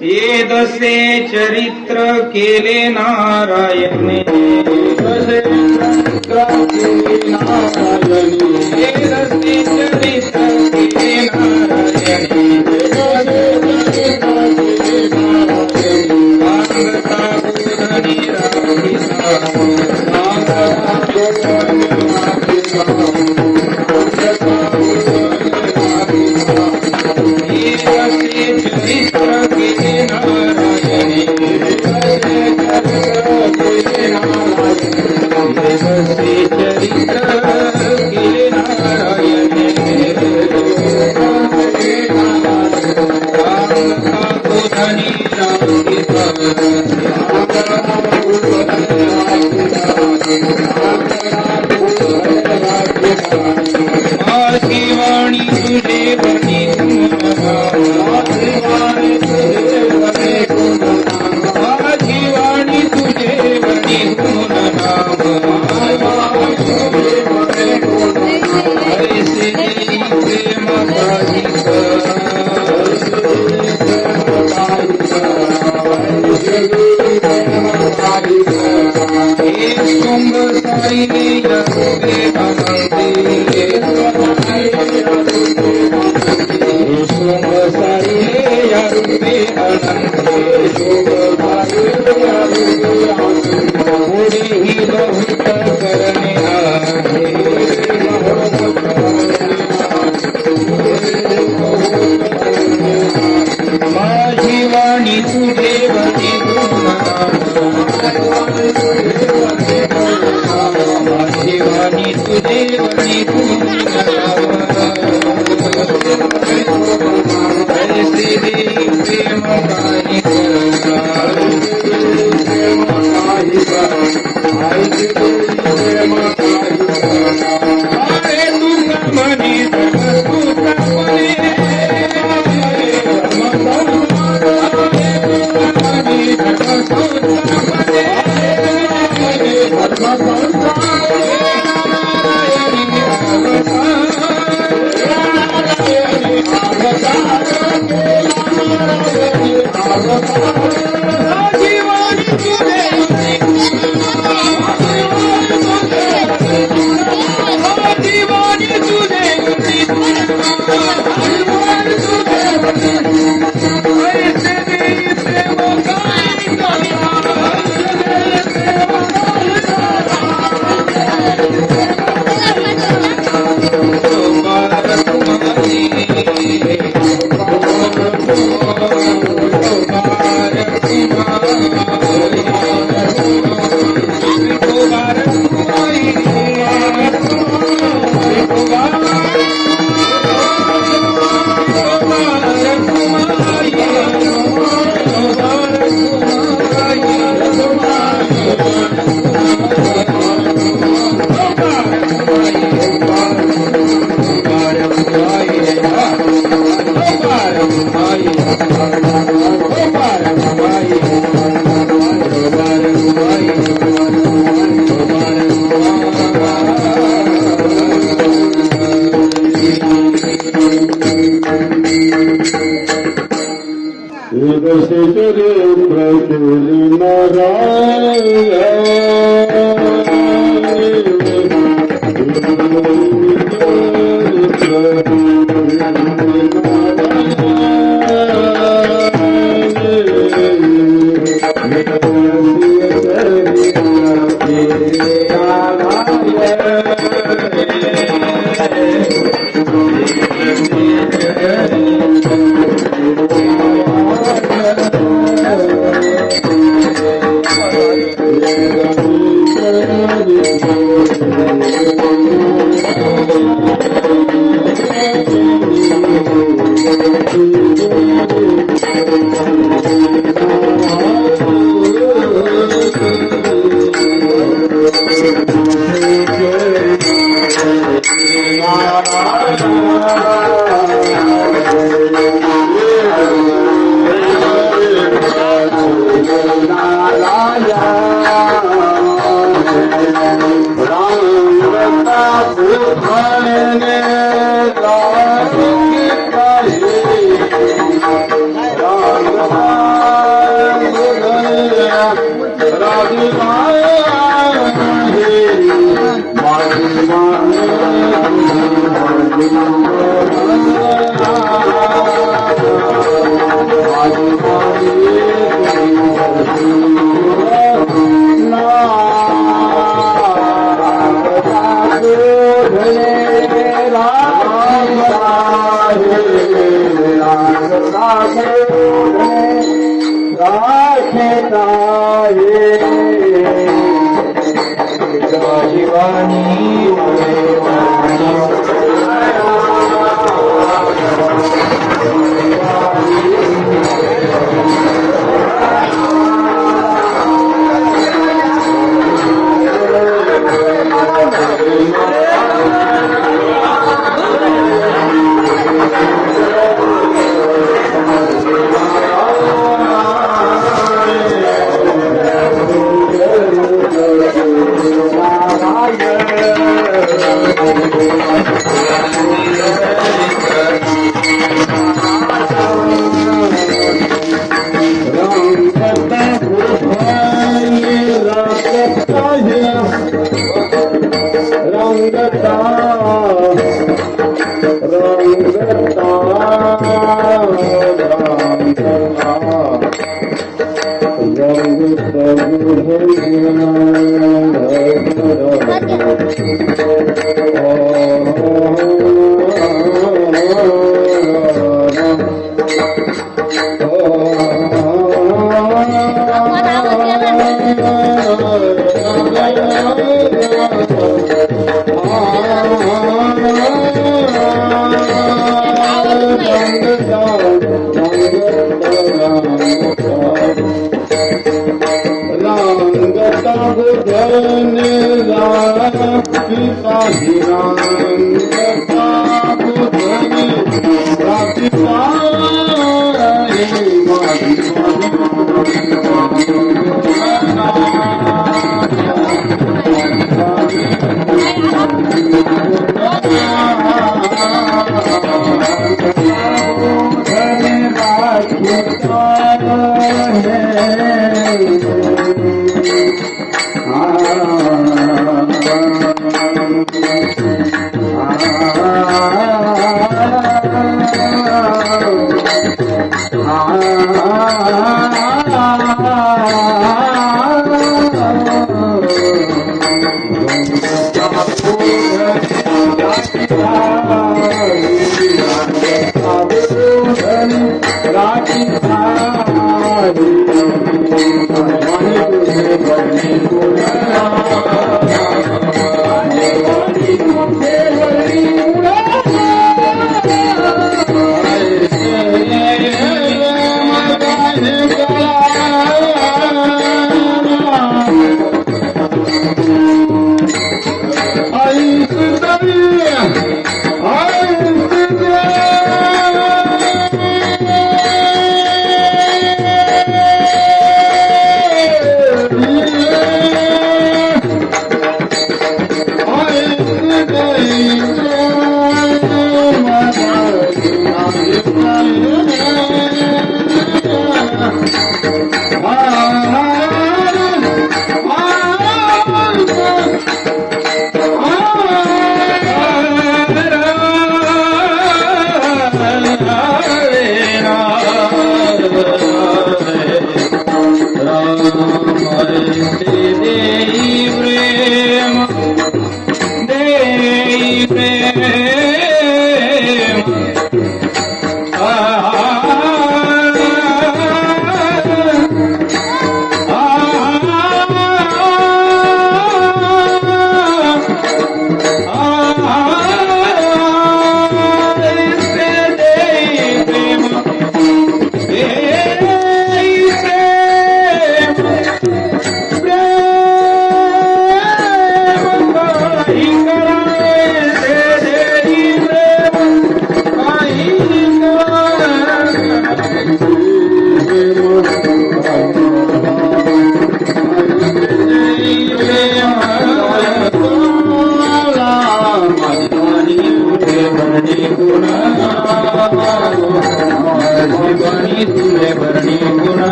एदसे चरित्र केले नारायणे एदसे चरित्र केले नारायणे एदसे चरित्र केले नारायणे सांगता बुधनी राखिता सांगता बुधनी राखिता एदसे चरित्र केले नारायणे एदसे चरित्र केले नारायणे सांगता बुधनी राखिता माझी वाणी तुझे बनी माझी वाणी तुझे बनी गुण नाम ऐसे प्रेम काहिक शुंभ साईने यशोदे अनंती शुंभ साईने यशोदे अनंती पुढे ही बहुत करणे आहे माझी वाणी तुझे बनी गुण माझी वाणी तुझे बनी गुण ऐसे देव प्रेम काहिक अरे तुका मनी तुका मनी एदसे चरित्र केले राम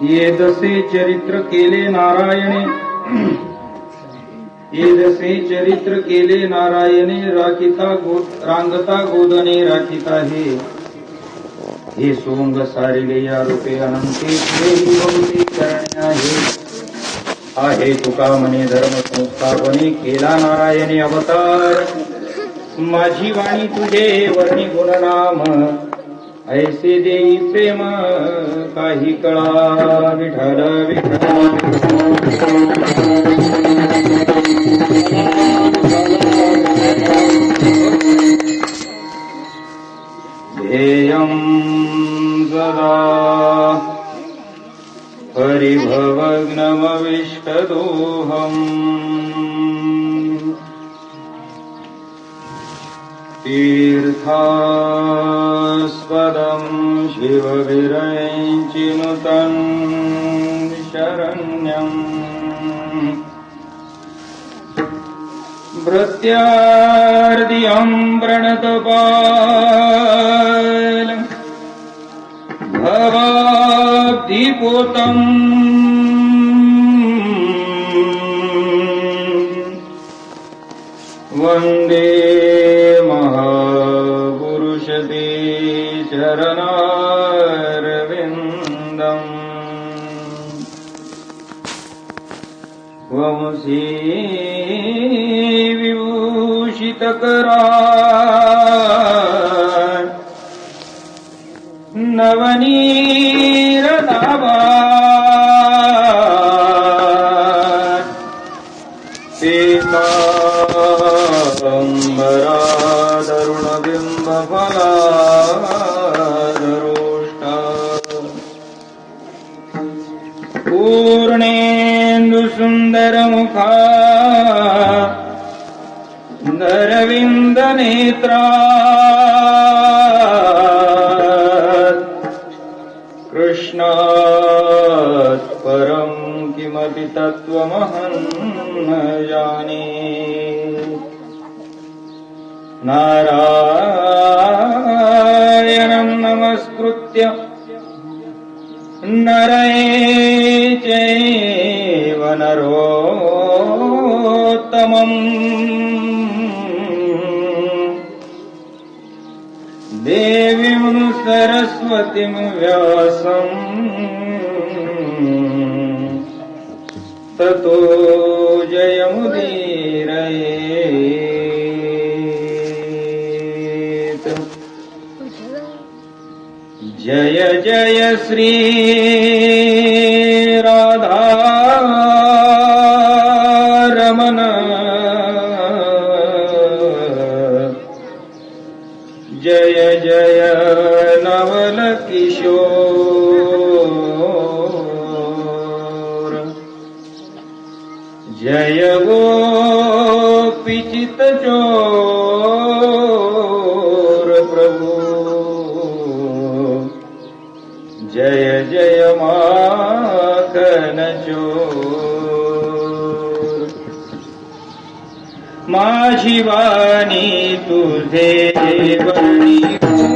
ये जसे चरित्र केले नारायणे, ये जसे चरित्र केले नारायणे, रांगता गोदने राखिता हे सोंग सारिले या रूपे अनंते बहुते करणे आहे तुका मने धर्म संस्थापने केला नारायणे अवतार, माझी वाणी तुझे वर्णी गुणनाम, ऐसे देई प्रेम काही कळा विठ्ठल ध्येयं सदा परिभवग्नमविष्टदोहम् तीर्थास्पदं शिवविरञ्चिनुतं शरण्यम्, भृत्यार्दियं प्रणतपाल भवाब्धिपूतम्, वन्दे महापुरुषते चरणारविन्दम्, वंशी विभूषितकरा नवनीरदाभा तरुणबिम्बफलादरोष्टा पूर्णेन्दुसुन्दरमुखा नरविन्दनेत्रा कृष्णात् परं किमपि तत्त्वमहं न जाने, नारायणं नमस्कृत्य नरं चैव नरोत्तमम्, देवीं सरस्वतीं व्यासम् ततो जयमुदीरयेत्। जय जय श्री राधा रमण, जय जय नवल किशोर, जय गोपीचित चोर प्रभु, जय जय माखन चोर, माझी वाणी तुझे वर्णी गुण,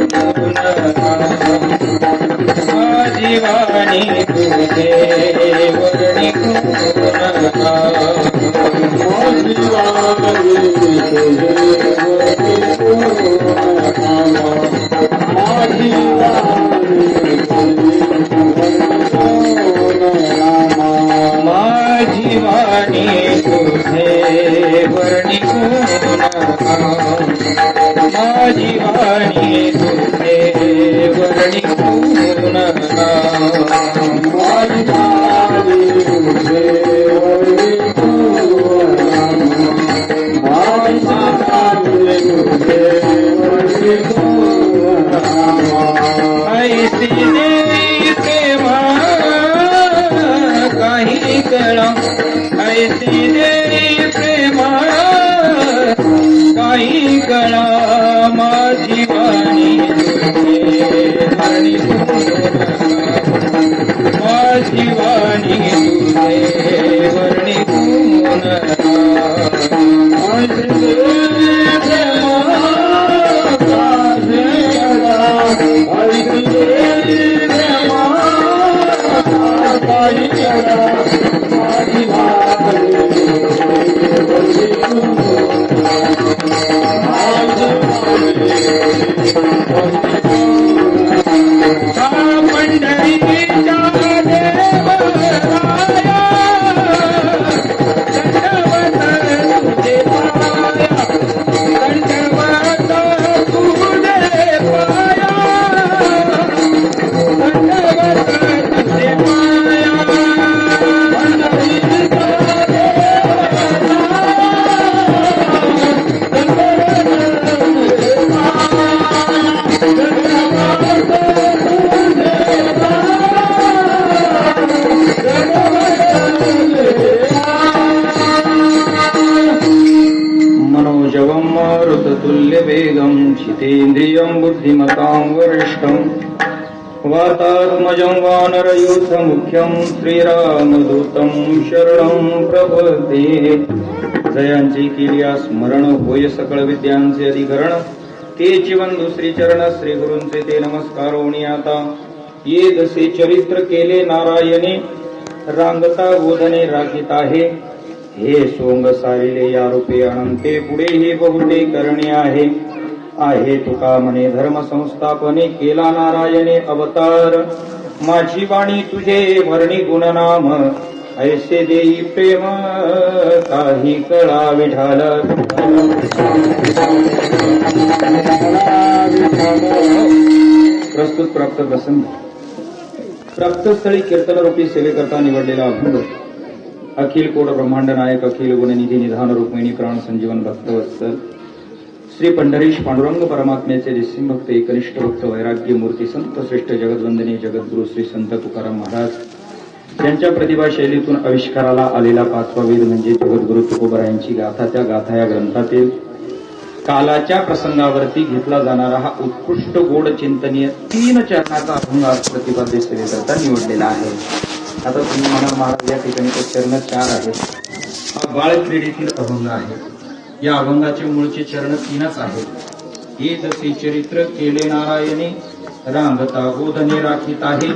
माझी वाणी तुझे वर्णी गुण, माझी वाणी तुझे माझी वाणी तुझे वर्णी गुण ऐसी देवी प्रेमा काही कळा ऐसी देवी प्रेमा काही कळा माझी वाणी तुझे वर्णी माझी वाणी तुझे वर्णी गुण तुल्यवेगं चितेन्द्रियं बुद्धिमतां वरिष्ठं वातात्मजं वानरयूथमुख्यं श्रीरामदूतं शरणं प्रपद्ये. जयांची केलिया स्मरण होय सकळ विद्यांचे अधिकरण ते जीवन श्री चरण श्री गुरूंचे ते नमस्कार होणी आता. ये जसे चरित्र केले नारायणे रांगता बोधने राखीत आहे. हे सोंग सारिले या रूपे अनंते पुढे हे बहुते करणे आहे तुका म्हणे धर्म संस्थापने केला नारायणे अवतार. माझी वाणी तुझे वर्णी गुणनाम ऐसे देई प्रेम काही कळा विठाल. प्रस्तुत प्राप्त प्रसंग प्राप्तस्थळी कीर्तनरूपी सेवेकरता निवडलेला अभंग. अखिल कोड ब्रह्मांड नायक अखिल गुणनिधी निधान रुक्मिणी प्राण संजीवन भक्तवत्सल श्री पंढरीश पांडुरंग परमात्म्याचे निस्सिम भक्त एकनिष्ठ भक्त वैराग्य मूर्ती संत श्रेष्ठ जगदवंदनीय जगद्गुरु श्री संत तुकाराम महाराज यांच्या प्रतिभा शैलीतून आविष्काराला आलेला पाचवा वेद म्हणजे जगद्गुरु तुकोबरायांची गाथा. त्या गाथा या ग्रंथातील कालाच्या प्रसंगावरती घेतला जाणारा हा उत्कृष्ट गोड चिंतनीय 3 चरणाचा अभंग आज प्रतिपाद्य सेवेकरता निवडलेला आहे. आता तुम्ही म्हणा महाराज या ठिकाणी तो चरण 4 आहे. हा बाळक्रीडेतील अभंग आहे. या अभंगाचे मूळचे चरण 3च आहेत. हे जसे चरित्र केले नारायणे रांगता बोधने राखीत आहे.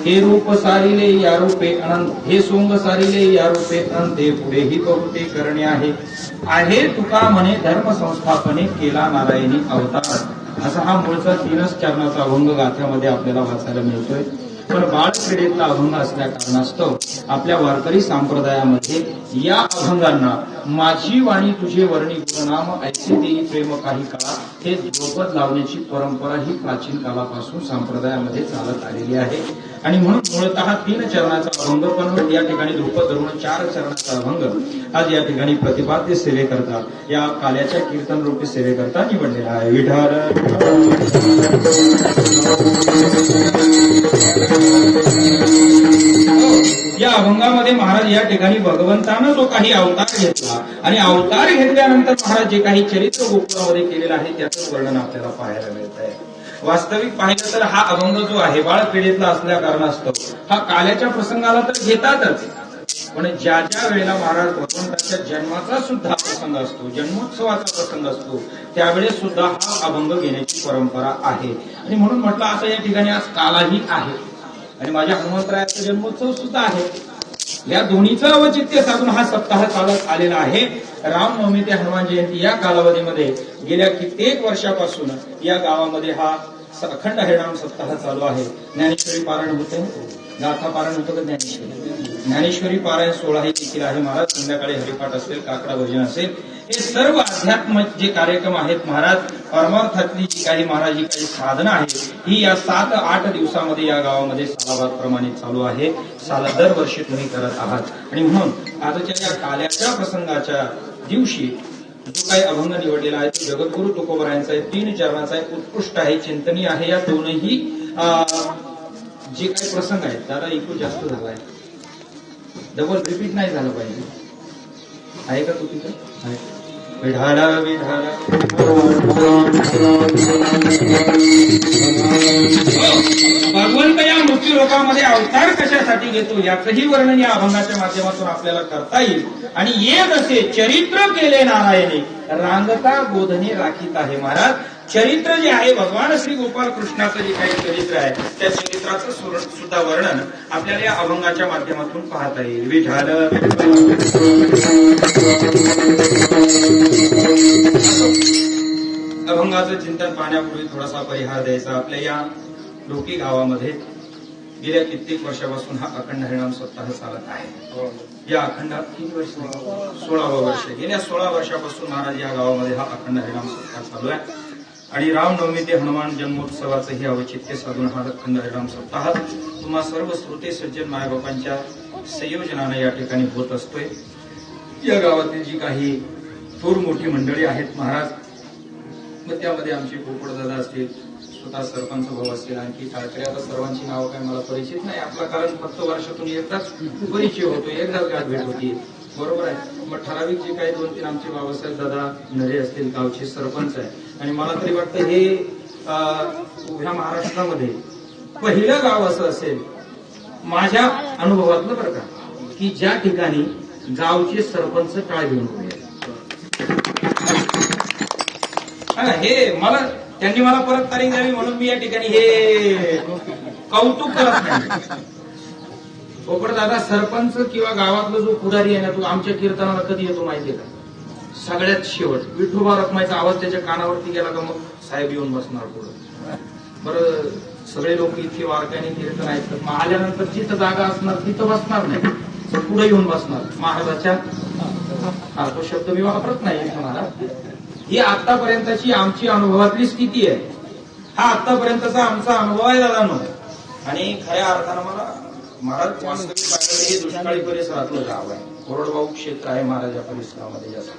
हे रूप सारिले या रूपे अनंत हे सोंग सारिले या रूपे अनंते पुढेही बहुते करणे आहे तुका म्हणे धर्म संस्थापने केला नारायणी अवतार. असा हा मूळचा 3च चरणाचा अभंग गाथ्यामध्ये आपल्याला वाचायला मिळतोय. पण बाळक्रीडेतला अभंग असल्या कारणास्तव आपल्या वारकरी संप्रदायामध्ये या अभंगांना माझी वाणी तुझे वर्णी गुणनाम ऐसे देई प्रेम काही काळा हे ध्रुपद लावण्याची परंपरा ही प्राचीन काळापासून संप्रदायामध्ये चालत आलेली आहे. आणि म्हणून मूळतः 3 चरणाचा अभंग पण या ठिकाणी ध्रुपद धरून 4 चरणाचा अभंग आज या ठिकाणी प्रतिपाद्य सेवेकरता या काल्याच्या कीर्तन रूपी सेवेकरता निवडलेला आहे. विठाल या अभंगामध्ये महाराज या ठिकाणी भगवंतानं जो काही अवतार घेतला आणि अवतार घेतल्यानंतर महाराज जे काही चरित्र गोकुळामध्ये केलेलं आहे त्याचं वर्णन आपल्याला पाहायला मिळत आहे. वास्तविक पाहिलं तर हा अभंग जो आहे बाळक्रीडेतला असल्या कारणास्तव हा काल्याच्या प्रसंगाला तर घेतातच, पण ज्या ज्या वेळेला महाराज भगवंताच्या जन्माचा सुद्धा प्रसंग असतो, जन्मोत्सवाचा प्रसंग असतो, त्यावेळेस सुद्धा हा अभंग घेण्याची परंपरा आहे. आणि म्हणून म्हटलं असं या ठिकाणी आज कालाही आहे आणि माझ्या हनुमंतरायाचा जन्मोत्सव सुद्धा आहे. या दोन्हीचं अवचित्य साधून हा सप्ताह चालत आलेला आहे. रामनवमी ते हनुमान जयंती या कालावधीमध्ये गेल्या कित्येक वर्षापासून या गावामध्ये हा अखंड हरिनाम सप्ताह चालू आहे. ज्ञानेश्वरी पारायण होते, गाथा पारायण होतं का ज्ञानेश्वरी पारायण 16 ही देखील आहे. महाराज संध्याकाळी हरिपाठ असेल, काकडा भजन असेल, हे सर्व आध्यात्मिक जे कार्यक्रम आहेत महाराज, परमार्थातली जी काही महाराज जी काही साधना आहे ही या 7-8 दिवसामध्ये या गावामध्ये सालाबादप्रमाणे चालू आहे. दरवर्षी तुम्ही करत आहात. आणि म्हणून आजच्या या काल्याच्या प्रसंगाच्या दिवशी जो काही अभंग निवडलेला आहे तो जगद्गुरु तुकोबरायांचा आहे, 3 चरणाचा आहे, उत्कृष्ट आहे, चिंतनीय आहे. या दोनही जे काही प्रसंग आहेत त्याला एकूण जास्त झालाय, डबल रिपीट नाही झालं पाहिजे. आहे का तू तिथं? विढाला विढाला भगवंत या मृत्यू लोकामध्ये अवतार कशासाठी घेतो याचंही वर्णन या अभंगाच्या माध्यमातून आपल्याला करता येईल. आणि ये जसे चरित्र केले नारायणे रांगता बोधने राखीत आहे. महाराज, चरित्र जे आहे भगवान श्री गोपाल कृष्णाचं जे काही चरित्र आहे त्या चरित्राचं सुद्धा वर्णन आपल्याला या अभंगाच्या माध्यमातून पाहता येईल. विठाल अभंगाचं चिंतन पाहण्यापूर्वी थोडासा परिहार द्यायचा. आपल्या या डोकी गावामध्ये गेल्या कित्येक वर्षापासून हा अखंड हरिनाम सप्ताह चालत आहे. या अखंडात किती वर्ष? 16वं वर्ष. गेल्या 16 वर्षापासून महाराज या गावामध्ये हा अखंड हरिनाम सप्ताह चालू आहे. आणि रामनवमी ते हनुमान जन्मोत्सवाचं हे औचित्य साधून हा अखंड हरिनाम सप्ताह तुम्हा सर्व श्रोते सज्जन मायबापांच्या संयोजनाने या ठिकाणी होत असतोय. या गावातील जी काही थोर मोठी मंडळी आहेत महाराज, मग त्यामध्ये आमचे पोपटदादा असतील, स्वतः सरपंच भाऊ असतील, आणखी टाळकरी. आता सर्वांची नावं काय मला परिचित नाही आपला, कारण फक्त वर्षातून एकदाच परिचय होतो, एकदाच गाठ भेट होती, बरोबर आहे. मग ठराविक जे काही 2-3 आमचे बाबासाहेब दादा नरे असतील गावचे सरपंच आहे. आणि मला तरी वाटतं हे उभ्या महाराष्ट्रामध्ये पहिलं गाव असं असेल माझ्या अनुभवातलं बरं का, की ज्या ठिकाणी गावचे सरपंच टाळ घेऊन उभे आहेत. हे मला त्यांनी मला परत तारीख द्यावी म्हणून मी या ठिकाणी हे कौतुक करत नाही. पोपट दादा सरपंच किंवा गावातला जो पुढारी आहे ना, तो आमच्या कीर्तनाला कधी येतो माहितीये का? सगळ्यात शेवट. विठोबा रखमायचा आवाज त्याच्या कानावरती गेला का मग साहेब येऊन बसणार पुढं. बरं, सगळे लोक इतके वारकाने कीर्तन ऐकतात, मग आल्यानंतर जिथं जागा असणार तिथं बसणार नाही, पुढे येऊन बसणार महाराजाच्या. तो शब्द मी वापरत नाही महाराज. ही आतापर्यंतची आमची अनुभवातली स्थिती आहे. हा आतापर्यंतचा आमचा अनुभव आहे दादांनो. आणि खऱ्या अर्थानं मला महाराज वास्तविक पाहिलं हे दुष्काळी परिसरातलं गाव आहे, कोरडवाहू क्षेत्र आहे महाराज या परिसरामध्ये जास्त.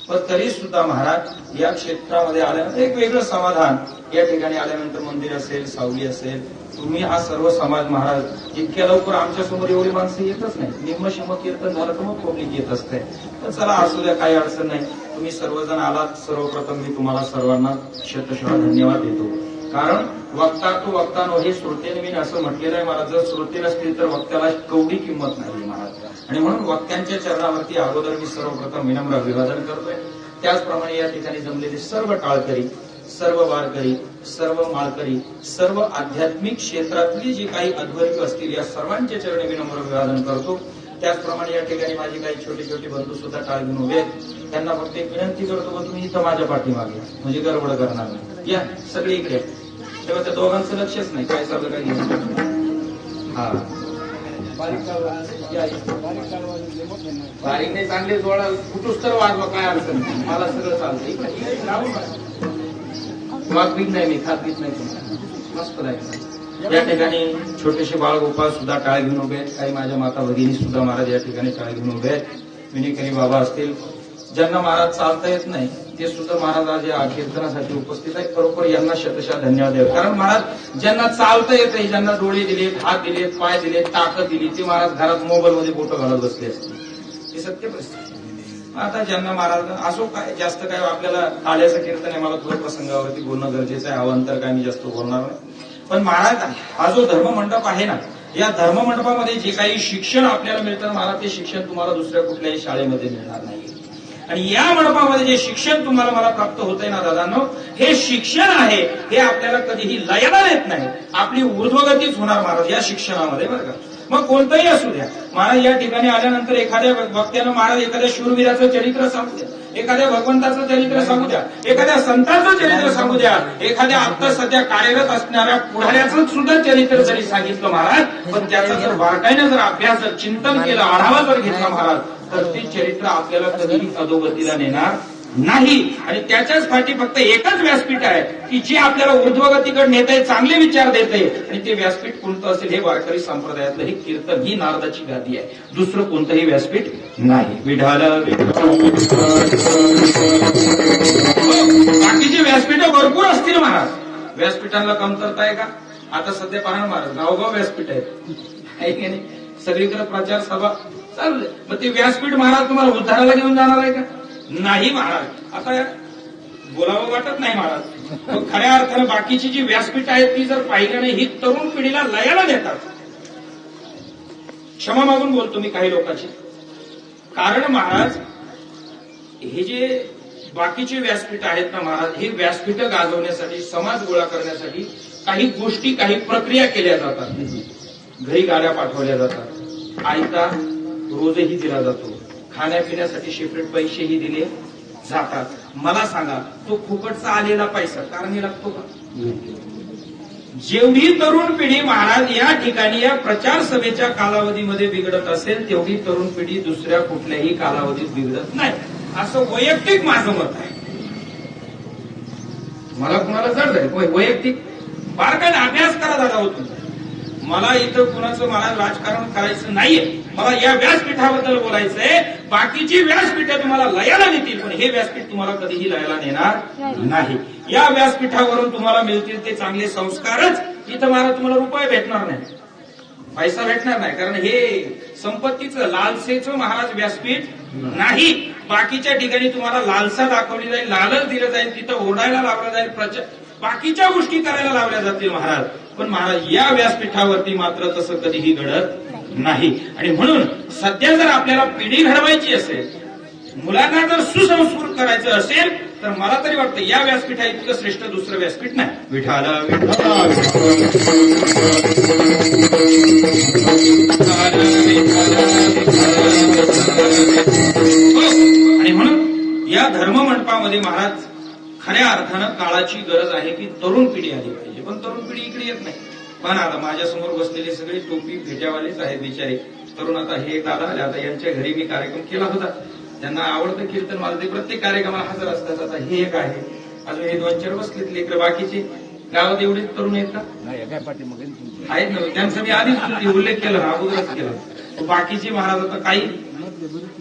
पण तरी सुद्धा महाराज या क्षेत्रामध्ये आल्यानंतर एक वेगळं समाधान. या ठिकाणी आल्यानंतर मंदिर असेल, सावली असेल, तुम्ही हा सर्व समाज महाराज इतक्या लवकर आमच्या समोर एवढी माणसं येतच नाही. निम्म कीर्तन झालं तर मग पब्लिक येत असते. तर चला असू द्या, काही अडचण नाही. तुम्ही सर्वजण आलात, सर्वप्रथम मी तुम्हाला सर्वांना शतशः धन्यवाद देतो. कारण वक्ता तो वक्ता नो हे श्रोतेने मी असं म्हटलेलं आहे महाराज. जर श्रोते नसतील तर वक्त्याला कवडी किंमत नाही महाराज. आणि म्हणून वक्त्यांच्या चरणावरती अगोदर मी सर्वप्रथम विनम्र अभिवादन करतोय. त्याचप्रमाणे या ठिकाणी जमलेले सर्व टाळकरी, सर्व वारकरी, सर्व माळकरी, सर्व आध्यात्मिक क्षेत्रातली जी काही अध्वर्य असतील या सर्वांच्या चरणी विनम्र अभिवादन करतो. त्याचप्रमाणे या ठिकाणी माझी काही छोटे छोटे बंधू सुद्धा टाळ घेऊन उभे आहेत. त्यांना फक्त एक विनंती करतो, तुम्ही इथं माझ्या पाठीमागे, म्हणजे गडबड करणार नाही. या सगळे इकडे. तेव्हा त्या दोघांचं लक्षच नाही काय चाललं काय घेऊन. हा बारीक नाही, चांगले जोडा कुठूच तर वाजवा, काय अडचण नाही, मला सगळं चालतं. वाघ पीत नाही मी, खात पीत नाही, मस्त राहील. या ठिकाणी छोटेसे बाळगोपाळ सुद्धा टाळ घेऊन उभे आहेत. काही माझ्या माता भगिनी सुद्धा महाराज या ठिकाणी टाळ घेऊन उभे आहेत. विनिकरी बाबा असतील, ज्यांना महाराज चालता येत नाही ते सुद्धा महाराज आज या कीर्तनासाठी उपस्थित आहेत. खरोखर यांना शतशः धन्यवाद द्यावे. कारण महाराज ज्यांना चालता येत नाही, ज्यांना डोळे दिलेत, हात दिलेत, पाय दिलेत, ताकद दिली, ते महाराज घरात मोबाईलमध्ये फोटो घालत बसले असते. ही सत्य परिस्थिती. आता ज्यांना महाराज असो, काय जास्त काय आपल्याला टाळ्याचं कीर्तन आहे, मला थोडं प्रसंगावरती बोलणं गरजेचं आहे. अवांतर काय मी जास्त बोलणार नाही. पण महाराज हा जो धर्ममंडप आहे ना, या धर्ममंडपामध्ये जे काही शिक्षण आपल्याला मिळतं महाराज, ते शिक्षण तुम्हाला दुसऱ्या कुठल्याही शाळेमध्ये मिळणार नाही. आणि या मंडपामध्ये जे शिक्षण तुम्हाला मला प्राप्त होतंय ना दादांनो, हे शिक्षण आहे, हे आपल्याला कधीही लयाला येत नाही. आपली ऊर्ध्वगतीच होणार महाराज या शिक्षणामध्ये, बरं का. मग कोणतंही असू द्या महाराज, या ठिकाणी आल्यानंतर एखाद्या वक्त्यानं महाराज एखाद्या शूरवीराचं चरित्र सांगू द्या, एखाद्या भगवंताचं चरित्र सांगू द्या, एखाद्या संतांचं चरित्र सांगू द्या, एखाद्या आता सध्या कार्यरत असणाऱ्या पुढाऱ्याचं सुद्धा चरित्र जरी सांगितलं महाराज, पण त्याचा जर बारकाईने जर अभ्यास, चिंतन केलं, आढावा जर घेतला महाराज, तर ते चरित्र आपल्याला कधीही अधोगतीला नेणार नाही. आणि त्याच्याच पाठी फक्त एकच व्यासपीठ आहे की जे आपल्याला ऊर्ध्वगतीकडे नेत आहे, चांगले विचार देत आहे. आणि ते व्यासपीठ कोणतं असेल? हे वारकरी संप्रदायातलं हे कीर्तन, ही नारदाची गादी आहे. दुसरं कोणतंही व्यासपीठ नाही. विढाल बाकीचे व्यासपीठ भरपूर असतील महाराज, व्यासपीठांना कमतरता आहे का? आता सध्या पहा ना महाराज, गावगाव व्यासपीठ आहे की नाही? सगळीकडे प्रचार सभा चालू आहे. मग ते व्यासपीठ महाराज तुम्हाला उद्धाराला घेऊन जाणार आहे का? नाही महाराज. आता बोलावं वाटत नाही महाराज. मग खऱ्या अर्थानं बाकीची जी व्यासपीठ आहेत ती जर पाहिलं नाही, ही तरुण पिढीला लयाला देतात. क्षमा मागून बोलतो मी काही लोकांची. कारण महाराज हे जे बाकीचे व्यासपीठ आहेत ना महाराज, हे व्यासपीठ गाजवण्यासाठी, समाज गोळा करण्यासाठी काही गोष्टी, काही प्रक्रिया केल्या जातात. घरी गाड्या पाठवल्या जातात, आयता रोजही दिला जातो, खाण्यापिण्यासाठी सेपरेट पैसेही दिले जातात. मला सांगा, तो फुकटचा आलेला पैसा कारणी लागतो का? जेवढी तरुण पिढी महाराज या ठिकाणी या प्रचार सभेच्या कालावधीमध्ये बिघडत असेल, तेवढी तरुण पिढी दुसऱ्या कुठल्याही कालावधीत बिघडत नाही, असं वैयक्तिक माझं मत आहे. मला कुणाला जड जाईल वैयक्तिक बारकाईने अभ्यास करा दादा होतो. मला इथं कुणाचं महाराज राजकारण करायचं नाहीये. मला या व्यासपीठाबद्दल बोलायचंय. बाकीची व्यासपीठं तुम्हाला लयाला नेतील, पण हे व्यासपीठ तुम्हाला कधीही लयाला नेणार नाही. या व्यासपीठावरून तुम्हाला मिळतील ते चांगले संस्कारच. इथं महाराज तुम्हाला रुपये भेटणार नाही, पैसा भेटणार नाही. कारण हे संपत्तीचं, लालसेचं महाराज व्यासपीठ नाही. बाकीच्या ठिकाणी तुम्हाला लालसा दाखवली जाईल, लालच दिलं जाईल, तिथं ओरडायला लावलं जाईल, बाकीच्या गोष्टी करायला लावल्या जातील महाराज. पण महाराज या व्यासपीठावरती मात्र तसं कधीही घडत नाही. आणि म्हणून सध्या जर आपल्याला पिढी घडवायची असेल, मुलांना जर सुसंस्कृत करायचं असेल, तर मला तरी वाटतं या व्यासपीठा इतकं श्रेष्ठ दुसरं व्यासपीठ नाही. विठाला आणि म्हणून या धर्म मंडपामध्ये महाराज खऱ्या अर्थानं काळाची गरज आहे की तरुण पिढी आली पाहिजे. पण तरुण पिढी इकडे येत नाही. पण आता माझ्यासमोर बसलेले सगळे टोपी फेट्यावालेच आहेत बिचारे तरुण. आता हे दादा आले, आता यांच्या घरी मी कार्यक्रम केला होता, त्यांना आवडतं कीर्तन, मला ते प्रत्येक कार्यक्रमाला हजर असतात. आता हे एक आहे, अजून हे 2-4 बसलेत लेकर. बाकीचे गावात एवढे तरुण आहेत का? आहेत ना, त्यांचा मी आधीच उल्लेख केला, अगोदरच केला. बाकीचे महाराज आता काही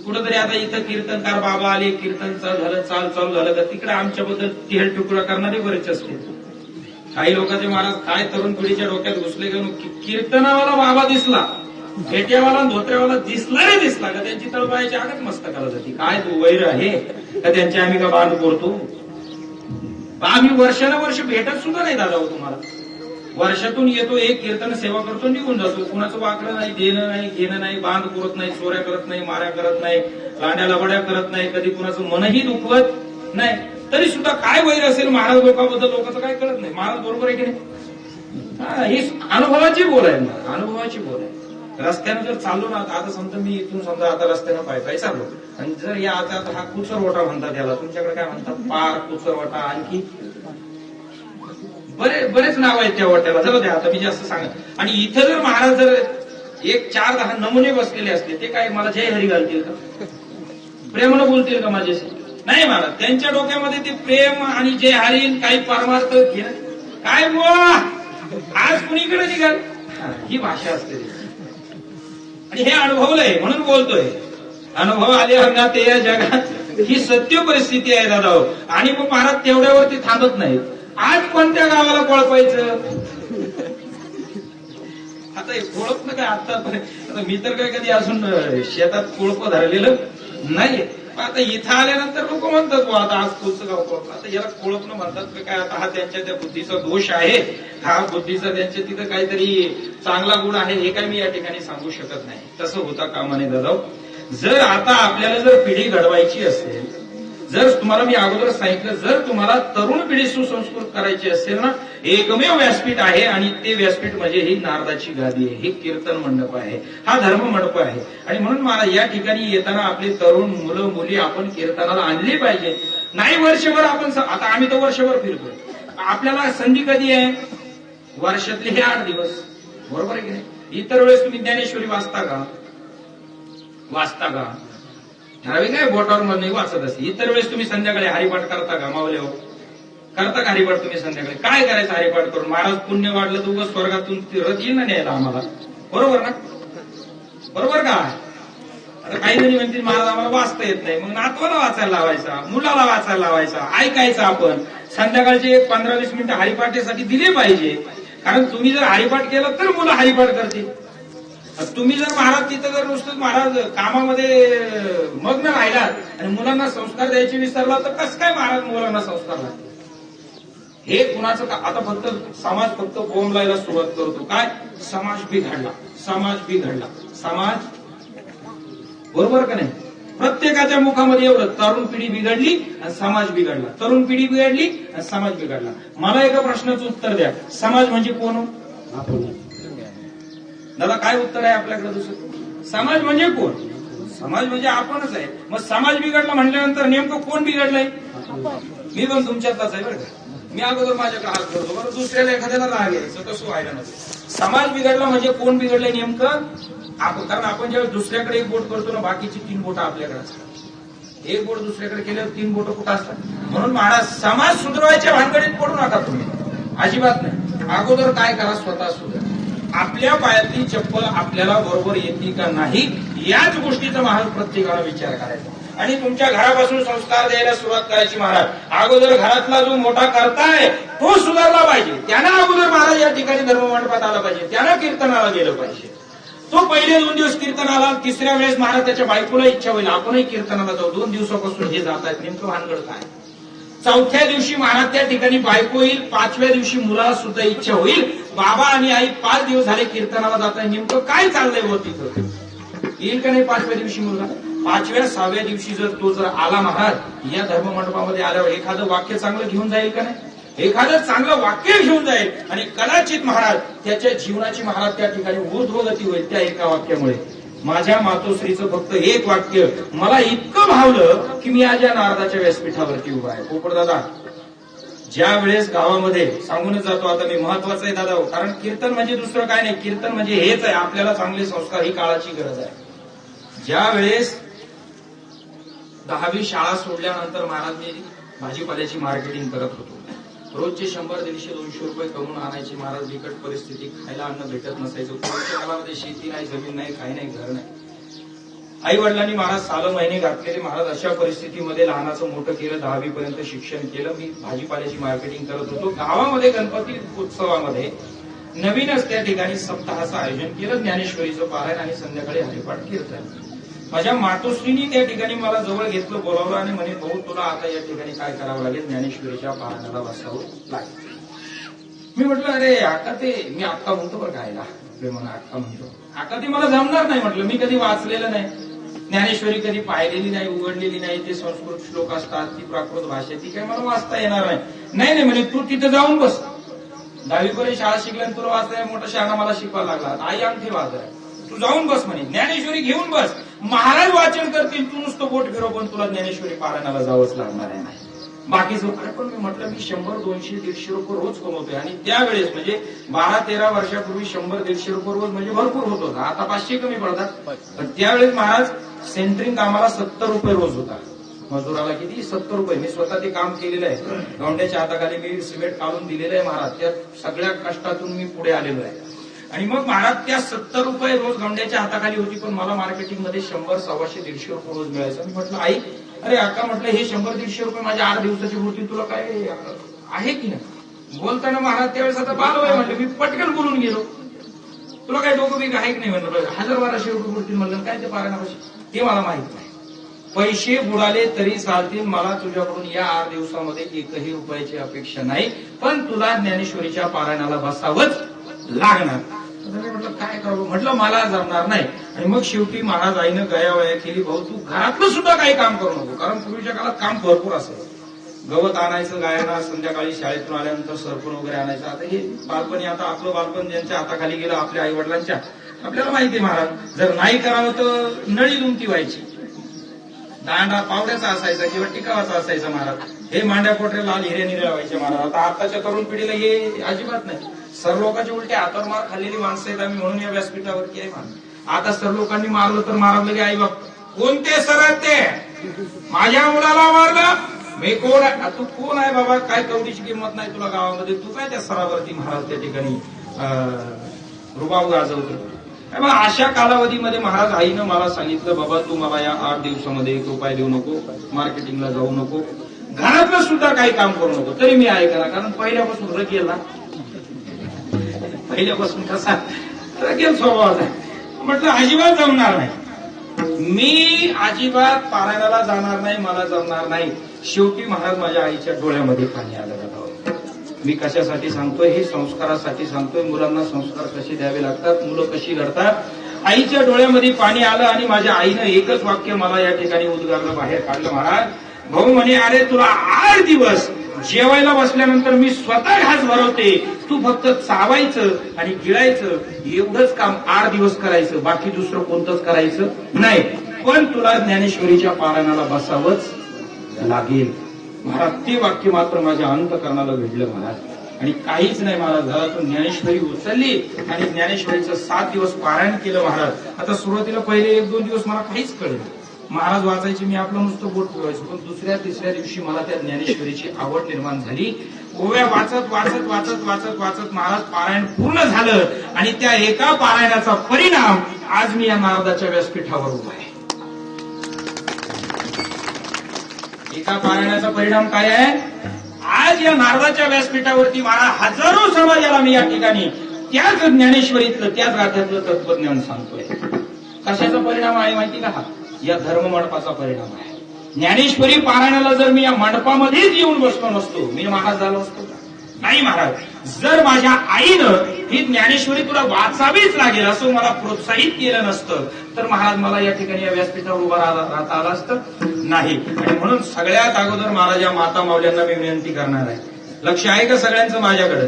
कुठंतरी आता इथं कीर्तनकार बाबा आले, कीर्तन झालं, चालू झालं का तिकडे आमच्याबद्दल टिहळ टुकडा करणारे बरेच असते. काही लोकांचे महाराज काय तरुण पिढीच्या डोक्यात घुसले घेऊन कीर्तनावाला बाबा दिसला, फेट्यावाला धोत्र्यावाला दिसला रे दिसला का त्यांची तळपायाची आगच मस्तकाला जाते. काय तू वैर आहे का त्यांची आम्ही का बांध करतो? आम्ही वर्षानुवर्ष भेटत सुद्धा नाही दादा हो तुम्हाला. वर्षातून येतो, एक कीर्तन सेवा करतो, निघून जातो. कुणाचं वाकडं नाही, देणं नाही, घेणं नाही, बांध पुरत नाही, चोऱ्या करत नाही, माऱ्या करत नाही, लांड्या लबड्या करत नाही, कधी कुणाचं मनही दुखवत नाही. तरी सुद्धा काय वैर असेल महाराज लोकांबद्दल लोकांचं काय कळत नाही. महाराज बरोबर आहे की नाही? ही अनुभवाची बोल आहे, अनुभवाची बोल आहे. रस्त्यानं जर चाललो ना, आता समजा मी इथून समजा आता रस्त्यानं पाय चाललो, आणि जर या आता हा कुचरवटा म्हणतात याला, तुमच्याकडे काय म्हणतात? पार, कुचरवटा, आणखी बरेच नाव आहेत त्या वाट्याला. चला द्या, आता मी जास्त सांगत. आणि इथं जर महाराज जर 1-4-10 नमुने बसलेले असले, ते काय मला जय हरी घालतील का? प्रेमानं बोलतील का माझ्याशी? नाही महाराज. त्यांच्या डोक्यामध्ये ते प्रेम आणि जय हरी काही परमार्थ घेणं काय बुवा, आज कुणीकडे निघाल, ही भाषा असते. आणि हे अनुभवलंय म्हणून बोलतोय. अनुभव आले ना ते या जगात, ही सत्य परिस्थिती आहे दादा. आणि मग महाराज तेवढ्यावरती थांबत नाहीत. आज कोणत्या गावाला कोळपायचं? आता कोळप काय आता मी तर काय कधी अजून शेतात कोळप धरलेलं नाही. आता इथं आल्यानंतर लोक म्हणतात आता आज कोणचं गाव कोळप. आता याला कोळप न म्हणतात का काय? आता हा त्यांच्या त्या बुद्धीचा दोष आहे, हा बुद्धीचा त्यांच्या तिथं काहीतरी चांगला गुण आहे, हे काय मी या ठिकाणी सांगू शकत नाही. तसं होता कामा नये दादा. जर आता आपल्याला जर पिढी घडवायची असेल, जर तुम्हाला मी अगोदर सांगितलं, जर तुम्हाला तरुण पिढी सुसंस्कृत करायची असेल ना, एकमेव व्यासपीठ आहे आणि ते व्यासपीठ म्हणजे ही नारदाची गादी आहे, हे कीर्तन मंडप आहे, हा धर्म मंडप आहे. आणि म्हणून मला या ठिकाणी येताना आपले तरुण मुलं मुली आपण कीर्तनाला आणली पाहिजे. नाही वर्षभर आपण, आता आम्ही तर वर्षभर फिरतोय, आपल्याला संधी कधी आहे? वर्षातले हे 8 दिवस, बरोबर आहे की नाही? इतर वेळेस तुम्ही ज्ञानेश्वरी वाचता का? ठराविक आहे बोटावर नाही वाचत असते. इतर वेळेस तुम्ही संध्याकाळी हरिपाठ करता का मावले हो? करता का हरिपाठ तुम्ही संध्याकाळी? काय करायचं हरिपाठ करून? महाराज पुण्य वाढलं तर उगाच स्वर्गातून रथ येईल ना न्यायला आम्हाला, बरोबर ना? बरोबर का? आता काही जणी म्हणतील महाराज आम्हाला वाचता येत नाही, मग नातवाला वाचायला लावायचा, मुलाला वाचायला लावायचा, ऐकायचं आपण. संध्याकाळचे 15-20 मिनिटं हरिपाठासाठी दिले पाहिजे, कारण तुम्ही जर हरिपाठ केलं तर मुलं हरिपाठ करतील. तुम्ही जर महाराज तिथं जर नुसतं महाराज कामामध्ये मग्न राहिलात आणि मुलांना संस्कार द्यायचे विसरला तर कसं काय महाराज मुलांना संस्कार लागतील? हे कुणाचं का? आता फक्त समाज फक्त बोंबलायला सुरुवात करतो. काय? समाज बिघडला, समाज बिघडला, समाज, बरोबर का नाही? प्रत्येकाच्या मुखामध्ये एवढं, तरुण पिढी बिघडली आणि समाज बिघडला, तरुण पिढी बिघडली आणि समाज बिघडला. मला एका प्रश्नाचं उत्तर द्या, समाज म्हणजे कोण? दादा काय उत्तर आहे आपल्याकडे दुसरं? समाज म्हणजे कोण? समाज म्हणजे आपणच आहे. मग समाज बिघडला म्हटल्यानंतर नेमकं कोण बिघडलंय? मी पण तुमच्यातलाच आहे बरं का. मी अगोदर माझ्याकडे हात करतो, बरं दुसऱ्याला एखाद्याला राग यायचं तसं व्हायला नको. समाज बिघडला म्हणजे कोण बिघडलंय नेमकं? आपण. कारण आपण ज्यावेळेस दुसऱ्याकडे एक बोट करतो ना, बाकीची 3 बोटं आपल्याकडे असतात. एक बोट दुसऱ्याकडे केल्यावर 3 बोटं कुठं असतात? म्हणून महाराज समाज सुधारायच्या भानगडीत पडू नका तुम्ही, अजिबात नाही. अगोदर काय करा, स्वतः सुधारा. आपल्या पायातली चप्पल आपल्याला बरोबर येते का नाही याच गोष्टीचा महाराज प्रत्येकाला विचार करायचा. आणि तुमच्या घरापासून संस्कार द्यायला सुरुवात करायची महाराज. अगोदर घरातला जो मोठा करताय तो सुधारला पाहिजे. त्यांना अगोदर महाराज या ठिकाणी धर्ममंडपात आला पाहिजे, त्यांना कीर्तनाला गेलं पाहिजे. तो पहिले 2 दिवस कीर्तनाला, तिसऱ्या वेळेस महाराज त्याच्या बायकोला इच्छा होईल आपणही कीर्तनाला जाऊ. 2 दिवसापासून हे जात आहेत, नेमकं भानगड काय? 4थ्या दिवशी महाराज त्या ठिकाणी बायको येईल, 5व्या दिवशी मुलाला सुद्धा इच्छा होईल. बाबा आणि आई 5 दिवस झाले कीर्तनाला जात आहे, नेमकं काय चाललंय हो तिथं? येईल का नाही 5व्या दिवशी मुलगा? 5व्या 6व्या दिवशी जर तो जर आला महाराज या धर्ममंडपामध्ये आल्यावर एखादं वाक्य चांगलं घेऊन जाईल का नाही? एखादं चांगलं वाक्य घेऊन जाईल आणि कदाचित महाराज त्याच्या जीवनाची महाराज त्या ठिकाणी ऊर्ध्वगती होईल त्या एका वाक्यामुळे. माझ्या मातोश्रीचं फक्त एक वाक्य मला इतकं भावलं की मी आज या नारदाच्या व्यासपीठावरती उभा आहे. पोपटदादा, ज्या वेळेस गावामध्ये सांगूनच जातो आता मी, महत्वाचं आहे दादा, कारण कीर्तन म्हणजे दुसरं काय नाही, कीर्तन म्हणजे हेच आहे, आपल्याला चांगले संस्कार, ही काळाची गरज आहे. ज्या वेळेस 10वी शाळा सोडल्यानंतर महाराज मी भाजीपाल्याची मार्केटिंग करत होतो. रोजचे 100, 150, 200 रुपये कमवून आणायचे महाराज. बिकट परिस्थिती, खायला अन्न भेटत नसायचं. कोणत्या काळामध्ये शेती नाही, जमीन नाही, काही नाही, घर नाही. आई वडिलांनी महाराज 6 महिने घातलेले महाराज. अशा परिस्थितीमध्ये लहानाचं मोठं केलं, 10वी पर्यंत शिक्षण केलं. मी भाजीपाल्याची मार्केटिंग करत होतो. गावामध्ये गणपती उत्सवामध्ये नवीनच त्या ठिकाणी सप्ताहाचं आयोजन केलं, ज्ञानेश्वरीचं पारायण आणि संध्याकाळी हरिपाठ कीर्तन. माझ्या मातोश्रीनी त्या ठिकाणी मला जवळ घेतलं, बोलावलं आणि म्हणे भाऊ तुला आता या ठिकाणी काय करावं लागेल, ज्ञानेश्वरीच्या पारायणाला बसावं लागेल. मी म्हटलं अरे आका ते, मी आक्का म्हणतो बरं गायला, प्रेमानं आक्का म्हणतो, आका ते मला जमणार नाही. म्हटलं मी कधी वाचलेलं नाही, ज्ञानेश्वरी कधी पाहिलेली नाही, उघडलेली नाही. ते संस्कृत श्लोक असतात, ती प्राकृत भाषा, ती काही मला वाचता येणार नाही. नाही म्हणे तू तिथं जाऊन बस. 10वी पर्यंत शाळा शिकल्यानंतर तुला वाचता मोठा शहाणा मला शिकवायला लागला. आई अंगठी वाजवाय, तू जाऊन बस म्हणे, ज्ञानेश्वरी घेऊन बस. महाराज वाचन करतील, तू नुसतं बोट फिरव, पण तुला ज्ञानेश्वरी पारायणाला जावंच लागणार आहे. नाही बाकीचं. पण मी म्हटलं मी 100, 200, 150 रुपये रोज कमवतोय. आणि त्यावेळेस म्हणजे 12-13 वर्षापूर्वी 100-150 रुपये रोज म्हणजे भरपूर होत होता. आता 500 कमी पडतात. पण त्यावेळेस महाराज सेंटरिंग कामाला 70 रुपये रोज होता. मजुराला किती? 70 रुपये. मी स्वतः ते काम केलेलं आहे. गौंड्याच्या हाताखाली मी सिमेंट काढून दिलेलं आहे महाराज. त्या सगळ्या कष्टातून मी पुढे आलेलो आहे. आणि मग महाराज त्या 70 रुपये रोज गौंड्याच्या हाताखाली होती, पण मला मार्केटिंगमध्ये 100, 125, 150 रुपये रोज मिळायचं. मी म्हटलं आई, अरे आका म्हटलं हे 100-150 रुपये माझ्या 8 दिवसाची मूर्ती तुला काय आहे की नाही? बोलताना महाराज त्यावेळेस आता बाल वय म्हटलं, मी पटकन बोलून गेलो, तुला काय डोकं बिक आहे की नाही म्हणलं. 1000-1200 रुपये मूर्ती म्हणलं, काय ते पारायणापाशी ते मला माहित नाही. पैसे बुडाले तरी चालतील, मला तुझ्याकडून या 8 दिवसामध्ये 1ही रुपयाची अपेक्षा नाही, पण तुला ज्ञानेश्वरीच्या पारायणाला बसावंच लागणार. म्हटलं काय करावं, म्हटलं मला जमणार नाही. आणि मग शेवटी महाराज आईनं गयावया केली, भाऊ तू घरातलं सुद्धा काही काम करू नको, कारण पूर्वीच्या काळात काम भरपूर असेल. गवत आणायचं गायना, संध्याकाळी शाळेतून आल्यानंतर सरपण वगैरे आणायचं. आता हे बालपणी, आता आपलं बालपण ज्यांच्या हाताखाली गेलं आपल्या आई वडिलांच्या, आपल्याला माहिती आहे महाराज, जर नाही करावं तर नळी दुमती व्हायची, दांडा पावड्याचा असायचा किंवा टिकावाचा असायचा महाराज. हे मांड्या पोटरे लाल हिरे निरे लावायचे महाराज. आता आताच्या तरुण पिढीला हे अजिबात नाही. सर्व लोकांच्या उलट्या हातावर मार खाल्लेली माणसं आहेत आम्ही, म्हणून या व्यासपीठावरती आहे महाराज. आता सर्व लोकांनी मारलं तर महाराज लगे आई बाप कोणते सर आहेत ते? माझ्या मुलाला मारलं. मी कोण आहे? तू कोण आहे बाबा? काय कवडीची किंमत नाही तुला गावामध्ये, तू काय त्या सरावरती महाराज त्या ठिकाणी रुबाब गाजवतो? मग अशा कालावधीमध्ये महाराज आईनं मला सांगितलं, बाबा तू मला या 8 दिवसामध्ये 1 रुपया देऊ नको, मार्केटिंगला जाऊ नको, घरातलं सुद्धा काही काम करू नको. तरी मी ऐकला, कारण पहिल्यापासून रगेल ना, पहिल्यापासून कसा रगेल स्वभावाचा आहे. म्हटलं अजिबात जमणार नाही, मी अजिबात पारायणाला जाणार नाही, मला जमणार नाही. शेवटी महाराज माझ्या आईच्या डोळ्यामध्ये पाणी आलं. मी कशासाठी सांगतोय? हे संस्कारासाठी सांगतोय. मुलांना संस्कार कसे द्यावे लागतात, मुलं कशी घडतात. आईच्या डोळ्यामध्ये पाणी आलं आणि माझ्या आईनं एकच वाक्य मला या ठिकाणी उद्गारलं, बाहेर काढलं. महाराज भाऊ म्हणे, अरे तुला 8 दिवस जेवायला बसल्यानंतर मी स्वतः घास भरवते, तू फक्त चावायचं आणि गिळायचं एवढंच काम 8 दिवस करायचं, बाकी दुसरं कोणतंच करायचं नाही. पण तुला ज्ञानेश्वरीच्या पारायणाला बसावंच लागेल. महाराज ते वाक्य मात्र माझ्या अंतकरणाला भिडलं महाराज. आणि काहीच नाही महाराज, घरातून ज्ञानेश्वरी उचलली आणि ज्ञानेश्वरीचं 7 दिवस पारायण केलं महाराज. आता सुरुवातीला पहिले 1-2 दिवस मला काहीच कळलं. महाराज वाचायचे, मी आपलं नुसतं बोट ठेवायचो. पण दुसऱ्या तिसऱ्या दिवशी मला त्या ज्ञानेश्वरीची आवड निर्माण झाली. ओव्या वाचत वाचत वाचत वाचत वाचत महाराज पारायण पूर्ण झालं. आणि त्या एका पारायणाचा परिणाम आज मी या नारदाच्या व्यासपीठावर उभा आहे. एका पारायणाचा परिणाम काय आहे? आज या नारदाच्या व्यासपीठावरती महाराज हजारो समाजाला मी या ठिकाणी त्याच ज्ञानेश्वरीतलं, त्याच गाथ्यातलं तत्वज्ञान सांगतोय. कशाचा परिणाम आहे माहिती का? हा या धर्म मंडपाचा परिणाम आहे. ज्ञानेश्वरी पारायणाला जर मी या मंडपामध्येच येऊन बसलो नसतो, मी महाराज झालो असतो का? नाही महाराज. जर माझ्या आईनं ही ज्ञानेश्वरी तुला वाचावीच लागेल असं मला प्रोत्साहित केलं नसतं, तर महाराज मला या ठिकाणी या व्यासपीठावर उभा राहता आलं असतं नाही. आणि म्हणून सगळ्यात अगोदर महाराज या माता माऊल्यांना मी विनंती करणार आहे. लक्ष आहे का सगळ्यांचं माझ्याकडे?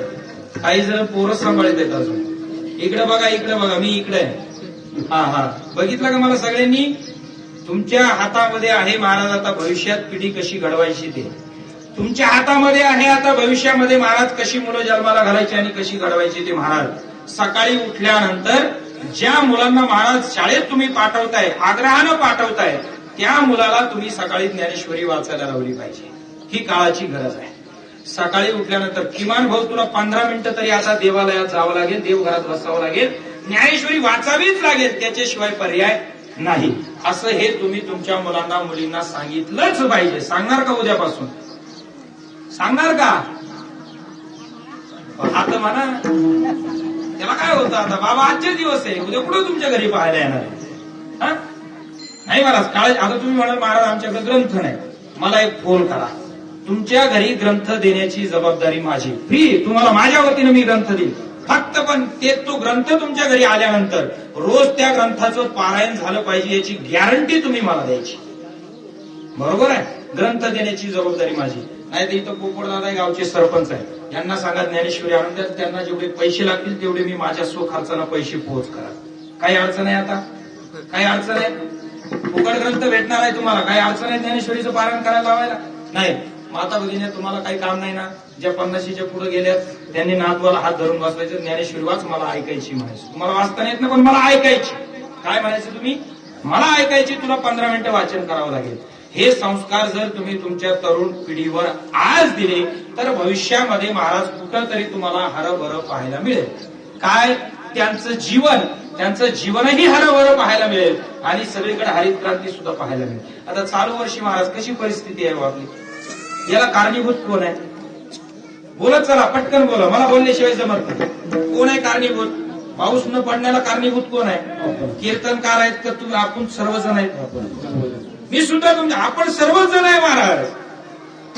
काही जण पोरच सांभाळत आहेत अजून. इकडे बघा, इकडे बघा, मी इकडे आहे. हा बघितलं का मला सगळ्यांनी? तुमच्या हातामध्ये आहे महाराज आता भविष्यात पिढी कशी घडवायची ते तुमच्या हातामध्ये आहे. आता भविष्यामध्ये महाराज कशी मुलं जन्माला घालायची आणि कशी घडवायची ते महाराज. सकाळी उठल्यानंतर ज्या मुलांना महाराज शाळेत तुम्ही पाठवताय, आग्रहानं पाठवताय, त्या मुलाला तुम्ही सकाळी ज्ञानेश्वरी वाचायला लावली पाहिजे. ही काळाची गरज आहे. सकाळी उठल्यानंतर किमान भाऊ तुला 15 मिनिटं तरी आता देवालयात जावं लागेल, देवघरात बसावं लागेल, ज्ञानेश्वरी वाचावीच लागेल, त्याच्याशिवाय पर्याय नाही. असं हे तुम्ही तुमच्या मुलांना मुलींना सांगितलंच पाहिजे. सांगणार का उद्यापासून? सांगणार का? आता म्हणा त्याला काय होतं, आता बाबा आजचे दिवस आहे, उद्या कुठं तुमच्या घरी पाहायला येणार आहे? नाही महाराज काळ. आता तुम्ही म्हणाल महाराज आमच्याकडे ग्रंथ नाही, मला एक फोन करा. तुमच्या घरी ग्रंथ देण्याची जबाबदारी माझी. फ्री तुम्हाला माझ्या वतीनं मी ग्रंथ देईन. फक्त पण ते तो ग्रंथ तुमच्या घरी आल्यानंतर रोज त्या ग्रंथाचं पारायण झालं पाहिजे याची गॅरंटी तुम्ही मला द्यायची. बरोबर आहे? ग्रंथ देण्याची जबाबदारी माझी. नाही तर इथं पोपटदादा गावचे सरपंच आहे, यांना सांगा ज्ञानेश्वरी आणून द्या. त्यांना जेवढे पैसे लागतील तेवढे मी माझ्या स्वखर्चाला पैसे पोहोच करा. काही अडचण आहे? आता काही अडचण आहे? फुकट ग्रंथ भेटणार आहे तुम्हाला. काही अडचण आहे ज्ञानेश्वरीचं पारायण करायला लावायला? नाही. माता भगिनी तुम्हाला काही काम नाही ना? ज्या 50च्या पुढे गेल्यात त्यांनी नातवाला हात धरून बसवायचं, ज्ञानेश्वरी वाच, मला ऐकायची म्हणायची. तुम्हाला वाचता येत नाही पण मला ऐकायची. काय म्हणायचं तुम्ही? मला ऐकायची, तुला 15 मिनिटं वाचन करावं लागेल. हे संस्कार जर तुम्ही तुमच्या तरुण पिढीवर आज दिले तर भविष्यामध्ये महाराज कुठंतरी तुम्हाला हरभरं पाहायला मिळेल. काय? त्यांचं जीवनही हरभरं पाहायला मिळेल आणि सगळीकडे हरित क्रांती सुद्धा पाहायला मिळेल. आता चालू वर्षी महाराज कशी परिस्थिती आहे आपली? याला कारणीभूत कोण आहे? बोलत चला, पटकन बोला, मला बोलल्याशिवाय जमत नाही. कोण आहे कारणीभूत? पाऊस न पडण्याला कारणीभूत कोण आहे? कीर्तनकार आहेत का तुम्ही? आपण सर्वजण आहेत. मी सुद्धा आपण सर्वच जण आहे महाराज.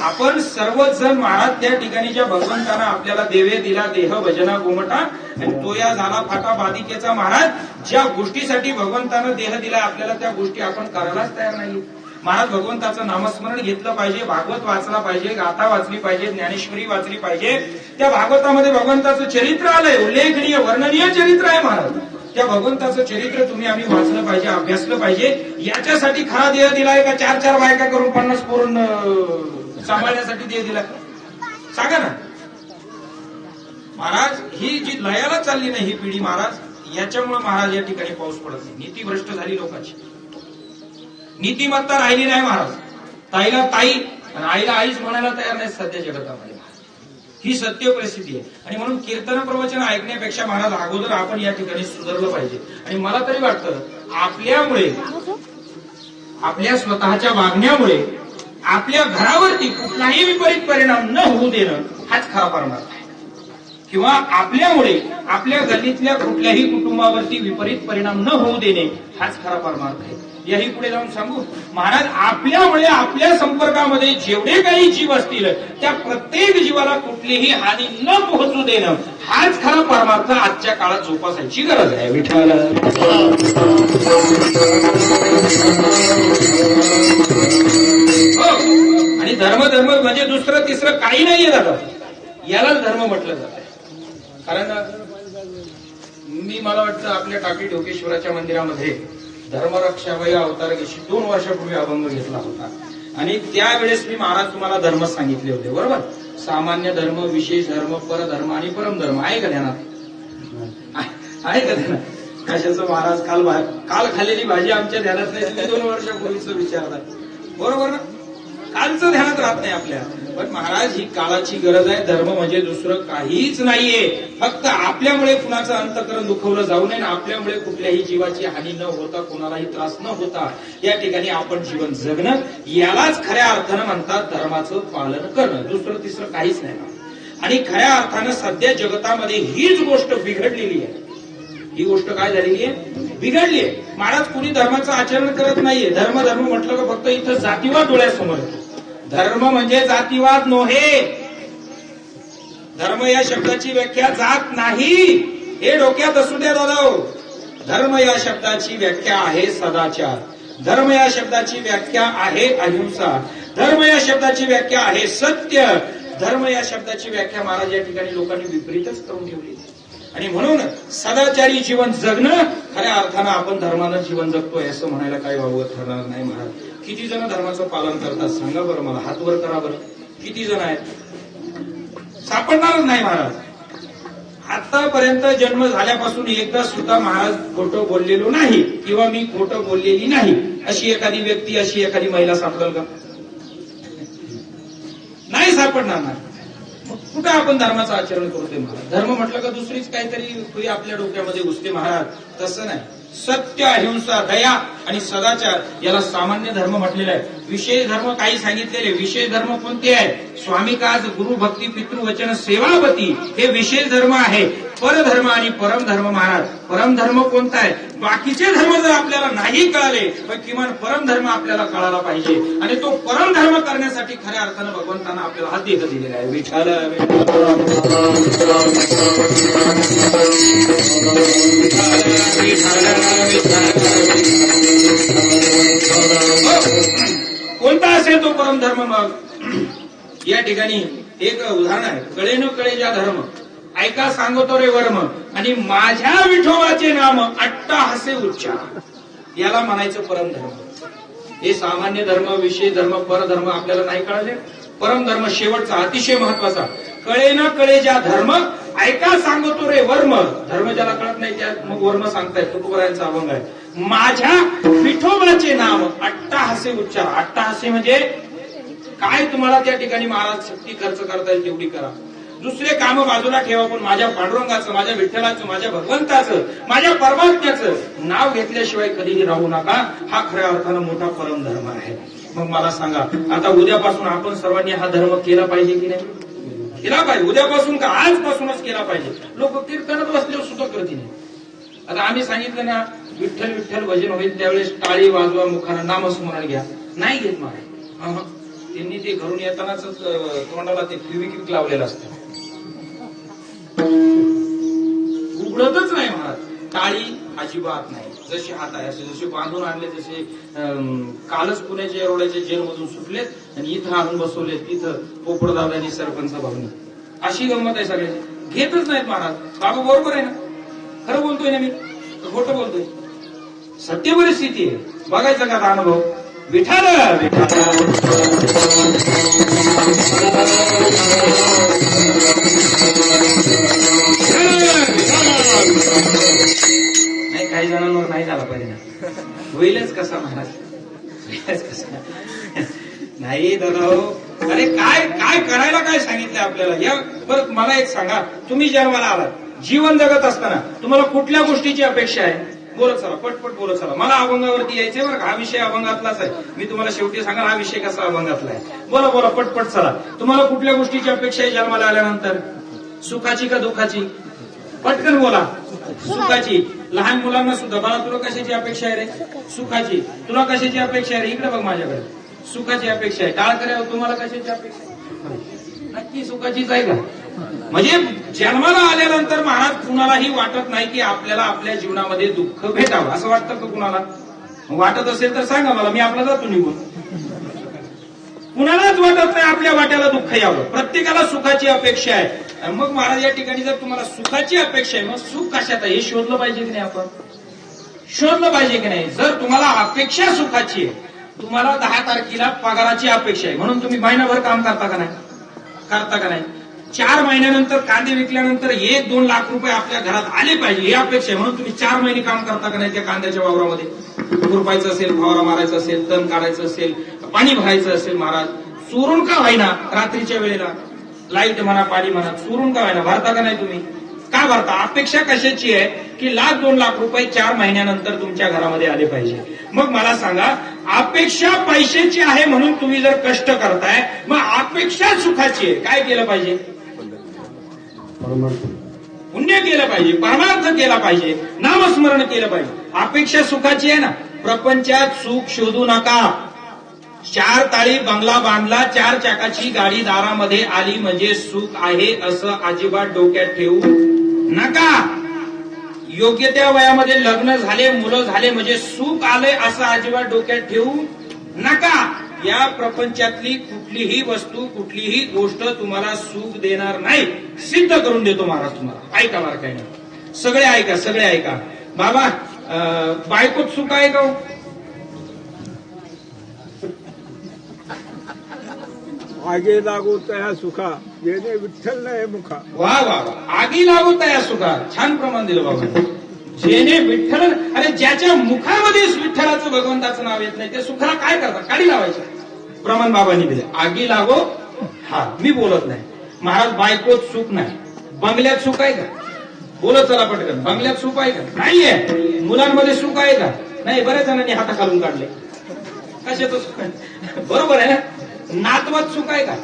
आपण सर्वच जण महाराज त्या ठिकाणी ज्या भगवंतानं आपल्याला देवे दिला देह भजना गोमटा आणि तो या झाला फाटा बाधिकेचा महाराज. ज्या गोष्टीसाठी भगवंतानं देह दिला आपल्याला त्या गोष्टी आपण करायलाच तयार नाही महाराज. भगवंताचं नामस्मरण घेतलं पाहिजे, भागवत वाचला पाहिजे, गाथा वाचली पाहिजे, ज्ञानेश्वरी वाचली पाहिजे. त्या भागवतामध्ये भगवंताचं चरित्र आलंय, उल्लेखनीय वर्णनीय चरित्र आहे महाराज. त्या भगवंताचं चरित्र तुम्ही आम्ही वाचलं पाहिजे, अभ्यासलं पाहिजे. याच्यासाठी खरा देह दिलाय का 4-4 बायका करून 50 पोरून सांभाळण्यासाठी देह दिलाय? सांगा ना महाराज. ही जी लयाला चालली नाही ही पिढी महाराज, याच्यामुळे महाराज या ठिकाणी पाऊस पडत नाही. नीती भ्रष्ट झाली लोकांची. नीतिमत्ता राहिली नाही महाराज. ताईला ताई आणि आईला आईच म्हणायला तयार नाही सध्या जगतामध्ये. ही सत्य परिस्थिती आहे. आणि म्हणून कीर्तन प्रवचन ऐकण्यापेक्षा महाराज अगोदर आपण या ठिकाणी सुधारलं पाहिजे. आणि मला तरी वाटतं आपल्यामुळे, आपल्या स्वतःच्या वागण्यामुळे आपल्या घरावरती कुठलाही विपरीत परिणाम न होऊ देणं हाच खरा परमार्थ आहे. किंवा आपल्यामुळे आपल्या गल्लीतल्या कुठल्याही कुटुंबावरती विपरीत परिणाम न होऊ देणे हाच खरा परमार्थ आहे. याही पुढे जाऊन सांगू महाराज, आपल्यामुळे आपल्या संपर्कामध्ये जेवढे काही जीव असतील त्या प्रत्येक जीवाला कुठलीही हानी न पोहोचू देणं हाच खरा परमार्थ आजच्या काळात जोपासायची गरज आहे. विठ्ठल आणि धर्म म्हणजे दुसरं तिसरं काही नाहीये दादा, यालाच धर्म म्हटलं जातं. कारण मला वाटतं आपल्या टाकी ढोकेश्वराच्या मंदिरामध्ये धर्मरक्षावय अवतार 2 वर्षापूर्वी अभंग घेतला होता. आणि त्यावेळेस मी महाराज तुम्हाला धर्म सांगितले होते, बरोबर. सामान्य धर्म, विशेष धर्म, परधर्म आणि परमधर्म. आहे का ध्यानात? आहे का ध्यानात? कशाचं महाराज काल खाल्लेली भाजी आमच्या ध्यानात नाही, 2 वर्षापूर्वीच विचारतात, बरोबर ना. कालचं ध्यानात राहत नाही आपल्या. पण महाराज ही काळाची गरज आहे. धर्म म्हणजे दुसरं काहीच नाहीये, फक्त आपल्यामुळे कुणाचं अंतःकरण दुखवलं जाऊ नये, आपल्यामुळे कुठल्याही जीवाची हानी न होता, कोणालाही त्रास न होता या ठिकाणी आपण जीवन जगणं, यालाच खऱ्या अर्थानं म्हणतात धर्माचं पालन करणं. दुसरं तिसरं काहीच नाही. आणि खऱ्या अर्थानं सध्या जगतामध्ये हीच गोष्ट बिघडलेली आहे. ही गोष्ट काय झालेली आहे? बिघडली आहे. महाराज कुणी धर्माचं आचरण करत नाहीये. धर्म म्हटलं का फक्त इथं जातीवाद डोळ्यासमोर येतो. धर्म म्हणजे जातीवाद नव्हे. धर्म या शब्दाची व्याख्या जात नाही, हे डोक्यात असू द्या दादा. धर्म या शब्दाची व्याख्या आहे सदाचार. धर्म या शब्दाची व्याख्या आहे अहिंसा. धर्म या शब्दाची व्याख्या आहे सत्य. धर्म या शब्दाची व्याख्या महाराज या ठिकाणी लोकांनी विपरीतच करून ठेवली. आणि म्हणून सदाचारी जीवन जगणं, खऱ्या अर्थानं आपण धर्मानं जीवन जगतोय असं म्हणायला काही वावगं ठरणार नाही. महाराज किती जण धर्माचं पालन करतात सांगा बरं मला, हातवर करा बरं. किती जण आहेत? सापडणारच नाही महाराज. आतापर्यंत जन्म झाल्यापासून एकदा सुद्धा महाराज खोटं बोललेलो नाही किंवा मी खोटं बोललेली नाही अशी एखादी व्यक्ती, अशी एखादी महिला सापडेल का? नाही सापडणार नाही. कुठं आपण धर्माचं आचरण करतोय महाराज? धर्म म्हटलं का दुसरीच काहीतरी आपल्या डोक्यामध्ये घुसते महाराज. तसं नाही. सत्य, अहिंसा, दया आणि सदाचार याला सामान्य धर्म म्हटलेला आहे. विशेष धर्म काही सांगितलेले. विशेष धर्म कोणते आहे? स्वामी काज, गुरु भक्ती, पितृवचन, सेवावती हे विशेष धर्म आहे. परधर्म आणि परमधर्म महाराज. परमधर्म कोणता आहे? बाकीचे धर्म जर आपल्याला नाही कळाले पण किमान परमधर्म आपल्याला कळायला पाहिजे. आणि तो परमधर्म करण्यासाठी खऱ्या अर्थानं भगवंतानं आपल्याला हा देह दिलेला आहे. विठ्ठल कोणता असेल तो परमधर्म? मग या ठिकाणी एक उदाहरण आहे. कळे न कळे ज्या धर्म, ऐका सांगतो रे वर्म, आणि माझ्या विठोबाचे नाम अट्टाहासे उच्चार, याला म्हणायचं परमधर्म. हे सामान्य धर्म, विशेष धर्म, परधर्म आपल्याला नाही कळाले. परमधर्म शेवटचा, अतिशय महत्वाचा. कळे न कळे ज्या धर्म, ऐका सांगतो रे वर्म. धर्म ज्याला कळत नाही त्या मग वर्म सांगतायत. तुकोबरायांचा अभंग आहे. माझ्या विठोबाचे नाम अट्टाहासे उच्चार. अट्टाहासे म्हणजे काय? तुम्हाला त्या ठिकाणी महाराज शक्ती खर्च करता येईल तेवढी करा. दुसरे काम बाजूला ठेवा, पण माझ्या पांडुरंगाचं, माझ्या विठ्ठलाचं, माझ्या भगवंताचं, माझ्या परमात्म्याचं नाव घेतल्याशिवाय कधीही राहू नका. हा खऱ्या अर्थानं मोठा परमधर्म आहे. मग मला सांगा, आता उद्यापासून आपण सर्वांनी हा धर्म केला पाहिजे की नाही? केला पाहिजे. उद्यापासून का आजपासूनच केला पाहिजे. लोक कीर्तनात बसल्यावर सुद्धा करतील. आता आम्ही सांगितलं ना, विठ्ठल विठ्ठल भजन होईल त्यावेळेस टाळी वाजवा, मुखानं नामस्मरण घ्या. नाही घेत महाराज. त्यांनी ते घरून येतानाच तोंडाला ते फेविक्विक लावलेलं असतं. उघडतच नाही महाराज. टाळी अजिबात नाही. जसे हात आहे असे, जसे बांधून आणले, जसे कालच पुण्याच्या एरोड्याच्या जेलमधून सुटलेत आणि इथं आणून बसवले. तिथं पोपटदादांनी, सरपंच भाऊनी. अशी गंमत आहे सगळ्यांची. घेतच नाहीत महाराज. बाबा बरोबर आहे ना? खरं बोलतोय ना मी? खोटं बोलतोय? सत्य परिस्थिती आहे. बघायचं का आता अनुभव? विठ्ठल नाही, काही जणांवर नाही झाला पाहिजे ना. होईलच कसा महाराज? नाही दादा हो, अरे काय काय करायला काय सांगितलं आपल्याला या. बरं मला एक सांगा, तुम्ही जन्माला आलात, जीवन जगत असताना तुम्हाला कुठल्या गोष्टीची अपेक्षा आहे? बोलत चला, पटपट बोलत चला. मला अभंगावरती यायचंय बरं का, हा विषय अभंगातलाच आहे. मी तुम्हाला शेवटी सांगा हा विषय कसा अभंगातला आहे. बोला बोला, पटपट चला. तुम्हाला कुठल्या गोष्टीची अपेक्षा आहे जन्माला आल्यानंतर? सुखाची का दुःखाची? पटकन बोला. सुखाची. लहान मुलांना सुद्धा, बाळा तुला कशाची अपेक्षा आहे रे? सुखाची. तुला कशाची अपेक्षा आहे रे? इकडे बघ माझ्याकडे. सुखाची अपेक्षा आहे. टाळ करे, तुम्हाला कशाची अपेक्षा आहे? नक्की सुखाचीच आहे का? म्हणजे जन्माला आल्यानंतर महाराज कुणालाही वाटत नाही की आपल्याला आपल्या जीवनामध्ये दुःख भेटावं, असं वाटतं का कुणाला? वाटत असेल तर सांगा मला, मी आपला जातो निघून. कुणालाच वाटत नाही आपल्या वाट्याला दुःख यावं. प्रत्येकाला सुखाची अपेक्षा आहे. मग महाराज या ठिकाणी जर तुम्हाला सुखाची अपेक्षा आहे, मग सुख कशात आहे हे शोधलं पाहिजे की नाही? आपण शोधलं पाहिजे की नाही? जर तुम्हाला अपेक्षा सुखाची आहे, तुम्हाला 10 तारखेला पगाराची अपेक्षा आहे, म्हणून तुम्ही महिनाभर काम करता का नाही? करता का नाही? 4 महिन्यानंतर कांदे विकल्यानंतर 1-2 लाख रुपये आपल्या घरात आले पाहिजे ही अपेक्षा आहे, म्हणून तुम्ही 4 महिने काम करता का नाही त्या कांद्याच्या वावरामध्ये? खुरपायचं असेल, फवारा मारायचं असेल, तण काढायचं असेल, पाणी भरायचं असेल, महाराज चोरून का व्हायना रात्रीच्या वेळेला लाईट म्हणा, पाणी म्हणा, चोरून का व्हायना भरता का नाही तुम्ही? का भरता? अपेक्षा कशाची आहे की 1-2 लाख रुपये 4 महिन्यानंतर तुमच्या घरामध्ये आले पाहिजे. मग मला सांगा, अपेक्षा पैशाची आहे म्हणून तुम्ही जर कष्ट करताय, मग अपेक्षा सुखाची आहे, काय केलं पाहिजे? पुण्य केलं पाहिजे, परमार्थ केला पाहिजे, नामस्मरण केलं पाहिजे. अपेक्षा सुखाची आहे ना. प्रपंचात सुख शोधू नका. 4 ताळी बंगला बांधला, 4 चाकाची गाडी दारामध्ये आली म्हणजे सुख आहे असं अजिबात डोक्यात ठेवू नका. योग्य त्या वयामध्ये लग्न झाले, मुलं झाले म्हणजे सुख आलंय असं अजिबात डोक्यात ठेवू नका. या प्रपंचातली कुठलीही वस्तू, कुठलीही गोष्ट तुम्हाला सुख देणार नाही, सिद्ध करून देतो महाराज तुम्हाला. ऐका मार काय नाही, सगळे ऐका, सगळे ऐका. बाबा बायकोत सुख आहे का? आगे लागो तया सुखा, जेणे विठ्ठल नाही मुखा. वा वा वा, आगी लागो तया सुखा. छान प्रमाण दिलं बाबा. जेणे विठ्ठल, अरे ज्याच्या मुखामध्येच विठ्ठलाचं, भगवंताचं नाव येत नाही ते सुखाला काय करतात? काडी लावायचं. प्रमाण बाबांनी दिले. आगी लागो, हा मी बोलत नाही. महाराज बायकोत सुख नाही, बंगल्यात सुख आहे का? बोलत चला पटकन. बंगल्यात सुख आहे का? नाहीये. मुलांमध्ये सुख आहे का? नाही. बऱ्याच जणांनी हाता खालून काढले. कशाचं सुख आहे? बरोबर आहे ना. नातवात सुख आहे का?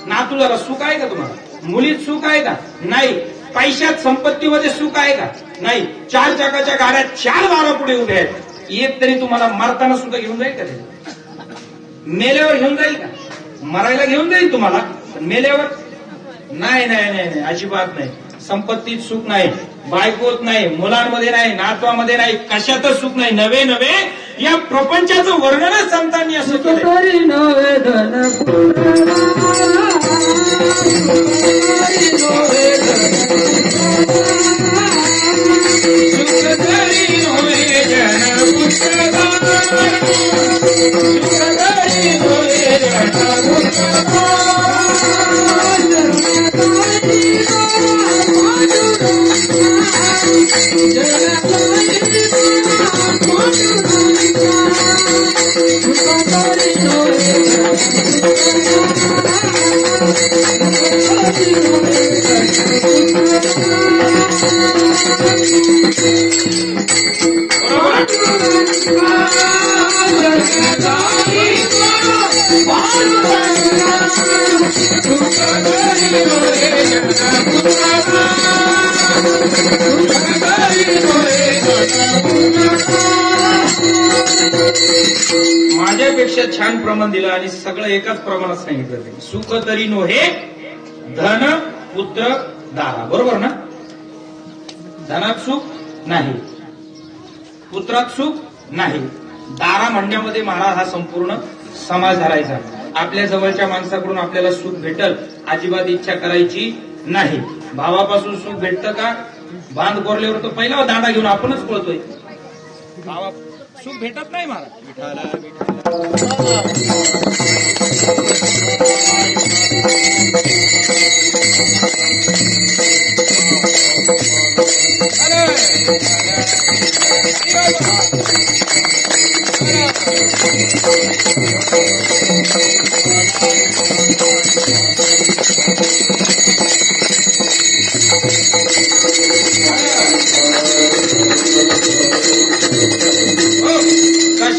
नातूला सुख आहे का तुम्हाला? मुलीत सुख आहे का? नाही. पैशात, संपत्तीमध्ये सुख आहे का? नाही. 4 चाकाच्या गाड्या 4 दारा पुढे उभ्या आहेत. एक तरी तुम्हाला मरताना सुद्धा घेऊन जाईल का? ते मेल्यावर घेऊन जाईल का? मरायला घेऊन जाईल तुम्हाला, पण मेल्यावर नाही नाही नाही नाही, अजिबात नाही. संपत्तीत सुख नाही, बायकोत नाही, मुलांमध्ये नाही, नातवामध्ये नाही, कशातच सुख नाही. नवे नवे या प्रपंचाचं वर्णनच संतांनी असं केलं. माझ्यापेक्षा छान प्रमाण दिलं आणि सगळं एकाच प्रमाणात सांगितलं. सुख तरी नोहे धन पुत्र दारा. बरोबर ना? धनात सुख नाही, पुत्रात सुख नाही, दारा म्हणण्यामध्ये महाराज हा संपूर्ण समाज धरायचा. आपल्या जवळच्या माणसाकडून आपल्याला सुख भेटल अजिबात इच्छा करायची नाही. भावापासून सुख भेटतं का? बांध कोरल्यावर तो पहिला दांडा घेऊन आपणच पळतोय. भावा सुख भेटत नाही महाराज. विठाला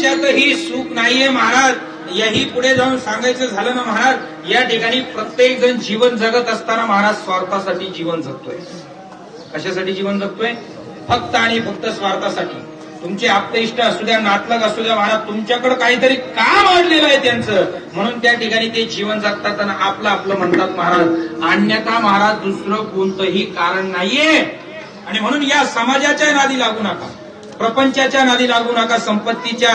याच्यातही सुख नाहीये महाराज. याही पुढे जाऊन सांगायचं झालं ना महाराज, या ठिकाणी प्रत्येक जण जीवन जगत असताना महाराज स्वार्थासाठी जीवन जगतोय. कशासाठी जीवन जगतोय? फक्त आणि फक्त स्वार्थासाठी. तुमचे आप्तेष्ट असू द्या, नातलग असू द्या महाराज, तुमच्याकडे काहीतरी काम अडलेलं आहे त्यांचं, म्हणून त्या ठिकाणी ते जीवन जगतात आणि आपलं आपलं म्हणतात महाराज. अन्यथा महाराज दुसरं कोणतंही कारण नाहीये. आणि म्हणून या समाजाच्या नादी लागू नका, प्रपंचाच्या नादी लागू नका, संपत्तीच्या,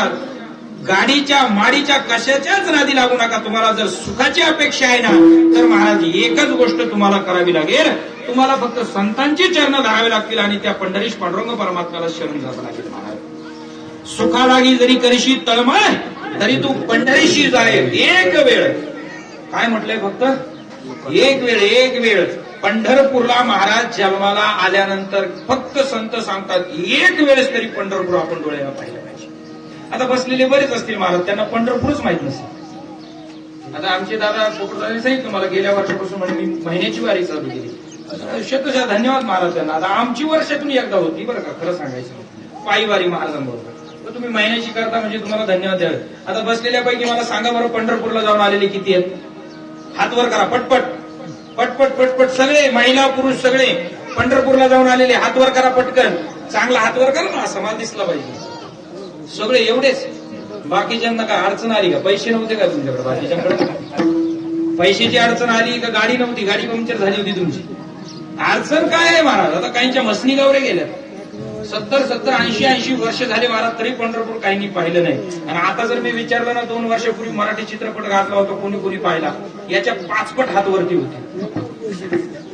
गाडीच्या, माडीच्या, कशाच्याच नादी लागू नका. तुम्हाला जर सुखाची अपेक्षा आहे ना, तर महाराज एकच गोष्ट तुम्हाला करावी लागेल. तुम्हाला फक्त संतांची चरण धरावे लागतील आणि त्या पंढरीश पांडुरंग परमात्म्याला शरण जावं लागेल महाराज. सुखालागी जरी करशी तळमळ, तरी तू पंढरीशी जाय एक वेळ. काय म्हटलंय? फक्त एक वेळ. एक वेळ पंढरपूरला महाराज जन्माला आल्यानंतर फक्त संत सांगतात, एक वेळेस तरी पंढरपूर आपण डोळ्याला पाहिलं पाहिजे. आता बसलेले बरेच असतील महाराज, त्यांना पंढरपूरच माहित नसेल. आता आमचे दादा पोपटदादांनी सांगितलं मला गेल्या वर्षापासून, म्हणजे मी महिन्याची वारी चालू केली. शतशः धन्यवाद महाराज त्यांना. आता आमची वर्षातून एकदा होती बरं का, खरं सांगायचं, पायी वारी महाराजांबरोबर. तर तुम्ही महिन्याची करता म्हणजे तुम्हाला धन्यवाद द्यावे. आता बसलेल्यापैकी मला सांगा बरं, पंढरपूरला जाऊन आलेले किती आहेत? हात वर करा पटपट पटपट पटपट. सगळे महिला पुरुष सगळे पंढरपूरला जाऊन आलेले हात वर करा पटकन. चांगला हात वर करा ना, समाज दिसला पाहिजे. सगळे एवढेच. बाकीच्यांना काय अडचण आली का? पैसे नव्हते का तुमच्याकडे? बाकीच्यांकडे पैशाची अडचण आली का? गाडी नव्हती, गाडी पंक्चर झाली होती तुमची? अडचण काय आहे महाराज? आता काहींच्या मसनी गावरे गेल्या, 70-70, 80-80 वर्ष झाले महाराज, तरी पंढरपूर काहींनी पाहिलं नाही. आणि आता जर मी विचारलं ना, 2 वर्षापूर्वी मराठी चित्रपट घातला होता, कोणी कोणी पाहिला, याच्या 5 पट हात वरती होते.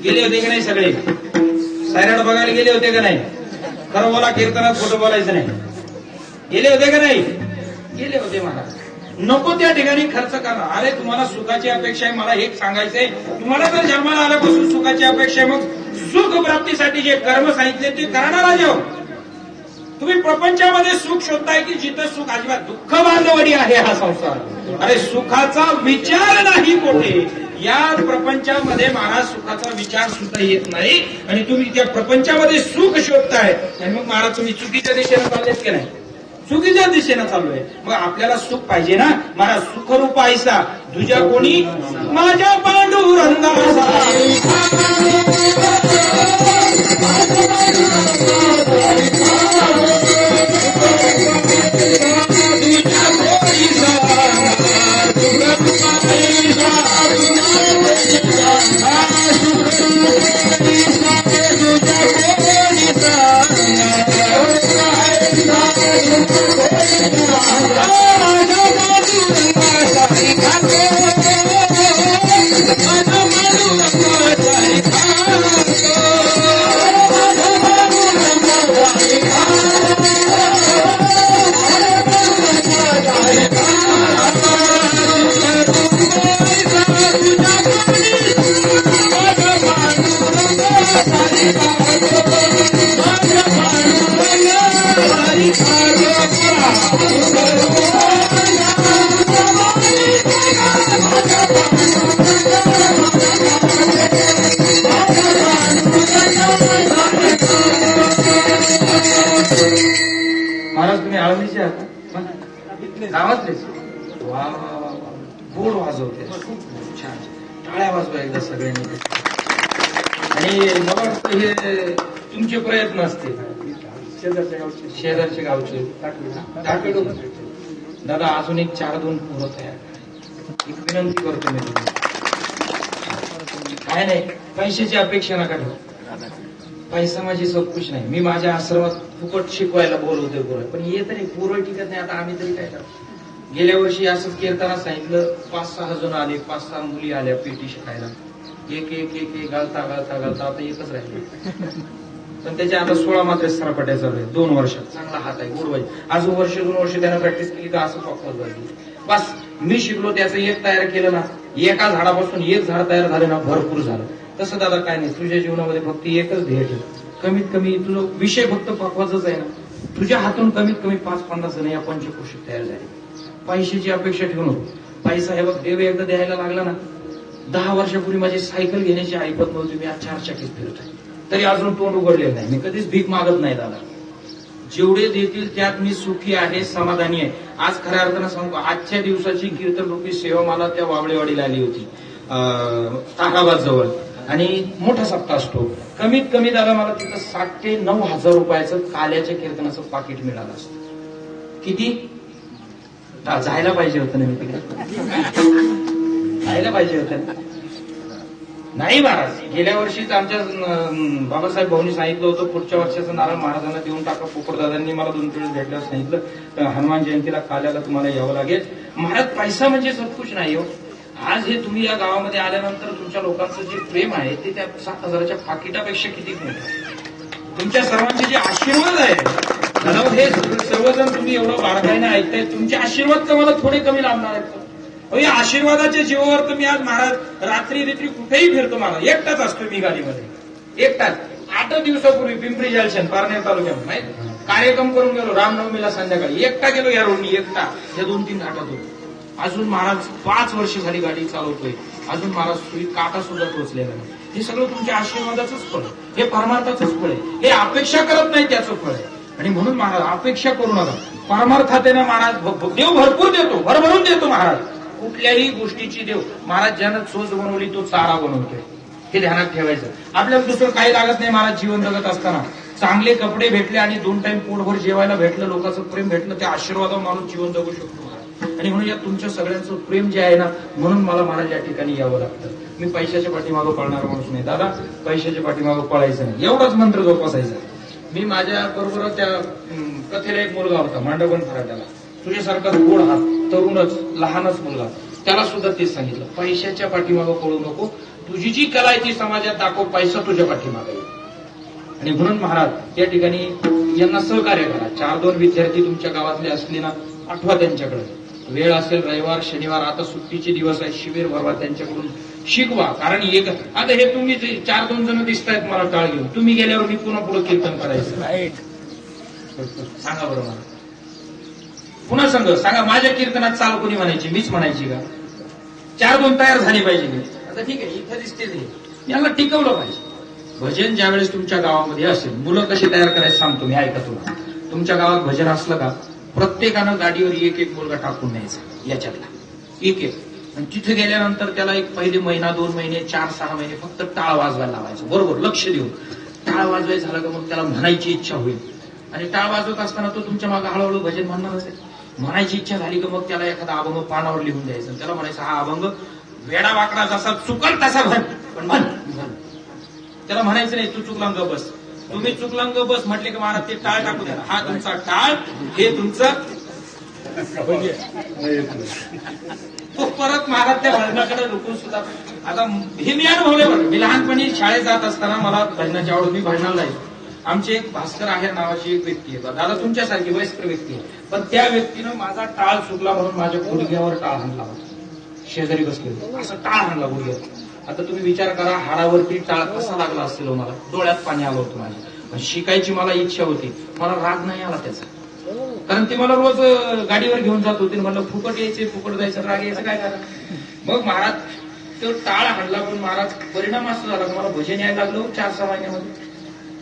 गेले होते की नाही सगळे? सायराड बघायला गेले होते का नाही? खरं बोला, कीर्तनात खोटं बोलायचं नाही. गेले होते का नाही? गेले होते महाराज. नको त्या ठिकाणी खर्च करा. अरे तुम्हाला सुखाची अपेक्षा आहे, मला एक सांगायचंय, तुम्हाला जर जन्माला आल्यापासून सुखाची अपेक्षा आहे, मग सुख प्राप्तीसाठी जे कर्म सांगितले ते करणारा जेव. तुम्ही प्रपंचामध्ये सुख शोधताय की जिथं सुख अजिबात, दुःख बांधवडी आहे हा संसार. अरे सुखाचा विचार नाही कोठे. या प्रपंचामध्ये महाराज सुखाचा विचार सुद्धा येत नाही, आणि तुम्ही त्या प्रपंचामध्ये सुख शोधताय. आणि मग महाराज तुम्ही चुकीच्या दिशेनं चाललेत की नाही? चुकीच्या दिशेनं चालू आहे. मग आपल्याला सुख पाहिजे ना महाराज. सुखरूप आयसा तुझ्या कोणी माझ्या पांडुरंगाचा. महाराज तुम्ही आळंदीचे आहात? गावातलेच? वा वा वा, गोड वाजवते, खूप छान. टाळ्या वाजवा एकदा सगळ्यांनी. आणि मला वाटतं हे तुमचे प्रयत्न असतील, शेजारच्या गावचे टाकेडो. दादा अजून एक 4-2 पोरं तयार. एक विनंती करतो मी तुम्ही, काय नाही, पैशाची अपेक्षा नका ठेवू. पैसा माझी सब कुछ नाही. मी माझ्या आश्रमात फुकट शिकवायला बोलवतोय पोरं, पण ये तरी पोरं टिकत नाही. आता आम्ही तरी काय करतो? गेल्या वर्षी असंच कीर्तनात सांगितलं, 5-6 जण आले, 5-6 मुली आल्या पेटी शिकायला. एक एक एक एक घालता घालता घालता आता एकच राहिले. पण त्याच्या आता 16 मात्र सरपट्या चालू आहे. 2 वर्षात चांगला हात आहे, गोडवाई. अजून 1-2 वर्ष त्यानं प्रॅक्टिस केली का असं पक्वत झाली. बस मी शिकलो, त्याचं एक तयार केलं ना, एका झाडापासून एक झाड तयार झालं ना, भरपूर झालं. तसं दादा काय नाही, तुझ्या जीवनामध्ये फक्त एकच ध्येय ठेव. कमीत कमी तुझा विषय फक्त पक्वाचाच आहे ना, तुझ्या हातून कमीत कमी 5-50 जण या पंचक्रोशीत तयार झाले. पैशाची अपेक्षा ठेवू नको. पैसा हे बघ, देव एकदा द्यायला लागला ना. 10 वर्षापूर्वी माझी सायकल घेण्याची ऐकत नव्हती, मी आज 4 चाकीत फिरत आहे, तरी अजून तोंड उघडलेलं नाही. मी कधीच भीक मागत नाही दादा. जेवढे देतील त्यात मी सुखी आहे, समाधानी आहे. आज खऱ्या अर्थानं सांगतो, आजच्या दिवसाची कीर्तन रूपी सेवा मला त्या वाबळेवाडीला आली होती, ताराबाद जवळ, आणि मोठा सप्ताह असतो. कमीत कमी दादा मला तिथं 7,000 ते 9,000 रुपयाचं काल्याच्या कीर्तनाचं पाकिट मिळालं असतं. किती जायला पाहिजे होतं ना मी तिकडे, जायला पाहिजे होतं नाही महाराज. गेल्या वर्षीच आमच्या बाबासाहेब भाऊनी सांगितलं होतं पुढच्या वर्षाचं नारळ महाराजांना देऊन टाका. पोपटदादांनी मला 2 वेळेस भेटल्यावर सांगितलं हनुमान जयंतीला काल्याला तुम्हाला यावं लागेल. महाराज पैसा म्हणजे सबकुछ नाही हो. आज हे तुम्ही या गावामध्ये आल्यानंतर तुमच्या लोकांचं जे प्रेम आहे ते त्या 7,000च्या पाकिटापेक्षा किती मोठं. तुमच्या सर्वांचे जे आशीर्वाद आहे दादा, हे सर्वजण तुम्ही एवढं बारकाईने ऐकताय, तुमचे आशीर्वाद तर मला थोडे कमी लागणार आहेत. या आशीर्वादाच्या जीवावर तर मी आज महाराज रात्री कुठेही फिरतो. मला एकटाच असतो मी गाडीमध्ये, एकटाच. 8 दिवसापूर्वी पिंपरी जलशन पारनेर तालुक्यात माहिती कार्यक्रम करून गेलो रामनवमीला संध्याकाळी. एकटा गेलो या रोडनी, एकटा या 2-3 घाटात होतो. अजून महाराज 5 वर्ष झाली गाडी चालवतोय, अजून महाराज सुई काटा सुद्धा टोचलेला नाही. हे सगळं तुमच्या आशीर्वादाचंच फळ आहे, हे परमार्थाचंच फळ आहे. हे अपेक्षा करत नाही त्याचं फळ आहे. आणि म्हणून महाराज अपेक्षा करू नका, परमार्थातेनं महाराज देव भरपूर देतो, भरभरून देतो महाराज. कुठल्याही गोष्टीची देव महाराज ज्यानं चोच बनवली तो चारा बनवतोय, हे ध्यानात ठेवायचं. आपल्याला दुसरं काही लागत नाही महाराज. जीवन जगत असताना चांगले कपडे भेटले आणि 2 टाइम पोटभर जेवायला भेटलं, लोकांचं प्रेम भेटलं, त्या आशीर्वादावर माणूस जीवन जगू शकतो महाराज. आणि म्हणून या तुमच्या सगळ्यांचं प्रेम जे आहे ना, म्हणून मला महाराज या ठिकाणी यावं लागतं. मी पैशाच्या पाठीमागं पळणारा माणूस नाही दादा, पैशाच्या पाठीमागं पळायचं नाही, एवढाच मंत्र जोपासायचा. मी माझ्या बरोबर त्या कथेला एक मुलगा होता मांडवगण फराट्याला, तुझ्यासारखाच गोड हात, तरुणच लहानच मुलगा, त्याला सुद्धा तेच सांगितलं, पैशाच्या पाठीमागं पळू नको, तुझी जी कला आहे ती समाजात दाखव, पैसा तुझ्या पाठीमागे. आणि म्हणून महाराज या ठिकाणी यांना सहकार्य करा. 4-2 विद्यार्थी तुमच्या गावातले असले ना, पाठवा त्यांच्याकडे. वेळ असेल रविवार शनिवार, आता सुट्टीचे दिवस आहे, शिबिर भरवा, त्यांच्याकडून शिकवा. कारण एक आता हे तुम्ही 4-2 जण दिसतायत मला टाळ घेऊन, तुम्ही गेल्यावर मी पुन्हा पुढे कीर्तन करायचं सांगा बरं मला. पुन्हा सांगा माझ्या कीर्तनात चाल कोणी म्हणायची, मीच म्हणायची का? 4-2 तयार झाली पाहिजे मी. आता ठीक आहे, इथं दिसते यांना टिकवलं पाहिजे. भजन ज्यावेळेस तुमच्या गावामध्ये असेल, मुलं कशी तयार करायचं सांगतो मी, ऐका तुम्हाला. तुमच्या गावात भजन असलं का, प्रत्येकानं गाडीवर 1-1 मुलगा टाकून न्यायचा याच्यातला, 1-1. आणि तिथे गेल्यानंतर त्याला एक पहिले महिना 2 महिने 4-6 महिने फक्त टाळ वाजवायला लावायचं, बरोबर लक्ष देऊन. टाळ वाजवायचं झालं का मग त्याला म्हणायची इच्छा होईल. आणि टाळ वाजवत असताना तो तुमच्या मागे हळूहळू भजन म्हणणार असेल. म्हणायची इच्छा झाली की मग त्याला एखादा अभंग पानावर लिहून द्यायचं, त्याला म्हणायचं हा अभंग वेडा वाकडा जसा चुकल तसा म्हण, पण म्हण. त्याला म्हणायचं नाही तू चुकला ग बस, तुम्ही चुकला ग बस म्हटले की महाराज ते टाळ टाकू द्या, हा तुमचा टाळ, हे तुमचं. तो परत महाराज त्या भजनाकडे रुकून सुद्धा. आता हे मी अनुभवले बरं. मी लहानपणी शाळेत जात असताना मला भजनाची आवड, मी भजनाला जायचो. आमचे एक भास्कर आहेर नावाची एक व्यक्ती आहे, दादा तुमच्यासारखी वयस्कर व्यक्ती आहे, पण त्या व्यक्तीनं माझा टाळ चुकला म्हणून माझ्या गुडघ्यावर टाळ हाणला होता. शेजारी बसले असं टाळ हाणला गुडघ्यावर. आता तुम्ही विचार करा हाडावरती टाळ कसा लागला असेल. मला डोळ्यात पाणी आलं होतं माझ्या. शिकायची मला इच्छा होती, मला राग नाही आला त्याचा, कारण ते मला रोज गाडीवर घेऊन जात होते. म्हणलं फुकट यायचे फुकट जायचं, राग यायचं काय करा. मग महाराज तो टाळ हाणला, पण महाराज परिणाम असा झाला मला भजन यायला लागलो 4-6 महिन्यामध्ये.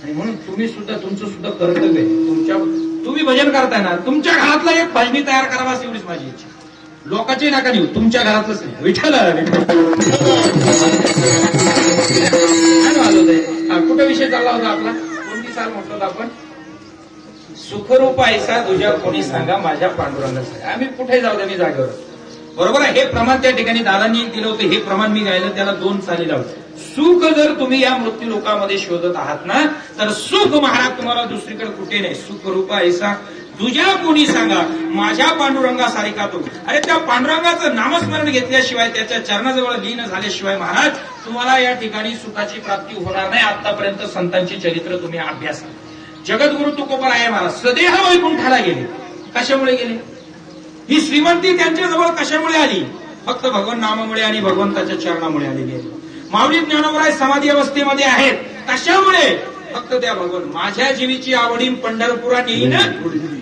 आणि म्हणून तुम्ही सुद्धा तुमचं सुद्धा कर्तव्य आहे. तुम्ही भजन करताय ना, तुमच्या घरातला एक भजनी तयार करावा एवढीच माझी इच्छा. लोकांची नका नेऊ, तुमच्या घरातलंच नाही. विठ्ठल कुठे विषय चालला होता आपला, कोणती साल म्हटलं होतं आपण, सुखरूप ऐसा तुझ्या कोणी सांगा माझ्या पांडुरंगाचा. आम्ही कुठे जाऊ द्या मी जागेवर, बरोबर आहे. हे प्रमाण त्या ठिकाणी दादांनी दिलं होतं, हे प्रमाण मी गायलं, त्याला 2 साली लावलं. सुख जर तुम्ही या मृत्यू लोकांमध्ये शोधत आहात ना, तर सुख महाराज तुम्हाला दुसरीकडे कुठे नाही. सुखरूप ऐसा तुझ्या कोणी सांगा माझ्या पांडुरंगासारखा तो. अरे त्या पांडुरंगाचं नामस्मरण घेतल्याशिवाय, त्याच्या चरणाजवळ लीन झाल्याशिवाय महाराज तुम्हाला या ठिकाणी सुखाची प्राप्ती होणार नाही. आतापर्यंत संतांची चरित्र तुम्ही अभ्यासा. जगद्गुरु तुकोबराय महाराज सदेह वैकुंठाला गेले. कशामुळे गेले? ही श्रीमंती त्यांच्याजवळ कशामुळे आली? फक्त भगवान नामामुळे आणि भगवंताच्या चरणामुळे आलेली आहे. माऊली ज्ञानोबराय समाधी अवस्थेमध्ये आहेत, कशामुळे? फक्त त्या भगवान माझ्या जीवीची आवडीन पंढरपुरा नेईन.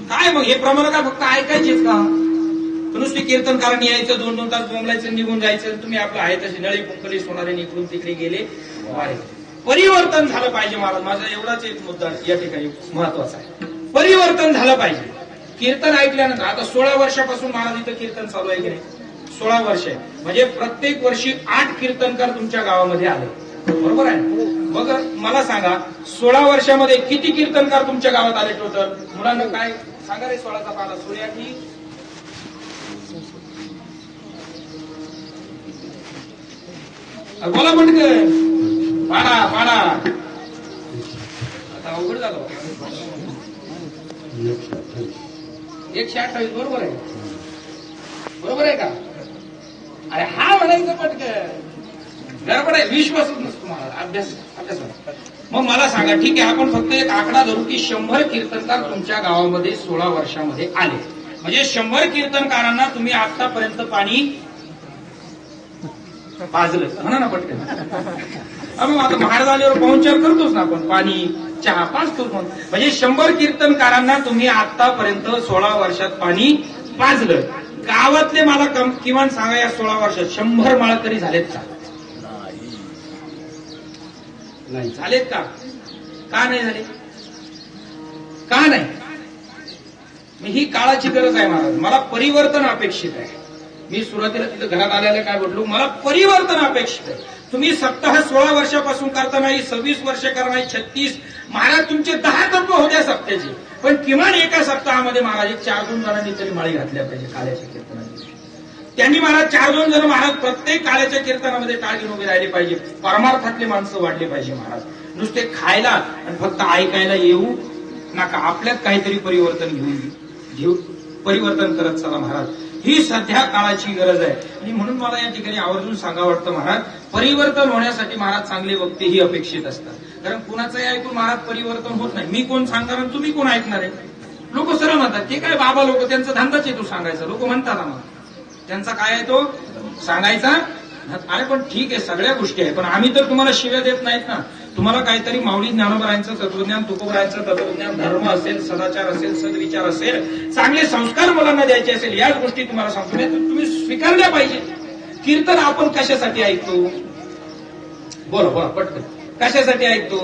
काय मग हे प्रमाण काय फक्त ऐकायचेच का? नुसती कीर्तनकारांनी यायचं 2-2 तास बोंबलायचं निघून जायचं. तुम्ही आपलं आहे तसे नळी कुंकली सोनारे निघून तिकडे गेले. परिवर्तन झालं पाहिजे महाराज. माझा एवढाच एक मुद्दा या ठिकाणी महत्वाचा आहे. परिवर्तन झालं पाहिजे. कीर्तन ऐकल्यानंतर आता 16 वर्षापासून महाराज इथं कीर्तन चालू आहे की नाही, 16 वर्ष आहे म्हणजे प्रत्येक वर्षी 8 कीर्तनकार तुमच्या गावामध्ये आले, बरोबर आहे. मग मला सांगा 16 वर्षामध्ये किती कीर्तनकार तुमच्या गावात आले टोटल? मुलांना काय सांगा रे, 16चा पाडा सूर्या की बोला म्हणत पाडा पाडा. आता अवघड झालं. 128 बरोबर आहे, बरोबर आहे का? अरे हा म्हणायचं पटकन, गडबड आहे, विश्वासच नसतो मला अभ्यास. मग मला सांगा, ठीक आहे आपण फक्त एक आकडा धरू की 100 कीर्तनकार तुमच्या गावामध्ये 16 वर्षामध्ये आले, म्हणजे 100 कीर्तनकारांना तुम्ही आतापर्यंत पाणी पाजलं म्हणा ना पटकन. मग आता महाराज आल्यावर पाहुणचार करतोच ना आपण, पाणी चहा पाजतोच. म्हणजे 100 कीर्तनकारांना तुम्ही आतापर्यंत 16 वर्षात पाणी पाजलं. गावातले मला किमान सांगा या 16 वर्षात 100 माळकरी झालेत का? नाही झालेत का? का नाही झाले? का नाही? ही काळाची गरज आहे महाराज. मला परिवर्तन अपेक्षित आहे. मी सुरुवातीला तिथं घरात आल्याला काय म्हटलो, मला परिवर्तन अपेक्षित आहे. तुम्ही सप्ताह 16 वर्षापासून करता नाही, 26 वर्ष करा नाही, 36. महाराज तुमचे 10 तत्व होत्या सप्त्याचे, पण किमान एका सप्ताहामध्ये महाराज 4-2 जणांनी तरी माळी घातल्या पाहिजे काल्याच्या कीर्तनामध्ये. त्यांनी महाराज 4-2 जण महाराज प्रत्येक काल्याच्या कीर्तनामध्ये टाळ घेऊन उभे राहिले पाहिजे. परमार्थातले माणसं वाढले पाहिजे महाराज. नुसते खायला आणि फक्त ऐकायला येऊ नका, आपल्यात काहीतरी परिवर्तन घेऊ परिवर्तन करत चला महाराज. ही सध्या काळाची गरज आहे. आणि म्हणून मला या ठिकाणी आवर्जून सांगावं वाटतं महाराज, परिवर्तन होण्यासाठी महाराज चांगले वक्तेही अपेक्षित असतात. कारण कुणाचंही ऐकून महाराज परिवर्तन होत नाही. मी कोण सांगणार आणि तुम्ही कोण ऐकणार आहे? लोक सरळ म्हणतात ते काय बाबा लोक, त्यांचा धंदाच आहे तो सांगायचा. लोक म्हणतात आम्हाला त्यांचा काय आहे तो सांगायचा. अरे पण ठीक आहे सगळ्या गोष्टी आहे, पण आम्ही तर तुम्हाला शिव्या देत नाहीत ना. तुम्हाला काहीतरी माऊली ज्ञानोबरायांचं तत्वज्ञान, तुकोबरायांचं तत्वज्ञान, धर्म असेल, सदाचार असेल, सद्विचार असेल, चांगले संस्कार मुलांना द्यायचे असेल, याच गोष्टी तुम्हाला सांगतो नाही तर तुम्ही स्वीकारल्या पाहिजे. कीर्तन आपण कशासाठी ऐकतो? बोला बोला पटकन. कशासाठी ऐकतो?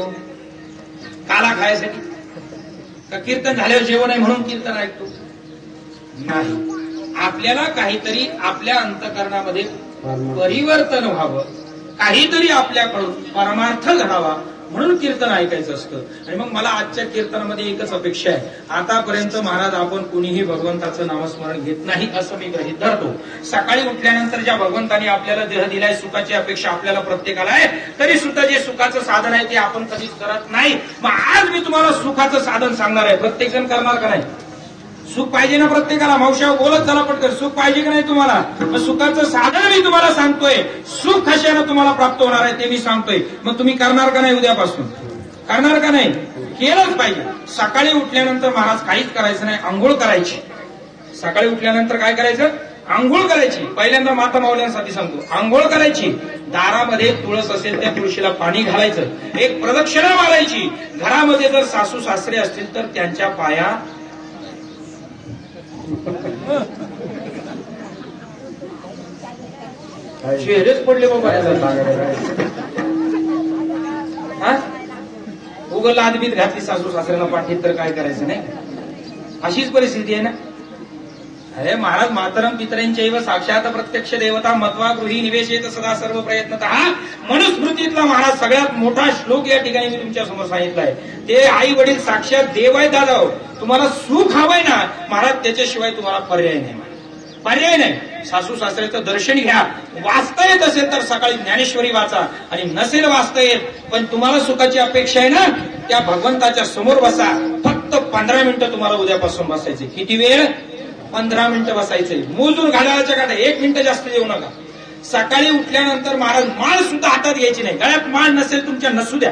काला खायसाठी का कीर्तन झाल्यावर जेवण आहे म्हणून कीर्तन ऐकतो? नाही. आपल्याला काहीतरी आपल्या अंतःकरणामध्ये परिवर्तन व्हावं, काहीतरी आपल्याकडून परमार्थ घडावा म्हणून कीर्तन ऐकायचं असतं. आणि मग मला आजच्या कीर्तनामध्ये एकच अपेक्षा आहे. आतापर्यंत महाराज आपण कुणीही भगवंताचं नामस्मरण घेत नाही असं मी गृहीत धरतो. सकाळी उठल्यानंतर ज्या भगवंतांनी आपल्याला देह दिलाय, सुखाची अपेक्षा आपल्याला प्रत्येकाला आहे, तरी सुद्धा जे सुखाचं साधन आहे ते आपण कधीच करत नाही. मग आज मी तुम्हाला सुखाचं साधन सांगणार आहे. प्रत्येक जण करणार का नाही? सुख पाहिजे ना प्रत्येकाला? मावशा बोलत चला पटकन. सुख पाहिजे की नाही तुम्हाला? मग सुखाचं साधन मी तुम्हाला सांगतोय. सुख कशानं तुम्हाला प्राप्त होणार आहे ते मी सांगतोय. मग तुम्ही करणार का नाही? उद्यापासून करणार का नाही? केलंच पाहिजे. सकाळी उठल्यानंतर महाराज काहीच करायचं नाही, आंघोळ करायची. सकाळी उठल्यानंतर काय करायचं? आंघोळ करायची. पहिल्यांदा माता माऊल्यांसाठी सांगतो, आंघोळ करायची. दारामध्ये तुळस असेल त्या तुळशीला पाणी घालायचं. एक प्रदक्षिणा मारायची. घरामध्ये जर सासू सासरे असतील तर त्यांच्या पाया चेहरेच पडले बाबा. उगल आदबीत घातली सासू सासऱ्याला पाठीत तर काय करायचं नाही. अशीच परिस्थिती आहे ना. अरे महाराज मातरम पितरांचैव साक्षात प्रत्यक्ष देवता मत्वा गृही निवेशेत सदा सर्व प्रयत्नतः. मनुस्मृतीतला महाराज सगळ्यात मोठा श्लोक या ठिकाणी मी तुमच्या समोर सांगितलाय. ते आई वडील साक्षात देव आहे दादा. तुम्हाला सुख हवंय ना महाराज, त्याच्याशिवाय तुम्हाला पर्याय नाही. पर्याय नाही. सासू सासऱ्याचं दर्शन घ्या. वाचता येत असेल तर सकाळी ज्ञानेश्वरी वाचा, आणि नसेल वाचता येत पण तुम्हाला सुखाची अपेक्षा आहे ना, त्या भगवंताच्या समोर बसा. फक्त 15 मिनिटं तुम्हाला उद्यापासून बसायचे. किती वेळ? 15 मिनिटं बसायचंय. मोजून घड्याळाच्या काट्या 1 मिनिटं जास्त येऊ नका. सकाळी उठल्यानंतर महाराज माळ सुद्धा हातात घ्यायची नाही. गळ्यात माळ नसेल तुमच्या नसू द्या.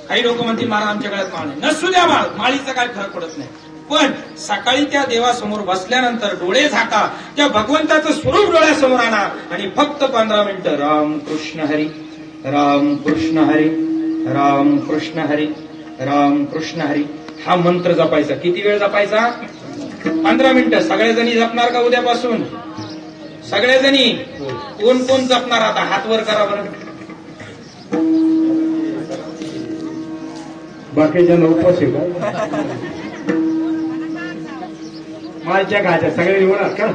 काही लोक म्हणतील महाराज आमच्या गळ्यात माळ नाही. नसू द्या माळ, माळीचा काय फरक पडत नाही. पण सकाळी त्या देवासमोर बसल्यानंतर डोळे झाका, त्या भगवंताचं स्वरूप डोळ्यासमोर आणा आणि फक्त 15 मिनिटं राम कृष्ण हरी, राम कृष्ण हरी, राम कृष्ण हरी, राम कृष्ण हरी हा मंत्र जपायचा. किती वेळ जपायचा? 15 मिनिटं. सगळेजणी जपणार का उद्यापासून? सगळेजणी? कोण कोण जपणार? आता हात वर करा बरं. बाकीच्या उपवास आहे का? मालच्या गाच्या सगळे निवडणार का?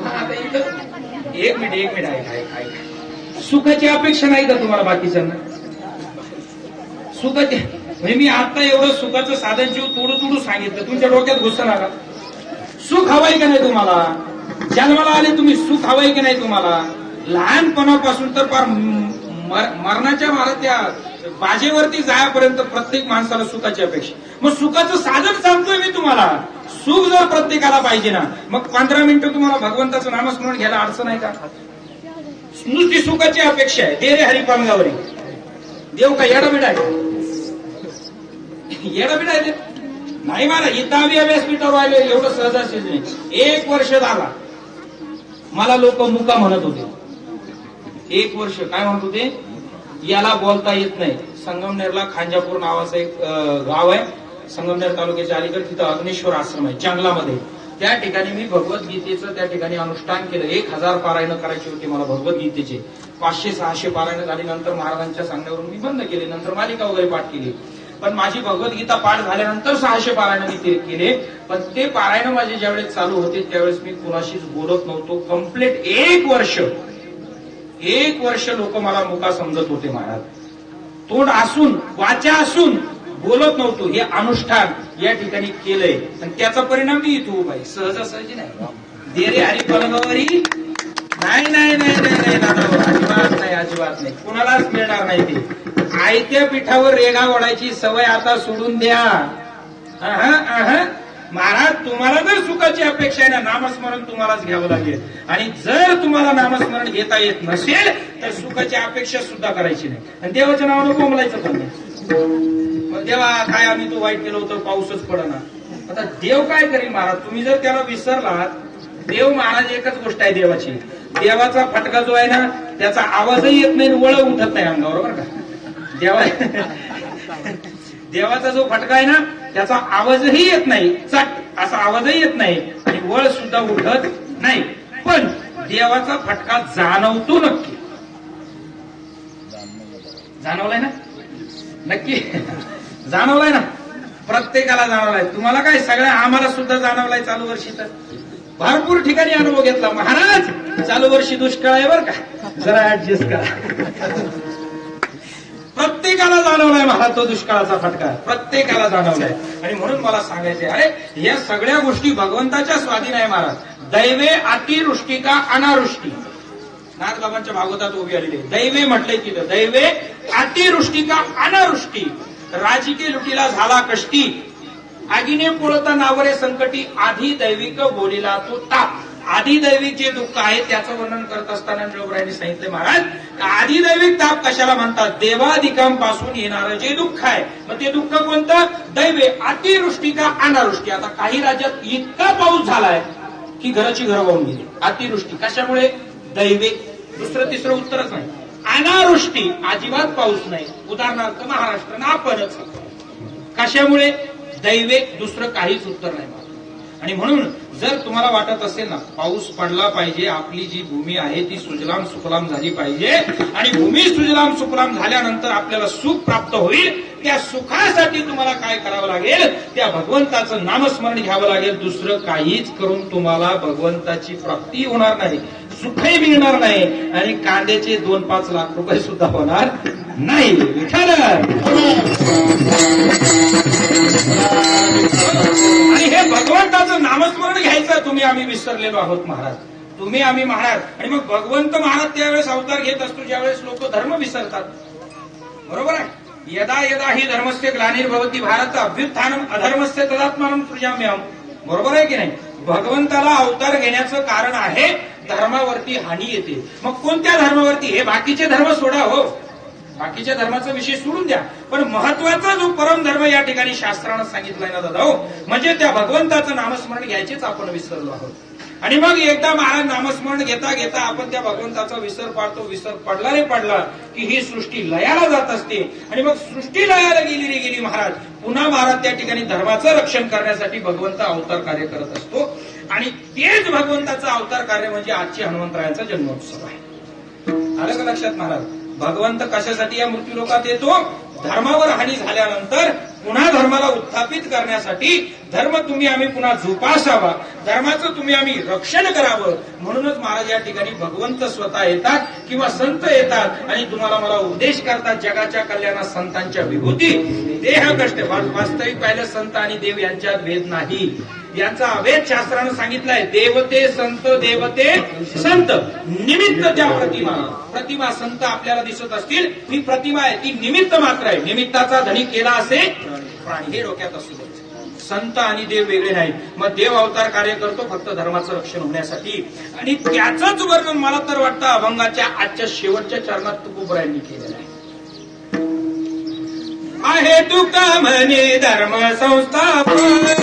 आता इथं एक मिनिट ऐक. सुखाची अपेक्षा नाही का तुम्हाला बाकीच्यांना? सुखाची म्हणजे मी आता एवढं सुखाचं साधन जीव तोडू सांगितलं, तुमच्या डोक्यात घुसणार का? सुख हवंय का नाही तुम्हाला? जन्माला आले तुम्ही, सुख हवंय की नाही तुम्हाला? लहानपणापासून तर फार मरणाच्या मारात त्या बाजेवरती जायपर्यंत प्रत्येक माणसाला सुखाची अपेक्षा. मग सुखाचं साधन सांगतोय मी तुम्हाला. सुख जर प्रत्येकाला पाहिजे ना, मग 15 मिनिटं तुम्हाला भगवंताचं नामस्मरण घ्यायला अडचण आहे का? नुसती सुखाची अपेक्षा आहे. दे रे हरिपांगावरी. देव का येडाबिड आहे? येडाबिड आहे नाही मला. इथं आम्ही व्यासपीठावर आलो एवढं सहजाशील नाही. 1 वर्ष झाला मला लोक मुका म्हणत होते. 1 वर्ष काय म्हणत होते? याला बोलता येत नाही. संगमनेरला खांजापूर नावाचं एक गाव आहे, संगमनेर तालुक्याच्या अलीकडे. तिथं अग्नेश्वर आश्रम आहे जंगलामध्ये. त्या ठिकाणी मी भगवद्गीतेचं त्या ठिकाणी अनुष्ठान केलं. 1000 पारायण करायची होती मला भगवद्गीतेचे. 500-600 पारायण झाल्यानंतर महाराजांच्या सांगण्यावरून मी बंद केले. नंतर मालिका वगैरे पाठ केली. पण माझी भगवद्गीता पाठ झाल्यानंतर 600 पारायण मी केले. पण ते पारायण माझे ज्यावेळेस चालू होते त्यावेळेस मी कुणाशीच बोलत नव्हतो. कंप्लीट 1 वर्ष लोक मला मुका समजत होते महाराज. तोंड असून वाचा असून बोलत नव्हतो. हे अनुष्ठान या ठिकाणी केलंय आणि त्याचा परिणाम मी इथं उभा आहे. सहजासहजी नाही. दे रे हरिपांगावरी. नाही अजिबात नाही. कुणालाच मिळणार नाही ते. आयत्या पिठावर रेगा ओढायची सवय आता सोडून द्या. महाराज, तुम्हाला जर सुखाची अपेक्षा आहे ना, नामस्मरण तुम्हालाच घ्यावं लागेल. आणि जर तुम्हाला नामस्मरण घेता येत नसेल तर सुखाची अपेक्षा सुद्धा करायची नाही. आणि देवाच्या नावानं बोंबलायचं पण नाही. देवा काय आम्ही तो वाईट केलं होतं, पाऊसच पडना. आता देव काय करेल महाराज? तुम्ही जर त्याला विसरलात, देव महाराज एकच गोष्ट आहे देवाची. देवाचा फटका जो आहे ना, त्याचा आवाजही येत नाही, वळ उठत नाही अंगावर, बरं का? देवाचा जो फटका आहे ना, त्याचा आवाजही येत नाही, चट असा आवाजही येत नाही आणि वळ सुद्धा उठत नाही. पण देवाचा फटका जाणवतो नक्की. जाणवलाय ना? नक्की जाणवलाय ना? प्रत्येकाला जाणवलाय. तुम्हाला काय, सगळ्या आम्हाला सुद्धा जाणवलाय. चालू वर्षी तर भरपूर ठिकाणी अनुभव घेतला. महाराज चालू वर्षी दुष्काळ आहे बरं का, जरा ऍडजस्ट करा. प्रत्येकाला जाणवलाय महाराज तो दुष्काळाचा फटका. प्रत्येकाला जाणवलाय. आणि म्हणून मला सांगायचे, अरे या सगळ्या गोष्टी भगवंताच्या स्वाधीन आहे महाराज. दैवे अतिवृष्टी का अनावृष्टी. नाथबाबांच्या भागवतात उभी आलेली. दैवे म्हटलंय तिथं. दैवे अतिवृष्टी का अनावृष्टी. राजकीय लुटीला झाला कष्टी. आगीने पोळता नावरे संकटी. आधी दैविक बोलीला तो ताप. आधिदैविक जे दुःख आहे त्याचं वर्णन करत असताना निळोबरायांनी सांगितलं, महाराज आधिदैविक ताप कशाला म्हणतात? देवादिकांपासून येणारं जे दुःख आहे. मग ते दुःख कोणतं? दैवे अतिवृष्टी का अनावृष्टी. आता काही राज्यात इतका पाऊस झालाय की घराची घरं वाहून गेली. अतिवृष्टी कशामुळे? दैवे. दुसरं तिसरं उत्तरच नाही. अनावृष्टी अजिबात पाऊस नाही. उदाहरणार्थ महाराष्ट्र ना आपणच. कशामुळे? दैवे. दुसरं काहीच उत्तर नाही. आणि म्हणून जर तुम्हाला वाटत असेल ना, पाऊस पडला पाहिजे, आपली जी भूमी आहे ती सुजलाम सुफलाम झाली पाहिजे आणि भूमी सुजलाम सुफलाम झाल्यानंतर आपल्याला सुख प्राप्त होईल, त्या सुखासाठी तुम्हाला काय करावं लागेल? त्या भगवंताचं नामस्मरण घ्यावं लागेल. दुसरं काहीच करून तुम्हाला भगवंताची प्राप्ती होणार नाही, सुखही मिळणार नाही आणि कांद्याचे 2-5 लाख रुपये सुद्धा होणार नाही. विठ्ठल. आणि हे भगवंताचं नामस्मरण घ्यायचं तुम्ही आम्ही विसरलेलो आहोत महाराज. तुम्ही आम्ही महाराज. आणि मग भगवंत महाराज त्यावेळेस अवतार घेत असतो ज्यावेळेस लोक धर्म विसरतात. बरोबर आहे. यदा यदा ही धर्मस्य ग्लानिर्भवती भारत अभ्युत्थानम अधर्मस्य तदात्मानं सृजाम्यहम्. बरोबर आहे की नाही? भगवंताला अवतार घेण्याचं कारण आहे धर्मावरती हानी येते. मग कोणत्या धर्मावरती? हे बाकीचे धर्म सोडा हो, बाकीच्या धर्माचा विषय सोडून द्या. पण महत्वाचा जो परमधर्म या ठिकाणी शास्त्रानं सांगितलाय ना दादा, म्हणजे त्या भगवंताचं नामस्मरण घ्यायचेच आपण विसरलो आहोत. आणि मग एकदा महाराज नामस्मरण घेता घेता आपण त्या भगवंताचा विसर पाडतो. विसर पडला रे पडला की ही सृष्टी लयाला जात असते. आणि मग सृष्टी लयाला गेली रे गेली महाराज. पुन्हा महाराज त्या ठिकाणी धर्माचं रक्षण करण्यासाठी भगवंत अवतार कार्य करत असतो. आणि तेच भगवंताचं अवतार कार्य म्हणजे आजची हनुमंतरायाचा जन्मोत्सव आहे. आलं का लक्षात महाराज? भगवंत कशासाठी या मृत्यूलोकात येतो? धर्मावर हानी झाल्यानंतर पुन्हा धर्माला उत्थापित करण्यासाठी धर्म तुम्ही आम्ही पुन्हा जोपासावा, धर्माचं तुम्ही आम्ही रक्षण करावं, म्हणूनच महाराज या ठिकाणी भगवंत स्वतः येतात किंवा संत येतात आणि तुम्हाला मला उपदेश करतात. जगाच्या कल्याणात संतांच्या विभूती देह कष्ट. वास्तविक पाहिलं संत आणि देव यांच्यात भेद नाही, यांचा अभेद शास्त्रानं सांगितलाय. देवते संत, देवते संत. निमित्त त्या प्रतिमा संत आपल्याला दिसत असतील, ती प्रतिमा आहे, ती निमित्त मात्र आहे. निमित्ताचा धनी केला असे प्राणी, हे डोक्यात असू द्यायचं. संत आणि देव वेगळे नाहीत. मग देव अवतार कार्य करतो फक्त धर्माचं रक्षण होण्यासाठी, आणि त्याचंच वर्णन मला तर वाटतं अभंगाच्या आजच्या शेवटच्या चरणात तुकोबरायांनी केलेलं आहे. आहे तुका म्हणे धर्म संस्थापन,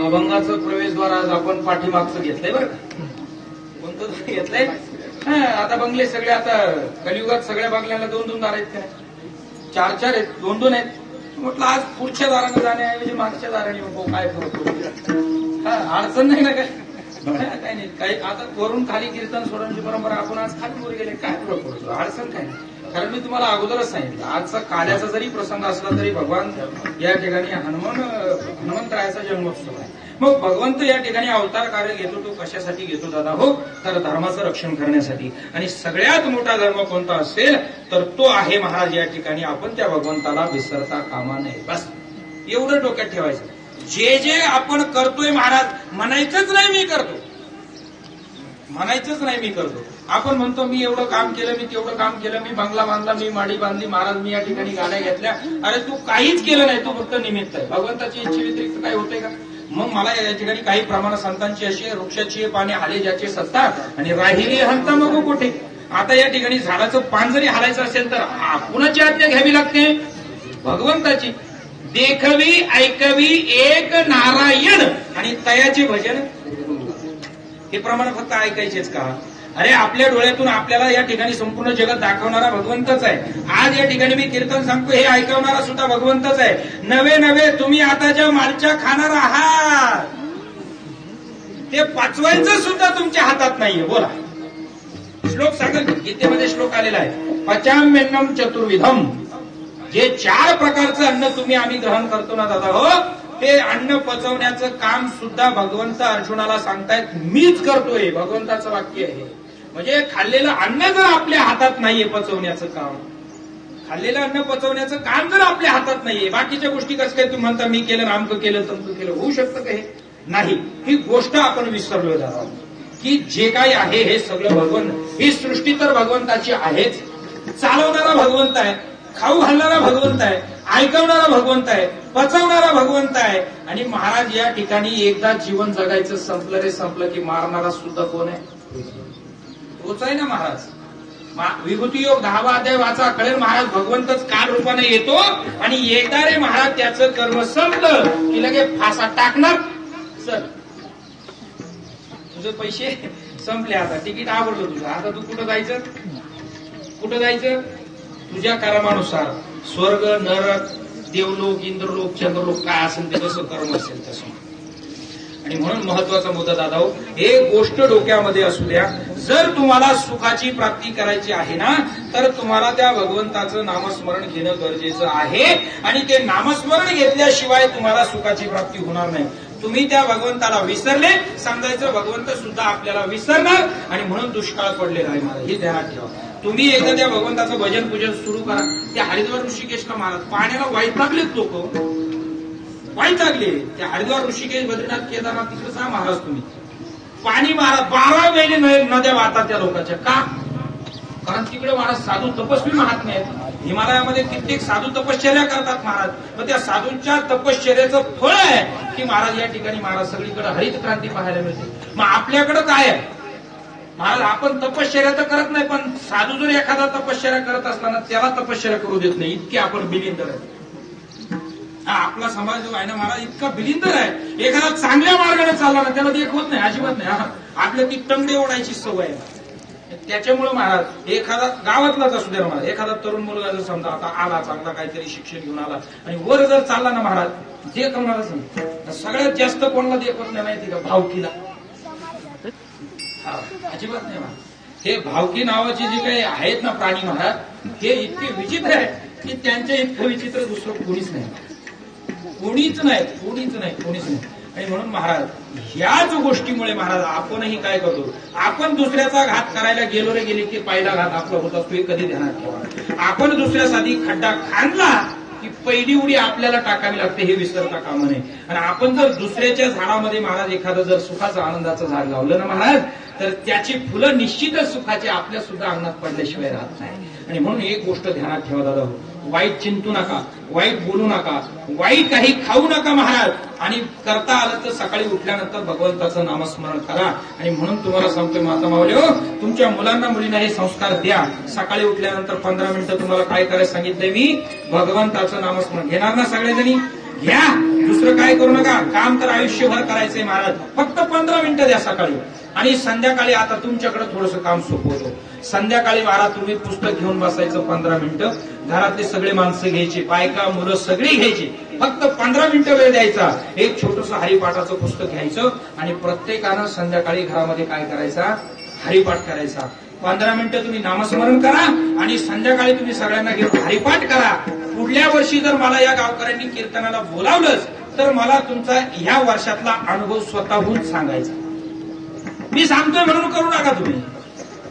अभंगाचं प्रवेशद्वार आज आपण पाठीमागचं घेतलंय बरं का. कोणतं घेतलंय? आता बंगले सगळे, आता कलियुगात सगळ्या बंगल्याला 2-2 दार आहेत, काय 4-4 आहेत, 2-2 आहेत. म्हटलं आज पुढच्या दाराने जाण्याऐवजी मागच्या दाराने काय फरक पडतो? अडचण नाही ना काय? काय नाही. काही आता वरून खाली कीर्तन सोडण्याची परंपरा, आपण आज खाली वर गेले, काय फरक पडतो? अडचण काय नाही. कारण मी तुम्हाला अगोदरच सांगितलं, आजचा काल्याचा जरी प्रसंग असला तरी भगवान या ठिकाणी हनुमंतरायाचा जन्मोत्सव आहे. मग भगवंत या ठिकाणी अवतार कार्य घेतो, तो कशासाठी घेतो दादा? हो, तर धर्माचं रक्षण करण्यासाठी. आणि सगळ्यात मोठा धर्म कोणता असेल तर तो आहे महाराज या ठिकाणी. आपण त्या भगवंताला विसरता कामा नये. बस एवढं डोक्यात ठेवायचं. जे जे आपण करतोय महाराज, म्हणायचंच नाही मी करतो, म्हणायचंच नाही मी करतो. आपण म्हणतो मी एवढं काम केलं, मी तेवढं काम केलं, मी बंगला बांधला, मी माडी बांधली, महाराज मी या ठिकाणी गाड्या घेतल्या. अरे तू काहीच केलं नाही, तू फक्त निमित्त आहे. भगवंताची इच्छे व्यतिरिक्त काही होतंय का? मग मला या ठिकाणी काही प्रमाणात संतांची अशी वृक्षाची पाने हाले ज्याचे सत्ता, आणि राहिली हंता मग कुठे. आता या ठिकाणी झाडाचं पान जरी हालायचं असेल तर कुणाची आज्ञा घ्यावी लागते? भगवंताची. देखवी ऐकवी एक नारायण आणि तयाचे भजन. हे प्रमाण फक्त ऐकायचेच का? अरे आपल्या डोळ्यातून आपल्याला या ठिकाणी संपूर्ण जगत दाखवणारा भगवंतच आहे. आज या ठिकाणी मी कीर्तन सांगतो, हे ऐकवणारा सुद्धा भगवंतच आहे. नवे नवे तुम्ही आताच्या मालच्या खाणार आहात, ते पचवायचं सुद्धा तुमच्या हातात नाहीये. बोला, श्लोक सांगेल, गीतेमध्ये श्लोक आलेला आहे, पचाम्यन्नम चतुर्विधम. जे 4 प्रकारचं अन्न तुम्ही आम्ही ग्रहण करतो ना दादा, हो, ते अन्न पचवण्याचं काम सुद्धा भगवंत अर्जुनाला सांगतायत, मीच करतोय. भगवंताचं वाक्य आहे. म्हणजे खाल्लेलं अन्न जर आपल्या हातात नाहीये पचवण्याचं काम, खाल्लेलं अन्न पचवण्याचं काम जर आपल्या हातात नाहीये, बाकीच्या गोष्टी कसं काय तुम्ही म्हणता मी केलं, रामकं केलं, तमकं केलं, होऊ शकतं का? हे नाही. ही गोष्ट आपण विसरलोय दादा, की जे काही आहे हे सगळं भगवंत. ही सृष्टी तर भगवंताची आहेच. चालवणारा भगवंत आहे, खाऊ घालणारा भगवंत आहे, ऐकवणारा भगवंत आहे, पचवणारा भगवंत आहे. आणि महाराज या ठिकाणी एकदा जीवन जगायचं संपलं रे संपलं की मारणारा सुद्धा कोण आहे? तोच आहे ना महाराज. विभूती योग 10वा अध्याय वाचा, कळेल महाराज भगवंतच काल रूपाने येतो आणि एकदा रे महाराज त्याचं कर्म संपलं की लगे फासा टाकणार. सर तुझे पैसे संपले, आता तिकीट आवडलं तुझं, आता तू कुठं जायचं? कुठं जायचं? तुझ्या कर्मानुसार स्वर्ग, नरक, देवलोक, इंद्रलोक, चंद्रलोक काय असेल ते, जसं कर्म असेल तसं. आणि म्हणून महत्वाचा मुद्दा दादा हो, एक गोष्ट डोक्यामध्ये असू द्या, जर तुम्हाला सुखाची प्राप्ती करायची आहे ना, तर तुम्हाला त्या भगवंताचं नामस्मरण घेणं गरजेचं आहे. आणि ते नामस्मरण घेतल्याशिवाय तुम्हाला सुखाची प्राप्ती होणार नाही. तुम्ही त्या भगवंताला विसरले, समजायचं भगवंत सुद्धा आपल्याला विसरणार आणि म्हणून दुष्काळ पडलेला आहे. मला हे ध्यानात ठेवा. तुम्ही एकदा त्या भगवंताचं भजन पूजन सुरू करा. त्या हरिद्वार ऋषिकेश का महाराज पाण्याला वैतागलेत लोक, वैतागले. त्या हरिद्वार ऋषिकेश बद्रीनाथ केदारनाथ तिकडे जा महाराज तुम्ही, पाणी महाराज 12 महिने नद्या वाहतात त्या लोकांच्या. का? कारण तिकडे महाराज साधू तपस्वी महात्मे आहेत. हिमालयामध्ये कित्येक साधू तपश्चर्या करतात महाराज. मग त्या साधूंच्या तपश्चर्याचं फळ आहे की महाराज या ठिकाणी महाराज सगळीकडे हरित क्रांती पाहायला मिळते. मग आपल्याकडे काय आहे महाराज? आपण तपश्चर्या तर करत नाही, पण साधू जर एखादा तपश्चर्या करत असताना त्याला तपश्चर्या करू देत नाही, इतके आपण बिलिंदर आहे. आपला समाज जो आहे ना महाराज इतका बिलिंदर आहे. एखादा चांगल्या मार्गाने चालला ना त्याला देखवत नाही, अजिबात नाही. आपल्या ती टंगडे ओढायची सवय आहे. त्याच्यामुळे महाराज एखादा गावातलाच असू द्या महाराज, एखादा तरुण मुलगा जर समजा आता आला, चांगला काहीतरी शिक्षण घेऊन आला आणि वर जर चालला ना महाराज, जे करणारच नाही. सगळ्यात जास्त कोणाला देखवत नाही माहिती का? भावकीला. अजिबात नाही महाराज. हे भावकी नावाचे जे काही आहेत ना प्राणी महाराज, हे इतके विचित्र आहे की त्यांच्या इतकं विचित्र दुसरं कोणीच नाही, कोणीच नाही, कोणीच नाही, कोणीच नाही. आणि म्हणून महाराज ह्याच गोष्टीमुळे महाराज आपणही काय करतो, आपण दुसऱ्याचा घात करायला गेलो रे गेले की पहिला घात आपला होत असतो. हे कधी ध्यानात ठेवा. आपण दुसऱ्यासाठी खड्डा खांदला की पहिली उडी आपल्याला टाकावी लागते, हे विसरता कामा नये. आणि आपण जर दुसऱ्याच्या झाडामध्ये महाराज एखादं जर सुखाचं आनंदाचं झाड लावलं ना महाराज, तर त्याची फुलं निश्चितच सुखाची आपल्या सुद्धा अंगणात पडल्याशिवाय राहत नाही. आणि म्हणून एक गोष्ट ध्यानात ठेवा दादा हो, वाईट चिंतू नका, वाईट बोलू नका, वाईट काही खाऊ नका महाराज. आणि करता आलं तर सकाळी उठल्यानंतर भगवंताचं नामस्मरण करा. आणि म्हणून तुम्हाला सांगतोय माता माऊली हो, तुमच्या मुलांना मुलींना हे संस्कार द्या. सकाळी उठल्यानंतर 15 मिनिटं तुम्हाला काय करायचं सांगितलंय मी? भगवंताचं नामस्मरण घेणार ना सगळेजणी? घ्या. दुसरं काय करू नका. काम तर आयुष्यभर करायचंय महाराज, फक्त 15 मिनिटं द्या सकाळी. आणि संध्याकाळी आता तुमच्याकडे थोडंसं काम सोपवतो. संध्याकाळी महाराज तुम्ही पुस्तक घेऊन बसायचं 15 मिनिटं. घरातले सगळे माणसं घ्यायची, बायका मुलं सगळी घ्यायची, फक्त 15 मिनिटं वेळ द्यायचा. एक छोटंसं हरिपाठाचं पुस्तक घ्यायचं आणि प्रत्येकानं संध्याकाळी घरामध्ये काय करायचा? हरिपाठ करायचा. 15 मिनिटं तुम्ही नामस्मरण करा आणि संध्याकाळी तुम्ही सगळ्यांना घेऊन हरिपाठ करा. पुढल्या वर्षी जर मला या गावकऱ्यांनी कीर्तनाला बोलावलंच तर मला तुमचा ह्या वर्षातला अनुभव स्वतःहून सांगायचा. मी सांगतोय म्हणून करू नका.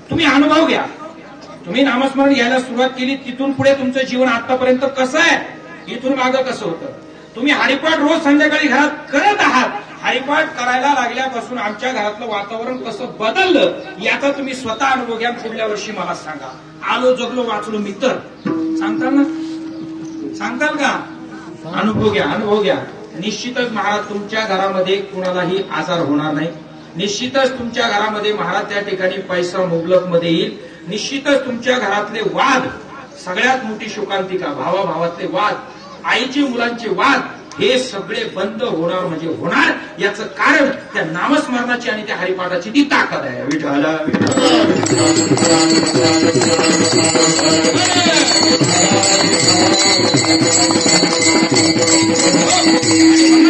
तुम्ही अनुभव घ्या. तुम्ही नामस्मरण घ्यायला सुरुवात केली, तिथून पुढे तुमचं जीवन आतापर्यंत कसं आहे, इथून मागं कसं होतं. तुम्ही हरिपाठ रोज संध्याकाळी घरात करत आहात. हरिपाठ करायला लागल्यापासून आमच्या घरातलं वातावरण कसं बदललं याचा तुम्ही स्वतः अनुभव घ्या. पुढल्या वर्षी मला सांगा. आलो जगलो वाचलो मी तर सांगताल ना? सांगताल का? अनुभव घ्या, अनुभव घ्या. निश्चितच महाराज तुमच्या घरामध्ये कुणालाही आजार होणार नाही. निश्चितच तुमच्या घरामध्ये महाराज त्या ठिकाणी पैसा मुबलक मध्ये येईल. निश्चितच तुमच्या घरातले वाद, सगळ्यात मोठी शोकांतिका, भावाभावातले वाद, आईचे मुलांचे वाद, हे सगळे बंद होणार म्हणजे होणार. याचं कारण त्या नामस्मरणाची आणि त्या हरिपाठाची ती ताकद आहे. विठ्ठल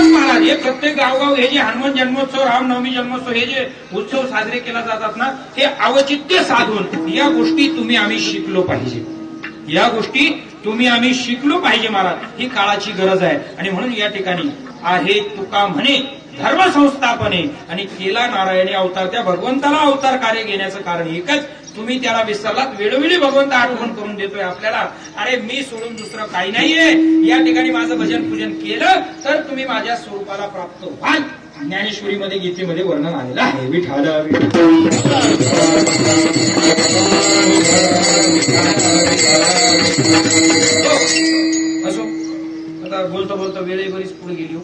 महाराज हे प्रत्येक गावगाव हे जे हनुमान जन्मोत्सव, रामनवमी जन्मोत्सव हे जे उत्सव साजरे केला जातात ना, हे अवचित्य साधून या गोष्टी तुम्ही आम्ही शिकलो पाहिजे. या गोष्टी तुम्ही आम्ही शिकलो पाहिजे महाराज. ही काळाची गरज आहे. आणि म्हणून या ठिकाणी आहे तुका म्हणे धर्म संस्थापने आणि केला नारायणी अवतार. त्या भगवंताला अवतार कार्य घेण्याचं कारण एकच, तुम्ही त्याला विसरलात. वेळोवेळी भगवंत आठवण करून देतोय आपल्याला, अरे मी सोडून दुसरं काही नाहीये. या ठिकाणी माझं भजन पूजन केलं तर तुम्ही माझ्या स्वरूपाला प्राप्त व्हाल. ज्ञानेश्वरीमध्ये गीतेमध्ये वर्णन आलेलं आहे. विठ्ठल असो. आता बोलता बोलता वेळही बरीच पुढे गेली.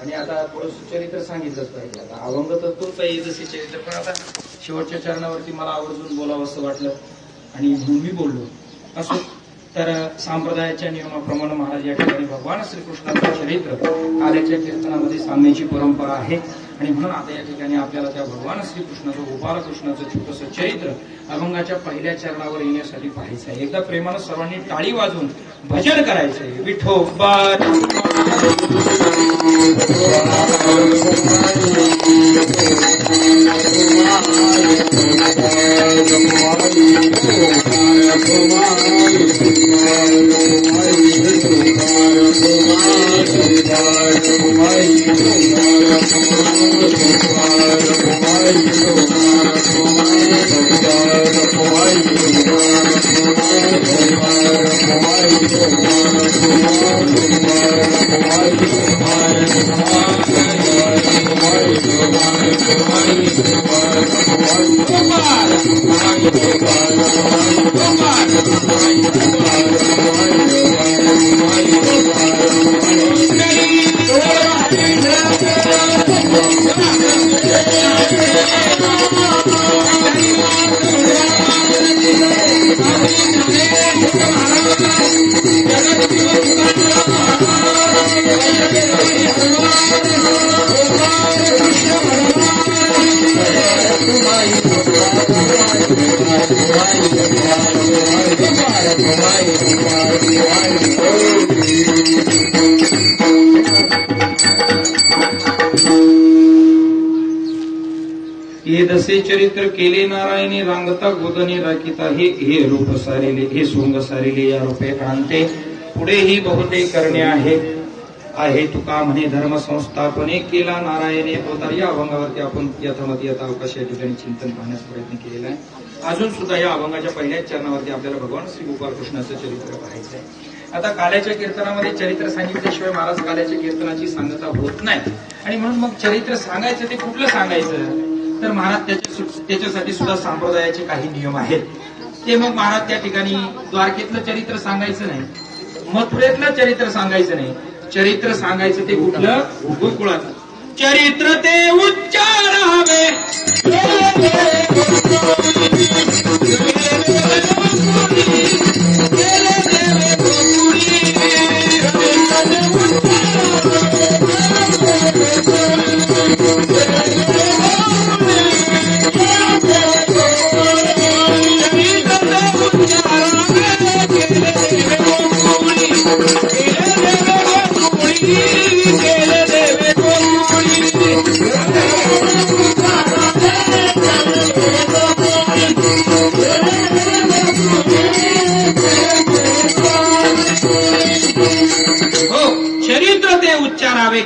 आणि आता थोडंसं चरित्र सांगितलंच पाहिजे. आता अभंग तर तोच आहे जसे चरित्र, पण आता शेवटच्या चरणावरती मला आवर्जून बोलावं असं वाटलं आणि म्हणून मी बोललो. असो. तर संप्रदायाच्या नियमाप्रमाणे महाराज या ठिकाणी भगवान श्रीकृष्णाचं चरित्र काल्याच्या कीर्तनामध्ये सांगण्याची परंपरा आहे. आणि म्हणून आता या ठिकाणी आपल्याला त्या भगवान श्रीकृष्णाचं, गोपालकृष्णाचं छोटंसं चरित्र अभंगाच्या पहिल्या चरणावर येण्यासाठी पाहायचं आहे. एकदा प्रेमानं सर्वांनी टाळी वाजवून भजन करायचंय. विठोबा हे दसे चरित्र केले नारायणी रांगता गोदनी राखिता हे रूप सारिले हे सोंग सारिले या रूपे आणते पुढेही बहुते करणे आहे तुका म्हणे धर्म संस्थापने केला नारायणे अवतार. या अभंगावरती आपण यथामती यथा अवकाश या ठिकाणी चिंतन पाहण्याचा प्रयत्न केलेला आहे. अजून सुद्धा या अभंगाच्या पहिल्याच चरणावरती आपल्याला भगवान श्री गोपाल कृष्णाचं चरित्र पाहायचं आहे. आता काल्याच्या कीर्तनामध्ये चरित्र सांगितल्याशिवाय महाराज काल्याच्या कीर्तनाची सांगता होत नाही आणि म्हणून मग चरित्र सांगायचं ते कुठलं सांगायचं तर महाराज त्याच्यासाठी सुद्धा संप्रदायाचे काही नियम आहेत. ते मग महाराज त्या ठिकाणी द्वारकेतलं चरित्र सांगायचं नाही, मथुरेतलं चरित्र सांगायचं नाही, चरित्र सांगायचं ते कुठलं गोकुळाचं चरित्र ते उच्चारावे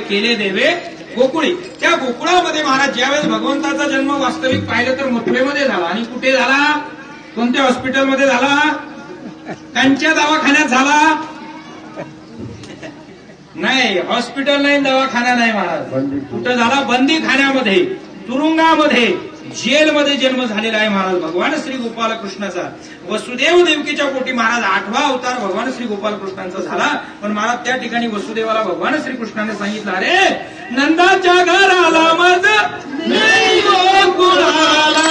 केले देवे गोकुळी. त्या गोकुळामध्ये महाराज ज्यावेळेस भगवंताचा जन्म वास्तविक पाहिलं तर मथुरेमध्ये झाला आणि कुठे झाला, कोणत्या हॉस्पिटलमध्ये झाला, त्यांच्या दवाखान्यात झाला नाही, हॉस्पिटल नाही, दवाखाना नाही महाराज. कुठं झाला, बंदी खान्यामध्ये, तुरुंगामध्ये, जेलमध्ये जन्म झालेला आहे महाराज भगवान श्री गोपाल कृष्णाचा. वसुदेव देवकीच्या पोटी महाराज 8वा अवतार भगवान श्री गोपाल कृष्णांचा झाला. पण महाराज त्या ठिकाणी वसुदेवाला भगवान श्री कृष्णाने सांगितलं, अरे नंदाच्या घराला मज नाही गोकुळाला,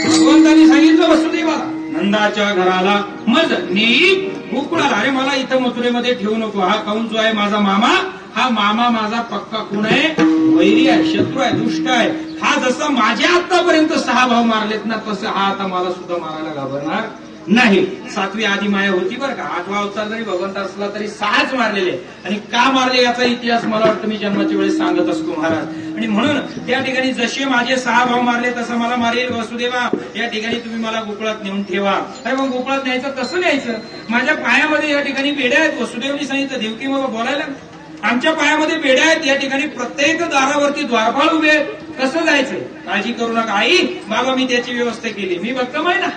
भगवंतांनी सांगितलं वसुदेवाला नंदाच्या घराला मज नेई गोकुळाला. अरे मला इथं मथुरेमध्ये ठेवू नको, हा काऊन जो आहे माझा मामा, हा मामा माझा पक्का कोण आहे, वैरी आहे, शत्रू आहे, दुष्ट आहे. हा जसा माझ्या आतापर्यंत 6 भाव मारलेत ना तसं हा आता मला सुद्धा मारायला घाबरणार नाही. 7वी आधी माया होती बरं का. 8वा अवतार जरी भगवंत असला तरी 6च मारलेले. आणि का मारले याचा इतिहास मला वाटतं मी जन्माच्या वेळेस सांगत असतो महाराज. आणि म्हणून त्या ठिकाणी जसे माझे 6 भाव मारले तसं मला मारेल वसुदेवा. या ठिकाणी तुम्ही मला गोकुळात नेऊन ठेवा. अरे मग गोकुळात न्यायचं कसं न्यायचं, माझ्या पायामध्ये या ठिकाणी बेड्या आहेत. वसुदेवनी सांगितलं देवकी मग बोलायला, आमच्या पायामध्ये बेड्या आहेत, या ठिकाणी प्रत्येक दारावरती द्वारपाळ उभे आहेत, कसं जायचंय, काळजी करू नका आई, बाबा मी त्याची व्यवस्था केली, मी भक्कम आहे ना,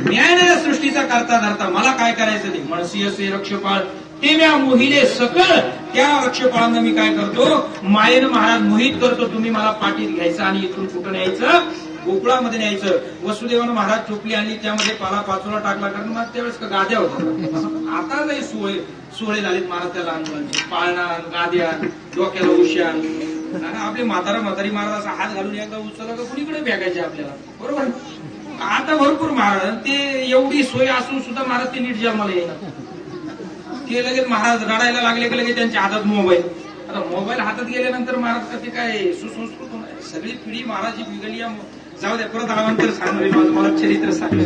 मी आहे ना सृष्टीचा करता धरता, मला काय करायचं ते म्हणसी असे रक्षपाळ ते म्या मोहिले सकळ. त्या रक्षपाळांना मी काय करतो, मायेनं महाराज मोहित करतो. तुम्ही मला पाठीत घ्यायचं आणि इथून कुठं न्यायचं, गोकुळामध्ये न्यायचं. वसुदेवानं महाराज चोपली आणली, त्यामध्ये पाला पाचोळा टाकला, कारण मग त्यावेळेस गाद्या होत्या. आता नाही सोहळे झालेत महाराज त्या लहान मुलांचे, पाळणा, गाद्या, डोक्याला उशान. आपले म्हातारी महाराज असा हात घालून एकदा उचलला तर कुणीकडे फेकायचे आपल्याला, बरोबर. आता भरपूर महाराज ते एवढी सोय असून सुद्धा महाराज ते नीट जन्माला येणार. ते लगेच महाराज रडायला लागले की लगेच त्यांच्या हातात मोबाईल. आता मोबाईल हातात गेल्यानंतर महाराज का ते काय सुसंस्कृत होणार. सगळी पिढी महाराज बिघडली. जाऊ द्या, परत आल्यानंतर सांगणार मला चरित्र सांगलं.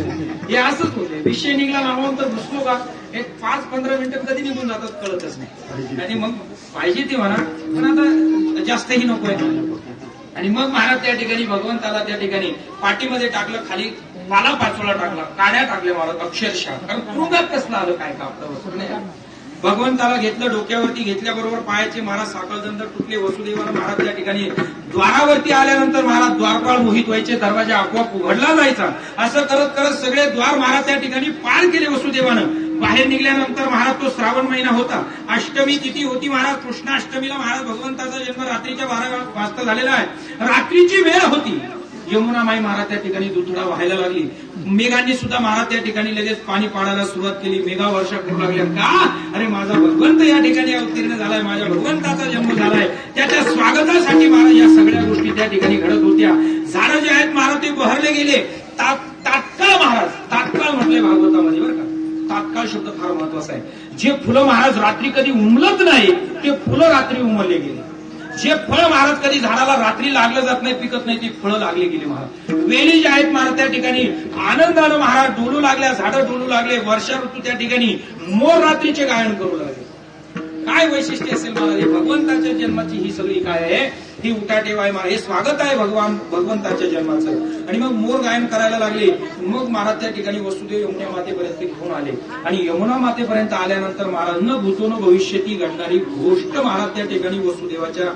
हे असंच होते. विषय निघाला नावानंतर घुसलो का एक 5-15 मिनिटं कधी निघून जातात कळतच नाही. आणि मग पाहिजे ती म्हणा, पण आता जास्तही नकोय. आणि मग महाराज त्या ठिकाणी भगवंताला त्या ठिकाणी पाठीमध्ये टाकलं, खाली पाला पाचोळा टाकला, काड्या टाकल्या महाराज अक्षरशः. कारण तुरुंगात कसलं आलं काय का आपलं वस्तू नाही. भगवंताला घेतलं, डोक्यावरती घेतल्याबरोबर पायाचे महाराज साखळदंड तुटले. वसुदेवानं महाराज त्या ठिकाणी द्वारावरती आल्यानंतर महाराज द्वारपाळ मोहित व्हायचे, दरवाजा आपोआप उघडला जायचा. असं करत करत सगळे द्वार महाराज त्या ठिकाणी पार केले वसुदेवानं. बाहेर निघाल्यानंतर महाराज तो श्रावण महिना होता, अष्टमी तिथी होती महाराज. कृष्णाष्टमीला महाराज भगवंताचा जन्म रात्रीच्या 12 वाजता झालेला आहे. रात्रीची वेळ होती. यमुना माई महाराज त्या ठिकाणी दुथडा व्हायला लागली. मेघांनी सुद्धा महाराज त्या ठिकाणी लगेच पाणी पाडायला सुरुवात केली. मेघा वर्षा करू लागल्या. का? अरे माझा भगवंत या ठिकाणी अवतीर्ण झालाय, माझ्या भगवंताचा जन्म झालाय. त्याच्या स्वागतासाठी महाराज या सगळ्या गोष्टी त्या ठिकाणी घडत होत्या. झाडं जे आहेत महाराज ते बहरले गेले. तात्काळ महाराज, तात्काळ म्हटले भागवतामध्ये बरं का. तात्काळ शब्द फार महत्वाचा आहे. जे फुलं महाराज रात्री कधी उमलत नाही ते फुलं रात्री उमलले गेले. जे फळ महाराज कधी झाडाला रात्री लागलं जात नाही, पिकत नाही, ती फळं लागली गेली महाराज. वेली जे आहेत महाराज त्या ठिकाणी आनंदानं महाराज डोलू लागल्या, झाडं डोलू लागले. वर्षा ऋतू त्या ठिकाणी मोर रात्रीचे गायन करू लागले. काय वैशिष्ट्य असेल महाराज हे भगवंताच्या जन्माची ही सगळी काय आहे, ही उठाठेव आहे महाराज. हे स्वागत आहे भगवंताच्या जन्माचं. आणि मग मोर गायन करायला लागले. मग महाराज त्या ठिकाणी वसुदेव यमुना मातेपर्यंत घेऊन आले. आणि यमुना मातेपर्यंत आल्यानंतर महाराज न भूतो न भविष्यती घडणारी गोष्ट महाराज त्या ठिकाणी वसुदेवाच्या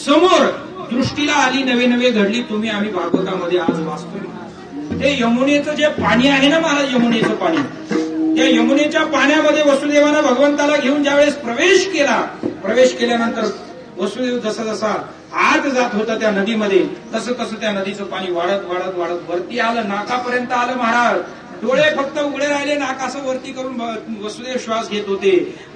समोर दृष्टीला आली, नवे नवे घडली. तुम्ही आम्ही भागवतामध्ये आज वाचतोय. ते यमुनेचं जे पाणी आहे ना महाराज, यमुनेचं पाणी, त्या यमुनेच्या पाण्यामध्ये वसुदेवानं भगवंताला घेऊन ज्यावेळेस प्रवेश केल्यानंतर वसुदेव जसा जसा आत जात होता त्या नदीमध्ये, तसं तसं त्या नदीचं पाणी वाढत वाढत वाढत वरती आलं, नाकापर्यंत आलं महाराज. डोळे फक्त उघडे राहिले, नाक असं वरती करून वसुदेव श्वास घेत होते.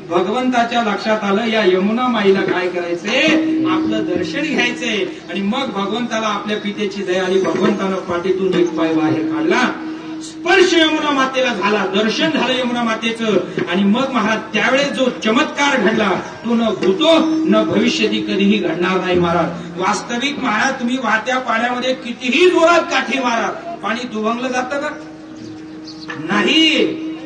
भगवंताच्या लक्षात आलं या यमुना माईला काय करायचंय, आपलं दर्शन घ्यायचंय. आणि मग भगवंताला आपल्या पितेची दया आली. भगवंतानं पाठीतून एक पाय बाहेर काढला, स्पर्श यमुना मातेला झाला, दर्शन झालं यमुना मातेचं. आणि मग महाराज त्यावेळेस जो चमत्कार घडला तो न भूतो न भविष्यती कधीही घडणार नाही महाराज. वास्तविक महाराज तुम्ही वाहत्या पाण्यामध्ये कितीही जोरात काठी मारा, पाणी दुभंगलं जातं का? नाही.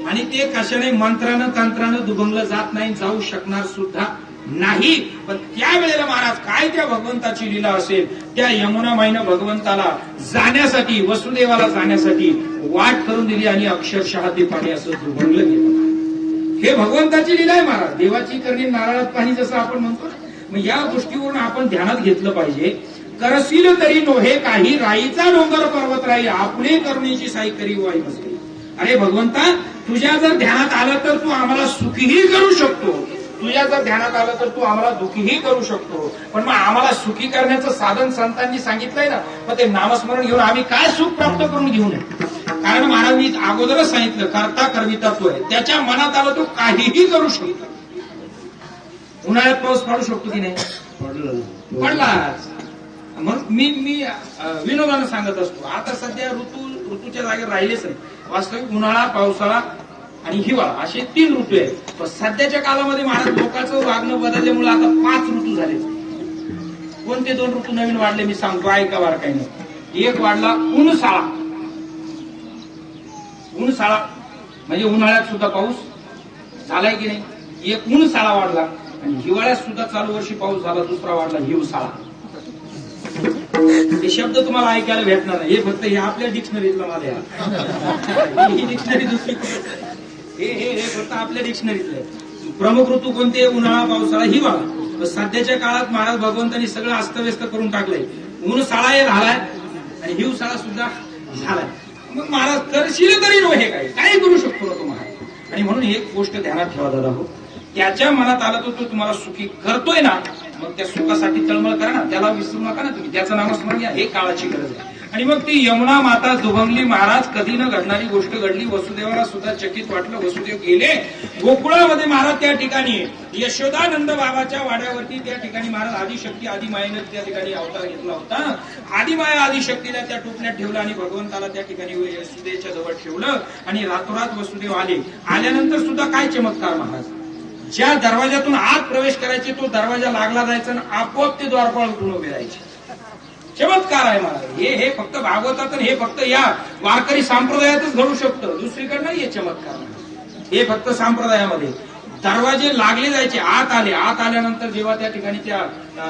आणि ते कशाने मंत्रानं तंत्रानं दुभंगलं जात नाही, जाऊ शकणार सुद्धा नाही. पण त्यावेळेला महाराज काय त्या भगवंताची लीला असेल, त्या यमुना माईनं भगवंताला जाण्यासाठी, वसुदेवाला जाण्यासाठी वाट करून दिली. आणि अक्षरशः ते पाणी असं दुभंगलं गेलं. हे भगवंताची लीला आहे महाराज. देवाची करणी नारळात पाणी जसं आपण म्हणतो ना, मग या गोष्टीवरून आपण ध्यानात घेतलं पाहिजे. करशील तरी नोहे काही, राईचा डोंगर पर्वत राई, आपले करुणेची साई करी वाई बसली. अरे भगवंता, तुझ्या जर ध्यानात आलं तर तू आम्हाला सुखीही करू शकतो, तुझ्या जर ध्यानात आलं तर तू आम्हाला दुःखीही करू शकतो. पण मग आम्हाला सुखी करण्याचं साधन संतांनी सांगितलंय ना, मग ते नामस्मरण घेऊन आम्ही काय सुख प्राप्त करून घेऊ नये. कारण महाराज मी अगोदरच सांगितलं, करता करविता तो आहे. त्याच्या मनात आलं तो काहीही करू शकतो. उन्हाळ्यात पाऊस पडू शकतो की नाही? पडलाच. मग मी विनोदानं सांगत असतो, आता सध्या ऋतूच्या जागेवर राहिलेच नाही. वास्तविक उन्हाळा, पावसाळा आणि हिवाळा असे 3 ऋतू आहेत. पण सध्याच्या काळामध्ये महाराज लोकांचं वागणं बदलल्यामुळे आता 5 ऋतू झाले. कोणते 2 ऋतू नवीन वाढले मी सांगतो, ऐका बार काही नाही. एक वाढला उन्हाळा. उन्हाळा म्हणजे उन्हाळ्यात सुद्धा पाऊस झालाय की नाही. एक उन्हाळा वाढला. आणि हिवाळ्यात सुद्धा चालू वर्षी पाऊस झाला. दुसरा वाढला हिवसाळा. हे शब्द तुम्हाला ऐकायला भेटणार नाही. हे फक्त हे आपल्या डिक्शनरीतला माझ्या ही डिक्शनरी दुसरी, हे फक्त आपल्या डिक्शनरीतलं. प्रमुख ऋतू कोणते? उन्हाळा, पावसाळा, हिवाळा. सध्याच्या काळात महाराज भगवंतांनी सगळं अस्तव्यस्त करून टाकलंय. उन्हाळा हे झालाय आणि हिवसाळा सुद्धा झालाय. मग महाराज करशील तरी नो, हे काय करू शकतो ना तो महाराज. आणि म्हणून एक गोष्ट ध्यानात ठेवा दादा हो, त्याच्या मनात आलं तर तो तुम्हाला सुखी करतोय ना, मग त्या सुखासाठी तळमळ करा ना, त्याला विसरू नका ना तुम्ही. त्याचं नामस्मरण घ्या, हे काळाची गरज आहे. आणि मग ती यमुना माता दुभंगली. महाराज कधी न घडणारी गोष्ट घडली. वसुदेवाला सुद्धा चकित वाटलं. वसुदेव गेले गोकुळामध्ये. महाराज त्या ठिकाणी यशोदानंद बाबाच्या वाड्यावरती त्या ठिकाणी महाराज आदिशक्ती आदिमायेनं त्या ठिकाणी अवतार घेतला होता. आदिमाया आदिशक्तीला त्या टोपण्यात ठेवलं आणि भगवंताला त्या ठिकाणी वसुदेवच्या जवळ ठेवलं आणि रातोरात वसुदेव आले. आल्यानंतर सुद्धा काय चमत्कार महाराज. ज्या दरवाजातून आत प्रवेश करायचे तो दरवाजा लागला जायचा आणि आपोआप ते द्वारपाळ उठून उभे राहायचे. चमत्कार आहे महाराज. हे फक्त भागवतात हे फक्त या वारकरी संप्रदायातच घडू शकतं. दुसरीकडे नाहीये चमत्कार. हे फक्त संप्रदायामध्ये दरवाजे लागले जायचे. आत आले. आत आल्यानंतर जेव्हा त्या ठिकाणी त्या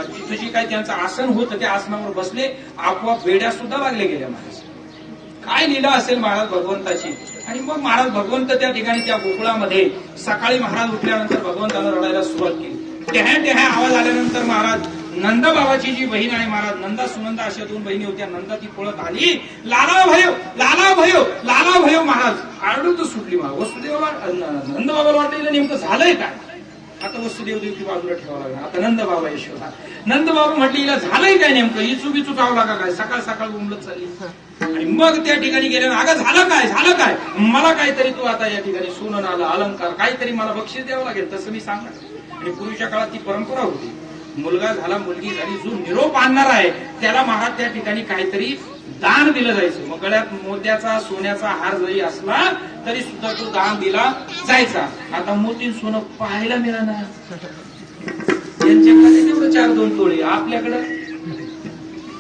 जिथं जी काही त्यांचं आसन होतं त्या आसनावर बसले आपोआप वेड्या सुद्धा लागले गेल्या महाराज. काय लीला असेल महाराज भगवंताची. आणि मग महाराज भगवंत त्या ठिकाणी त्या गोकुळामध्ये सकाळी महाराज उठल्यानंतर भगवंताला रडायला सुरुवात केली. टेह्या आवाज आल्यानंतर महाराज नंदबाबाची जी बहीण आहे महाराज नंदा सुनंदा अशा दोन बहिणी होत्या. नंदा ती पळत आली. लाला भयो लाला भयो लाला भयो महाराज आरडून सुटली. वसुदेवाला नंदबाबाला वाटलं नेमकं झालंय काय. आता वसुदेव देवकी बाजूला ठेवावं लागला. आता नंदबाबा यशोदा. नंदबाबा म्हटलं हिला झालंय काय नेमकं. इचू बिचू चावं लागा काय. सकाळ सकाळ उमलत चालली. आणि मग त्या ठिकाणी गेल्या. अगं झालं काय मला काहीतरी तू आता या ठिकाणी सोनं आलं अलंकार काहीतरी मला बक्षीस द्यावं लागेल तसं मी सांगणार. आणि पूर्वीच्या काळात ती परंपरा होती. मुलगा झाला मुलगी झाली जो निरोप आणणार आहे त्याला महाराज त्या ठिकाणी काहीतरी दान दिलं जायचं. मग गळ्यात मोत्याचा सोन्याचा हार जरी असला तरी सुद्धा तो दान दिला जायचा. आता मोती सोनं पाहायला मिळणार. त्यांच्याकडे तेवढं 4-2 तोळे. आपल्याकडं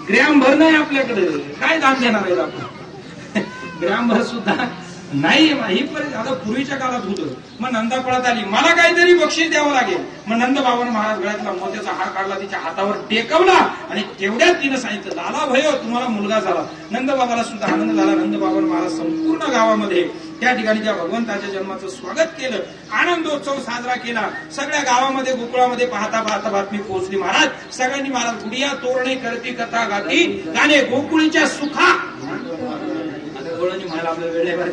ग्रॅमभर नाही. आपल्याकडे काय दान देणार आहेत आपण. ग्रॅमभर सुद्धा नाही. ही परिस्थिती आता पूर्वीच्या काळात होतं. मग नंदा पळत आली. मला काहीतरी बक्षीस द्यावं लागेल. मग नंदबाबानं महाराज गळ्यातला मोत्याचा हार काढला तिच्या हातावर टेकवला आणि तेवढ्यात तिनं सांगितलं लाला भयो तुम्हाला मुलगा झाला. नंदबाबाला सुद्धा आनंद झाला. नंदबाबानं महाराज संपूर्ण गावामध्ये त्या ठिकाणी त्या भगवंताच्या जन्माचं स्वागत केलं. आनंदोत्सव साजरा केला. सगळ्या गावामध्ये गोकुळामध्ये पाहता बातमी पोहोचली. महाराज सगळ्यांनी महाराज गुडिया तोरणे करती कथा गाती गाणे गोकुळीच्या सुखा म्हणायला आपल्या वेळेवर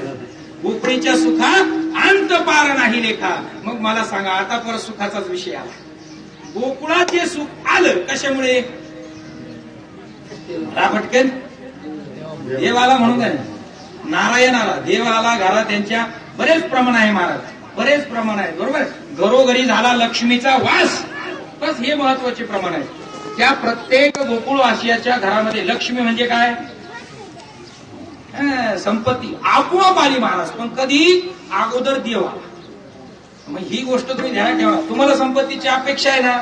गोकुळीच्या सुखा अंत पार नाही लेखा. मग मला सांगा आता परत सुखाचाच विषय आला. गोकुळाचे सुख आलं कशामुळे. पटकन देवाला म्हणून नारायण आला. देव आला घरात. त्यांच्या बरेच प्रमाण आहे महाराज. बरेच प्रमाण आहे बरोबर. घरोघरी झाला लक्ष्मीचा वास. बस हे महत्वाचे प्रमाण आहे. त्या प्रत्येक गोकुळवासियाच्या घरामध्ये लक्ष्मी म्हणजे काय संपत्ती आपोआप आली महाराज. पण कधी अगोदर देवा. मग ही गोष्ट तुम्ही ध्यानात ठेवा. तुम्हाला संपत्तीची अपेक्षा आहे ना.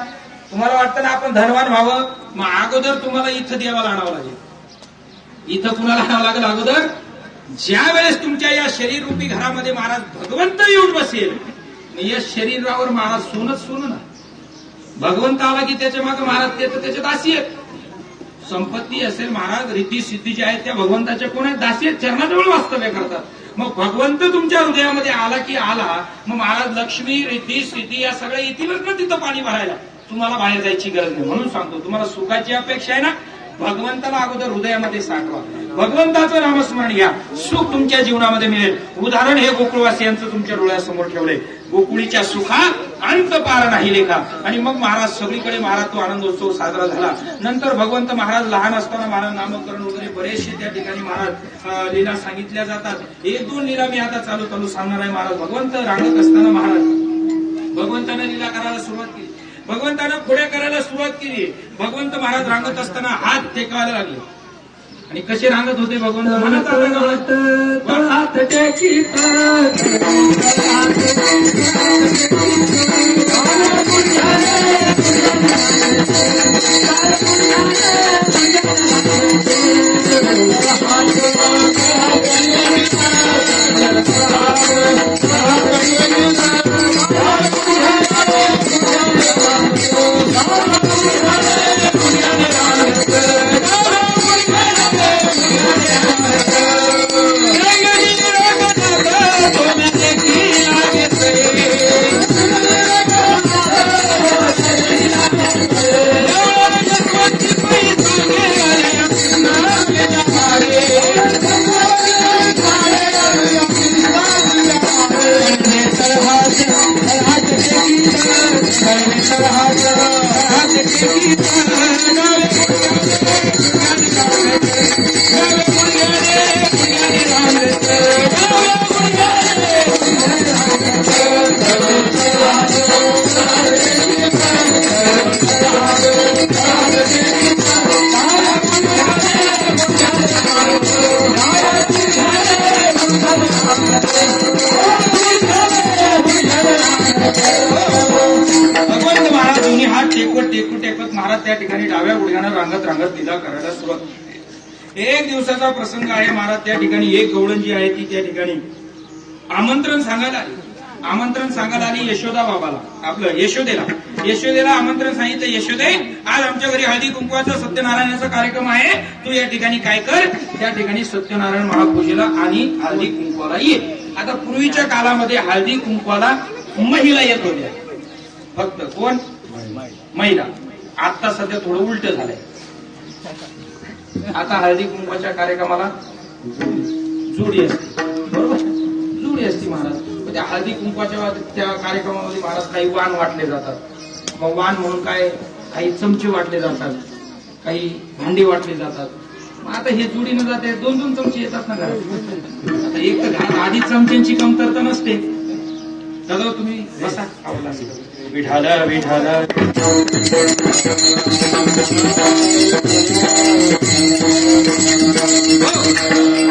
तुम्हाला वाटतं ना आपण धनवान व्हावं. मग अगोदर तुम्हाला इथं देवाला आणावं लागेल. इथं कुणाला आणावं लागेल अगोदर. ज्या वेळेस तुमच्या या शरीररूपी घरामध्ये महाराज भगवंत येऊन बसेल या शरीरावर महाराज सोनं ना. भगवंत आला की त्याच्या मागे महाराज ते तर त्याच्या दासी आहेत. संपत्ती असेल महाराज रिद्धी सिद्धी ज्या आहेत त्या भगवंताच्या कोण आहेत दासी आहेत. चरणाजवळ वास्तव्य करतात. मग भगवंत तुमच्या हृदयामध्ये आला की आला. मग महाराज लक्ष्मी रिद्धी सिद्धी या सगळ्या येतीलच ना तिथं पाणी भरायला. तुम्हाला बाहेर जायची गरज नाही. म्हणून सांगतो तुम्हाला सुखाची अपेक्षा आहे ना भगवंताला अगोदर हृदयामध्ये साठवा. भगवंताचं नामस्मरण घ्या. सुख तुमच्या जीवनामध्ये मिळेल. उदाहरण हे गोकुळवासियांचं तुमच्या डोळ्यासमोर ठेवलंय. गोकुळीच्या सुखा अंत पार नाही लेखा. आणि मग महाराज सगळीकडे महाराज तो आनंदोत्सव साजरा झाला. नंतर भगवंत महाराज लहान असताना महाराज नामकरण वगैरे बरेचसे त्या ठिकाणी महाराज लीला सांगितल्या जातात. 1-2 लीला मी आता चालू सांगणार आहे. महाराज भगवंत रांगत असताना महाराज भगवंतानं लीला करायला सुरुवात केली. भगवंतानं खोड्या करायला सुरुवात केली. भगवंत महाराज रांगत असताना हात टेकायला लागले. आणि कसे रांगत होते भगवंत म्हणत ठिकाणी डाव्या गुडघ्यानं रांगत रांगत लीला करायला सुरुवात करते. एक दिवसाचा प्रसंग आहे महाराज. त्या ठिकाणी एक गवळण जी आहे ती त्या ठिकाणी आमंत्रण सांगायला आली यशोदा बाबाला, आपलं यशोदेला आमंत्रण सांगितलं. यशोदे, आज आमच्या घरी हळदी कुंकवाचा सत्यनारायणाचा कार्यक्रम आहे. तू या ठिकाणी काय कर, त्या ठिकाणी सत्यनारायण महापूजेला आणि हळदी कुंकवाला ये. आता पूर्वीच्या काळामध्ये हळदी कुंकवाला महिला येत होत्या, फक्त कोण, महिला. आता सध्या थोडं उलट झालंय. आता हळदी कुंकवाच्या कार्यक्रमाला जोडी असते, बरोबर, जोडी असते महाराज. त्या हळदी कुंकवाच्या त्या कार्यक्रमामध्ये महाराज काही वाण वाटले जातात. मग वाण म्हणून काय, काही चमचे वाटले जातात, काही भांडी वाटली जातात. मग आता हे जोडीनं जाते, 2-2 चमचे येतात ना घरात. आता एक तर आधी चमच्यांची कमतरता नसते. दादा तुम्ही बसा, आवडला विठाल विठाल.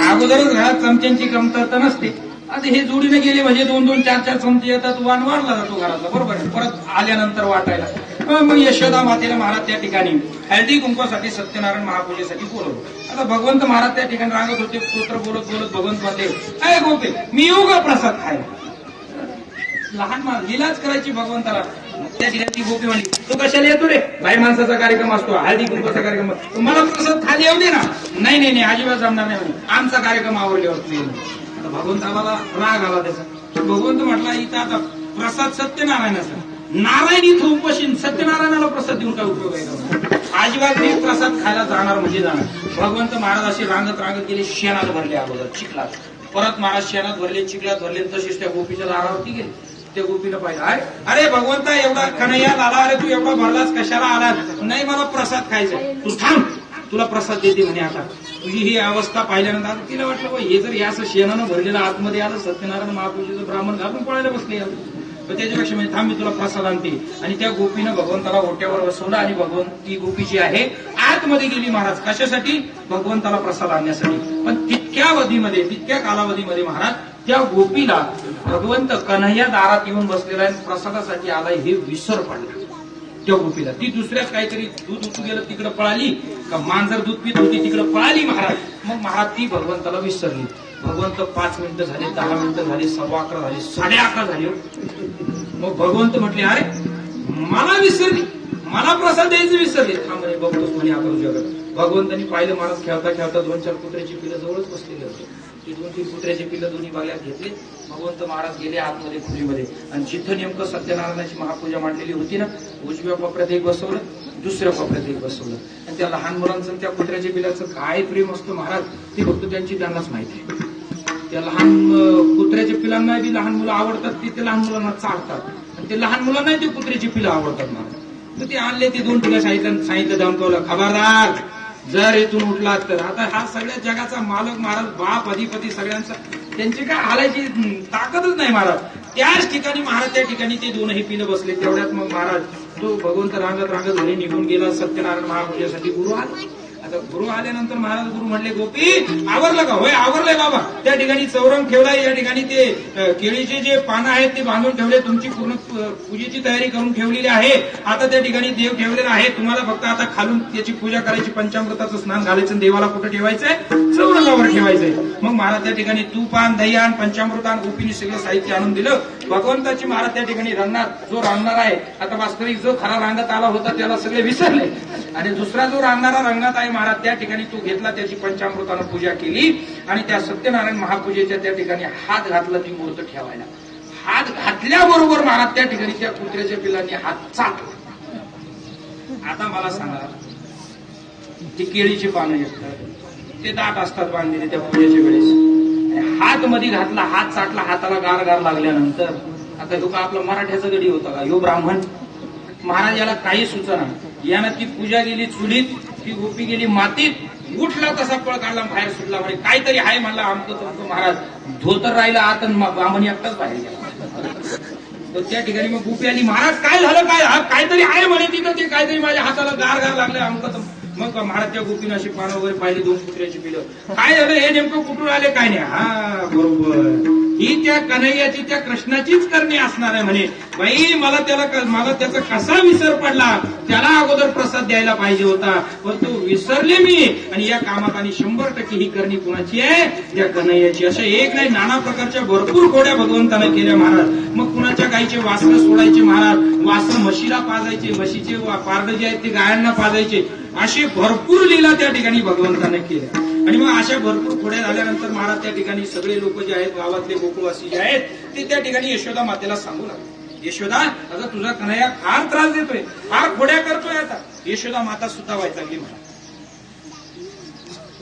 अगोदरच घरात चमच्यांची कमतरता नसते. आता हे जोडीने गेले म्हणजे 2-2, 4-4 चमचे येतात, वाण वाढला जातो घरातला, बरोबर. परत आल्यानंतर वाटायला मग यशोदा मातेला महाराज त्या ठिकाणी हळदी कुंकवासाठी सत्यनारायण महापूजेसाठी बोलवलं. आता भगवंत महाराज त्या ठिकाणी रांगत होते, स्तोत्र बोलत बोलत भगवंत माते, काय गोपे, मी येऊ का प्रसाद खायला. लहान माणूस लिलाच करायची भगवंताला. त्या ठिकाणी ती गोपी म्हणली, तू कशाला येतो रे, बाई माणसाचा कार्यक्रम असतो, हळदी कुंकवाचा कार्यक्रम, तुम्हाला प्रसाद खाली येऊ दे ना. नाही अजिबात जमणार नाही, आमचा कार्यक्रम आवडल्यावर तू येईल. आता भगवंताला राग आला त्याचा. भगवंत म्हटला, इथं आता प्रसाद सत्यनारायणाचा, नारायण इथं उपशीन, सत्यनारायणाला प्रसाद देऊन काय उपयोग आहे. अजिबात मी प्रसाद खायला जाणार म्हणजे जाणार. भगवंत महाराज असे रांगत गेले, शेणात भरले अगोदर चिखलात. परत महाराज शेणात भरले, चिखलात भरले, तशीच त्या गोपीच्या दारावरती गेले. त्या गोपीला पाहिजे, अरे भगवंता एवढा कन्हैया आला, अरे तू एवढा भरलास कशाला आला. नाही मला प्रसाद खायचा, तू थांब, तुला प्रसाद देते म्हणे. आता तुझी ही अवस्था पाहिल्यानंतर आता तिला वाटलं, हे जर याचं शेणानं भरलेलं आतमध्ये आलं, सत्यनारायण महापूजेचं ब्राह्मण घालून पळायला बसले. तर त्याच्यापेक्षा म्हणजे थांब, मी तुला प्रसाद आणते. आणि त्या गोपीनं भगवंताला ओट्यावर बसवलं आणि भगवंत ती गोपी जी आहे आतमध्ये गेली महाराज. कशासाठी, भगवंताला प्रसाद आणण्यासाठी. पण तितक्या कालावधीमध्ये महाराज त्या गोपीला भगवंत कन्हैया दारात येऊन बसलेला आहे, प्रसादासाठी आलाय हे विसर पडला त्या गोपीला. ती दुसऱ्याच काहीतरी दूध उतू गेलं तिकडे पळाली, का मांजर दूध पित होती तिकडे पळाली महाराज. मग महाराज ती भगवंताला विसरली. भगवंत 5 मिनिटं झाले, 10 मिनिटं झाली, 11:15 झाली, 11:30 झाली. मग भगवंत म्हटले, अरे मला विसरली, मला प्रसाद द्यायचं विसरले. हा म्हणे बघतोच म्हणे आता तुझ्याकडे. भगवंतांनी पाहिलं महाराज खेळता 2-4 कुत्र्याची पिलं जवळच बसलेली होती. ती 2-3 कुत्र्याची पिलं दोन्ही बागल्यात घेतले. भगवंत महाराज गेले आतमध्ये खोलीमध्ये आणि जिथं नेमकं सत्यनारायणाची महापूजा मांडलेली होती ना, उजव्या कोपऱ्यात एक बसवलं, दुसऱ्या कोपऱ्यात एक बसवलं. आणि त्या लहान मुलांचं त्या कुत्र्याच्या पिलाचं काय प्रेम असतं महाराज, ते फक्त त्यांनाच माहिती आहे. त्या लहान कुत्र्याच्या पिलांना बी लहान मुलं आवडतात, ते लहान मुलांना चालतात. आणि ते लहान मुलांना ते कुत्र्याची पिलं आवडतात महाराज. तर ते आणले, ते 2 पिलं सांगितलं धमकवलं, खबरदार जर इथून उठलात तर. आता हा सगळ्या जगाचा मालक महाराज, बाप अधिपती सगळ्यांचा, त्यांची काय हालायची ताकदच नाही महाराज. त्याच ठिकाणी महाराज त्या ठिकाणी ते 2ही पिलं बसले. तेवढ्यात मग महाराज तो भगवंत रांगत घरी निघून गेला. सत्यनारायण महापूजेसाठी गुरु आला. आता गुरु आल्यानंतर महाराज गुरु म्हणले, गोपी आवरलं का. होय आवरलंय बाबा. त्या ठिकाणी चौरंग ठेवलाय, या ठिकाणी ते केळीचे जे पानं आहेत ते बांधून ठेवले, तुमची पूर्ण पूजेची तयारी करून ठेवलेली आहे. आता त्या ठिकाणी देव ठेवलेला आहे, तुम्हाला फक्त आता खालून त्याची पूजा करायची, पंचामृताचं स्नान घालायचं, देवाला कुठं ठेवायचंय, चौरंगावर ठेवायचंय. मग महाराज त्या ठिकाणी तूपान, दह्यान, पंचामृतान, गोपीने सगळं साहित्य आणून दिलं. भगवंताची महाराज त्या ठिकाणी जो रांगणार आहे, आता वास्तविक जो खरा रांगत आला होता त्याला सगळे विसरले, आणि दुसरा जो रांगणारा रंगात आहे महाराज त्या ठिकाणी तो घेतला, त्याची पंचामृतानं पूजा केली. आणि त्या सत्यनारायण महापूजेच्या त्या ठिकाणी हात घातला ती मूर्त ठेवायला. हात घातल्याबरोबर महाराज त्या ठिकाणी त्या कुत्र्याच्या पिलांनी हात चाटला. आता मला सांगा, ती केळीची पानं येतात, ते दाट असतात बांधलेले त्या पूजेच्या वेळेस, हात मध्ये घातला, हात चाटला, हाताला गार लागल्यानंतर आता ह्यो का आपला मराठ्याचा गडी होता का, ह्यो ब्राह्मण महाराज, याला काही सुचना. यानं ती पूजा गेली चुलीत, ती गोपी गेली मातीत, उठला तसा पळ काढला, बाहेर सुटला. म्हणजे काहीतरी आहे म्हणला आमचं महाराज. धोतर राहिला आत आणि ब्राह्मण एकटाच बाहेर गेला. तर त्या ठिकाणी मग गोपी आली, महाराज काय झालं, काहीतरी आहे म्हणे तिथं, ते काहीतरी माझ्या हाताला गार लागलं आमचं. मग महाराज त्या गोपीनं अशी पानं वगैरे पाहिली, 2 कुत्र्याची पिलं. काय झालं, हे नेमकं कुठून आले काय नाही. हा बरोबर, ही त्या कन्हैयाची, त्या कृष्णाचीच करणी असणार आहे म्हणे. बाई मला त्याचा कसा विसर पडला, त्याला अगोदर प्रसाद द्यायला पाहिजे होता, पण तो विसरले मी. आणि या कामात आणि 100% ही करणी कुणाची आहे, त्या कन्हैयाची. अशा एक नाही, नाना प्रकारच्या भरपूर घोड्या भगवंतानं केल्या महाराज. मग कुणाच्या गायीचे वासरं सोडायचे महाराज, वासरं म्हशीला पाजायचे, म्हशीचे पारड जे आहेत ते गायांना पाजायचे. अशी भरपूर लीला त्या ठिकाणी भगवंतानं केल्या. आणि मग अशा भरपूर घोड्या झाल्यानंतर महाराज त्या ठिकाणी सगळे लोक जे आहेत, गावातले गोकुळवासी जे आहेत, ते त्या ठिकाणी यशोदा मातेला सांगू लागले, यशोदा आता तुझा कन्हैया फार त्रास देतोय, फार खोड्या करतोय. आता यशोदा माता सुद्धा वैतागली महाराज.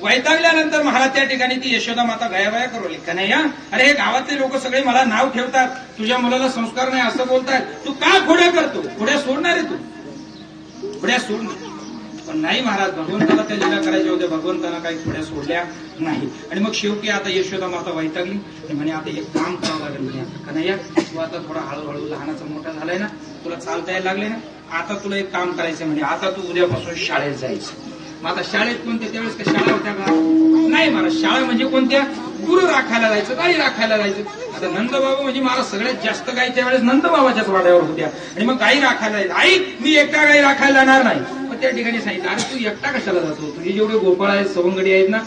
वैतागल्यानंतर महाराज त्या ठिकाणी ती यशोदा माता गयावया करवली. कन्हैया, अरे हे गावातले लोक सगळे मला नाव ठेवतात, तुझ्या मुलाला संस्कार नाही असं बोलतात, तू का खोड्या करतो? खोड्या सोडणार आहे तू, खोड्या सोडणार. पण नाही महाराज, भगवंताला त्या लीला करायच्या होत्या, भगवंताला काही खोड्या सोडल्या नाही. आणि मग शेवटी आता यशोदा माता वैतागली आणि म्हणे आता एक काम करावं लागेल म्हणे. आता कन्हैया, तू आता थोडा हळूहळू लहानाचा मोठा झालाय ना, तुला चालता यायला लागले ना, आता तुला एक काम करायचं म्हणे. आता तू उद्यापासून शाळेत जायचं. मग आता शाळेत कोणत्या, त्यावेळेस का शाळा होत्या का? नाही महाराज, शाळा म्हणजे कोणत्या? गुरु राखायला जायचं, गाई राखायला जायचं. आता नंदबाबा म्हणजे मला सगळ्यात जास्त गाई त्यावेळेस नंदबाबाच्याच वाड्यावर होत्या. आणि मग गाई राखायला जायचं. आई, मी एकटा गाई राखायला जाणार नाही. मग त्या ठिकाणी सांगितलं, अरे तू एकटा कशाला जातो, तुझे जेवढे गोपाळ आहेत, सवंगडी आहेत ना,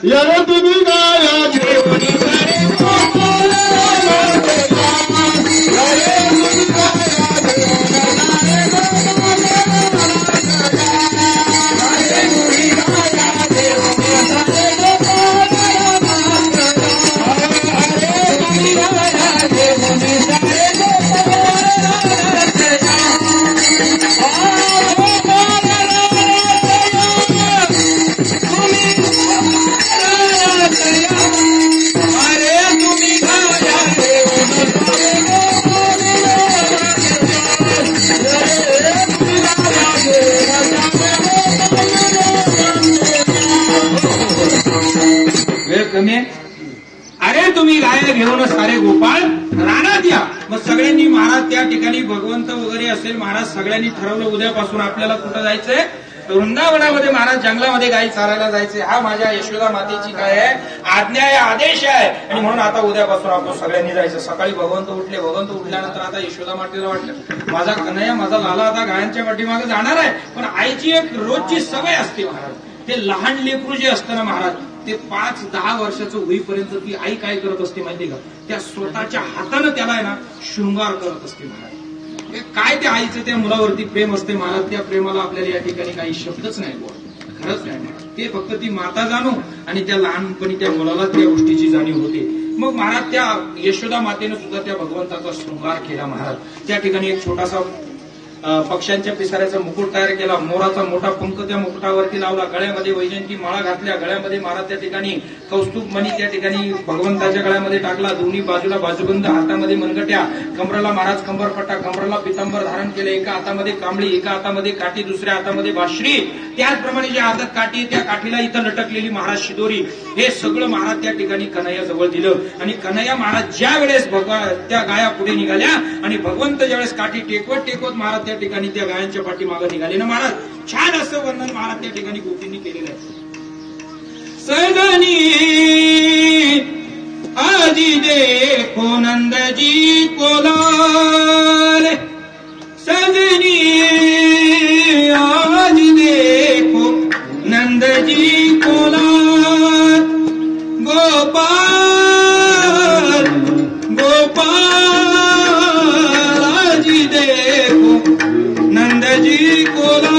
तुम्ही कमी आहे. अरे तुम्ही गाय घेऊन सारे गोपाळ रानात या. मग सगळ्यांनी महाराज त्या ठिकाणी भगवंत वगैरे असेल, महाराज सगळ्यांनी ठरवलं उद्यापासून आपल्याला कुठं जायचंय, वृंदावनामध्ये महाराज जंगलामध्ये गायी चारायला जायचे. हा माझ्या यशोदा मातेची काय आहे, आज्ञा आहे, आदेश आहे. आणि म्हणून आता उद्यापासून आपण सगळ्यांनी जायचं. सकाळी भगवंत उठले. भगवंत उठल्यानंतर आता यशोदा मातेला वाटलं, माझा कन्हैया, माझा लाला आता गायांच्या पाठीमागे जाणार आहे. पण आईची एक रोजची सवय असते महाराज, ते लहान लेकरू जे असतं ना महाराज, ते 5-10 वर्षाचं होईपर्यंत ती आई काय करत असते माहितीये का, त्या स्वतःच्या हातानं त्याला आहे ना शृंगार करत असते महाराज. काय त्या आईचं त्या मुलावरती प्रेम असते महाराज, त्या प्रेमाला आपल्याला या ठिकाणी काही शब्दच नाही बोल, खरंच नाही. ते फक्त ती माता जाणो आणि त्या लहानपणी त्या मुलाला त्या गोष्टीची जाणीव होते. मग महाराज त्या यशोदा मातेनं सुद्धा त्या भगवंताचा शृंगार केला महाराज. त्या ठिकाणी एक छोटासा पक्ष्यांच्या पिसाऱ्याचा मुकुट तयार केला, मोराचा मोठा पंख त्या मुकुटावरती लावला, गळ्यामध्ये वैजयंती माळा घातल्या, गळ्यामध्ये महाराज त्या ठिकाणी कौस्तुभ मणी त्या ठिकाणी भगवंताच्या गळ्यामध्ये टाकला, दोन्ही बाजूला बाजूबंद, हातामध्ये मनगट्या, कमराला महाराज कंबरपट्टा, कमराला पितांबर धारण केले, एका हातामध्ये कांबळी, एका हातामध्ये काठी, दुसऱ्या हातामध्ये बाश्री, त्याचप्रमाणे ज्या हातात काठी त्या काठीला इथं लटकलेली महाराज शिदोरी, हे सगळं महाराज त्या ठिकाणी कन्हैया जवळ दिलं. आणि कन्हैया महाराज ज्या वेळेस त्या गाया पुढे निघाल्या आणि भगवंत ज्यावेळेस काठी टेकवत टेकवत महाराज त्या ठिकाणी त्या गायांच्या पाठीमागे निघाले ना महाराज, छान असं वर्णन महाराज त्या ठिकाणी गोपींनी केलेलं आहे. सजनी आजी देखो नंदजी कोलार, सजनी आजी देखो नंदजी कोलार, गोपाल गोपाल आजी देखो नंदजी कोलार.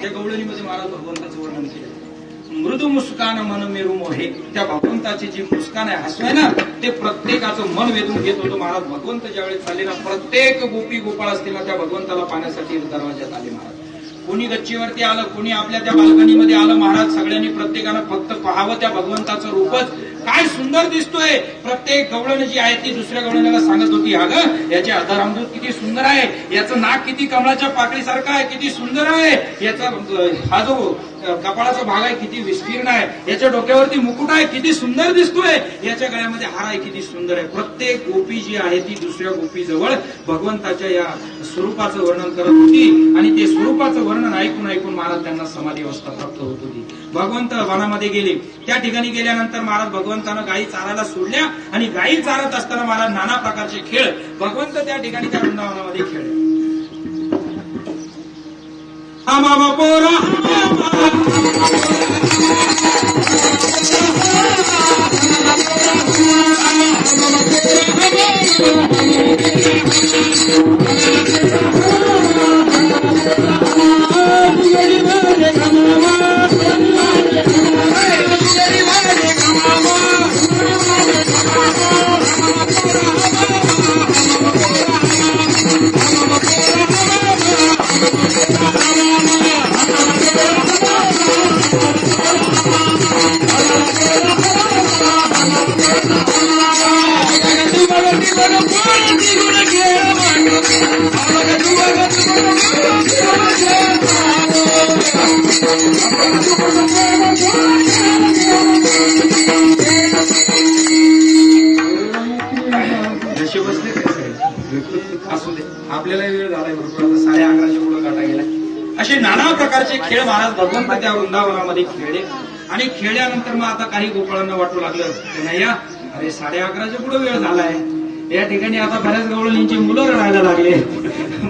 त्या गवळणीमध्ये महाराज भगवंताचं वर्णन केलं. मृदू मुस्कान मन मेरू मोहे, त्या भगवंताची जी मुस्कान आहे, हसू आहे ना, ते प्रत्येकाचं मन वेधून घेत होतं महाराज. भगवंत ज्यावेळेस चालले ना, प्रत्येक गोपी गोपाळ असतील ना, त्या भगवंताला पाहण्यासाठी दरवाज्यात आले महाराज. कोणी गच्चीवरती आलं, कोणी आपल्या त्या बाल्कनीमध्ये आलं महाराज. सगळ्यांनी प्रत्येकानं फक्त पाहावं त्या भगवंताचं रूपच, काय सुंदर दिसतोय. प्रत्येक गवळण जी आहे ती दुसऱ्या गवळणाला सांगत होती, अगं याचे आधारामृत किती सुंदर आहे, याचं नाक किती कमळाच्या पाकळीसारखं आहे, किती सुंदर आहे, याचा हा जो कपाळाचा भाग आहे किती विस्तीर्ण आहे, याच्या डोक्यावरती मुकुट आहे किती सुंदर दिसतोय, याच्या गळ्यामध्ये हार आहे किती सुंदर आहे. प्रत्येक गोपी जी आहे ती दुसऱ्या गोपीजवळ भगवंताच्या या स्वरूपाचं वर्णन करत होती आणि ते स्वरूपाचं वर्णन ऐकून ऐकून महाराज त्यांना समाधी अवस्था प्राप्त होत होती. भगवंत वनामध्ये गेले. त्या ठिकाणी गेल्यानंतर महाराज भगवंतानं गायी चारायला सोडल्या आणि गायी चारत असताना महाराज नाना प्रकारचे खेळ भगवंत त्या ठिकाणी त्या वृंदावनामध्ये खेळले. मामा पोरा असू दे, आपल्याला वेळ झालाय भरपूर, आता 11:30च्या पुढे काटा गेला. असे नाना प्रकारचे खेळ महाराज भगवंत त्या वृंदावनामध्ये खेळले आणि खेळल्यानंतर मग आता काही गोपाळांना वाटू लागलं की नाही या, अरे 11:30च्या पुढे वेळ झालाय, या ठिकाणी आता बऱ्याच गवळणींची मुलं रडायला लागले,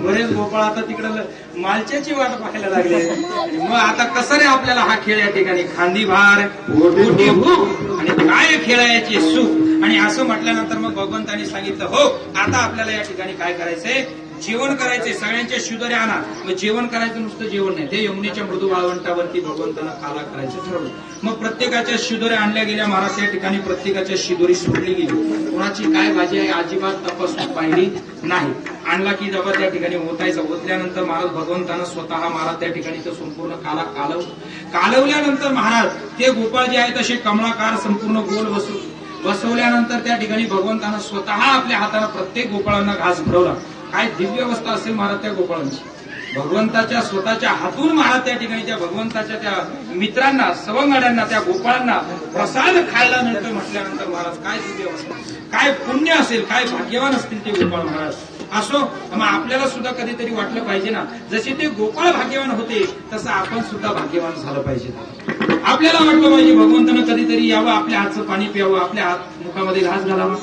बरेच गोपाळ आता तिकडं मालच्याची वाट पाहायला लागले. मग आता कसं रे आपल्याला हा खेळ या ठिकाणी खांदी भार गोटी भूक आणि काय खेळायचे सुख. आणि असं म्हटल्यानंतर मग भगवंतांनी सांगितलं हो आता आपल्याला या ठिकाणी काय करायचंय, जेवण करायचंय, सगळ्यांच्या शिदोऱ्या आणा. मग जेवण करायचं नुसतं जेवण नाही, ते यमुनेच्या मृदू वाळवंटावरती भगवंतानं काला करायचं ठरवलं. मग प्रत्येकाच्या शिदोऱ्या आणल्या गेल्या महाराज. त्या ठिकाणी प्रत्येकाच्या शिदोरी सोडली गेली. कोणाची काय भाजी आहे अजिबात तपासून पाहिली नाही. आणला की जेव्हा त्या ठिकाणी ओतायचं, ओतल्यानंतर महाराज भगवंतानं स्वतः महाराज त्या ठिकाणी तो संपूर्ण काला कालवल्यानंतर महाराज ते गोपाळ जे आहेत तसे कमळाकार संपूर्ण गोल बसवल्यानंतर त्या ठिकाणी भगवंतानं स्वतः आपल्या हाताने प्रत्येक गोपाळांना घास भरवला. काय दिव्य अवस्था असेल महाराज त्या गोपाळांची. भगवंताच्या स्वतःच्या हातून महाराज त्या ठिकाणी त्या भगवंताच्या त्या मित्रांना सवंगड्यांना त्या गोपाळांना प्रसाद खायला मिळतोय म्हटल्यानंतर महाराज काय दिव्य अवस्था, काय पुण्य असेल, काय भाग्यवान असतील ते गोपाळ महाराज. असो मग आपल्याला सुद्धा कधीतरी वाटलं पाहिजे ना, जसे ते गोपाळ भाग्यवान होते तसं आपण सुद्धा भाग्यवान झालं पाहिजे. आपल्याला वाटलं पाहिजे भगवंतानं कधीतरी यावं, आपल्या हातचं पाणी प्यावं, आपल्या हात मुखामध्ये घास घालावा.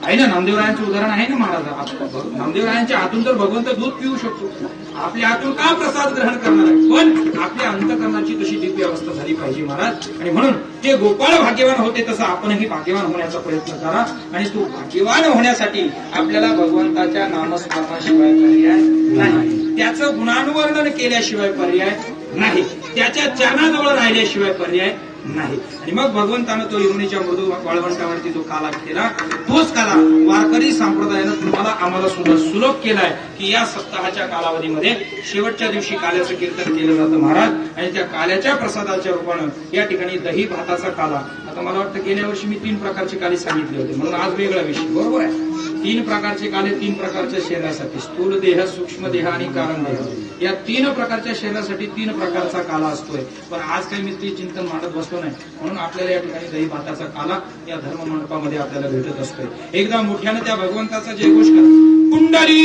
आहे ना, नामदेवरायांचं उदाहरण आहे ना महाराज. नामदेवरायांच्या हातून तर भगवंत दूध पिऊ शकतो, आपल्या हातून का प्रसाद ग्रहण करणार आहे, पण आपल्या अंतकरणाची तशी दिव्य अवस्था झाली पाहिजे महाराज. आणि म्हणून ते गोपाळ भाग्यवान होते तसं आपणही भाग्यवान होण्याचा प्रयत्न करा. आणि तो भाग्यवान होण्यासाठी आपल्याला भगवंताच्या नामस्मरणाशिवाय पर्याय नाही, त्याचं गुणानुवर्णन केल्याशिवाय पर्याय नाही, त्याच्या चरणाजवळ राहिल्याशिवाय पर्याय नाही. आणि मग भगवंतानं तो यमुनेच्या मृदू वाळवंटावरती जो काला केला, तोच काला वारकरी संप्रदायानं तुम्हाला आम्हाला सुद्धा सुलभ केलाय की या सप्ताहाच्या कालावधीमध्ये शेवटच्या दिवशी काल्याचं कीर्तन केलं जातं महाराज. आणि त्या काल्याच्या प्रसादाच्या रूपानं या ठिकाणी दही भाताचा काला. आता मला वाटतं गेल्या वर्षी मी 3 प्रकारचे काले सांगितले होते, म्हणून आज वेगळा विषय. बरोबर आहे, 3 प्रकारचे काले 3 प्रकारच्या शरीरासाठी, स्थूल देह, सूक्ष्म देह आणि कारण देह, या 3 प्रकारच्या शरीरासाठी 3 प्रकारचा काला असतोय. पण आज काही मी ते चिंतन मांडत बसलो नाही, म्हणून आपल्याला या ठिकाणी दही भाताचा काला या धर्म मंडपामध्ये आपल्याला भेटत असतोय. एकदा मोठ्यानं त्या भगवंताचा जयघोष करा. कुंडली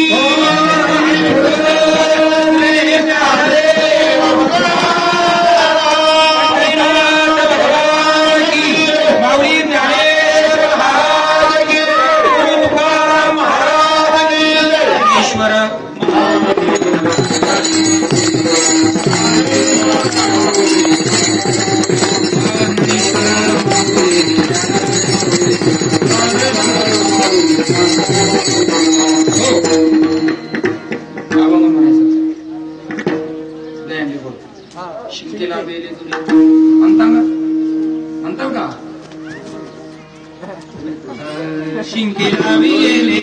शिंकेला बेले तुले म्हणता का शिंकेला बेले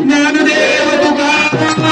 ज्ञानदेव तुकाराम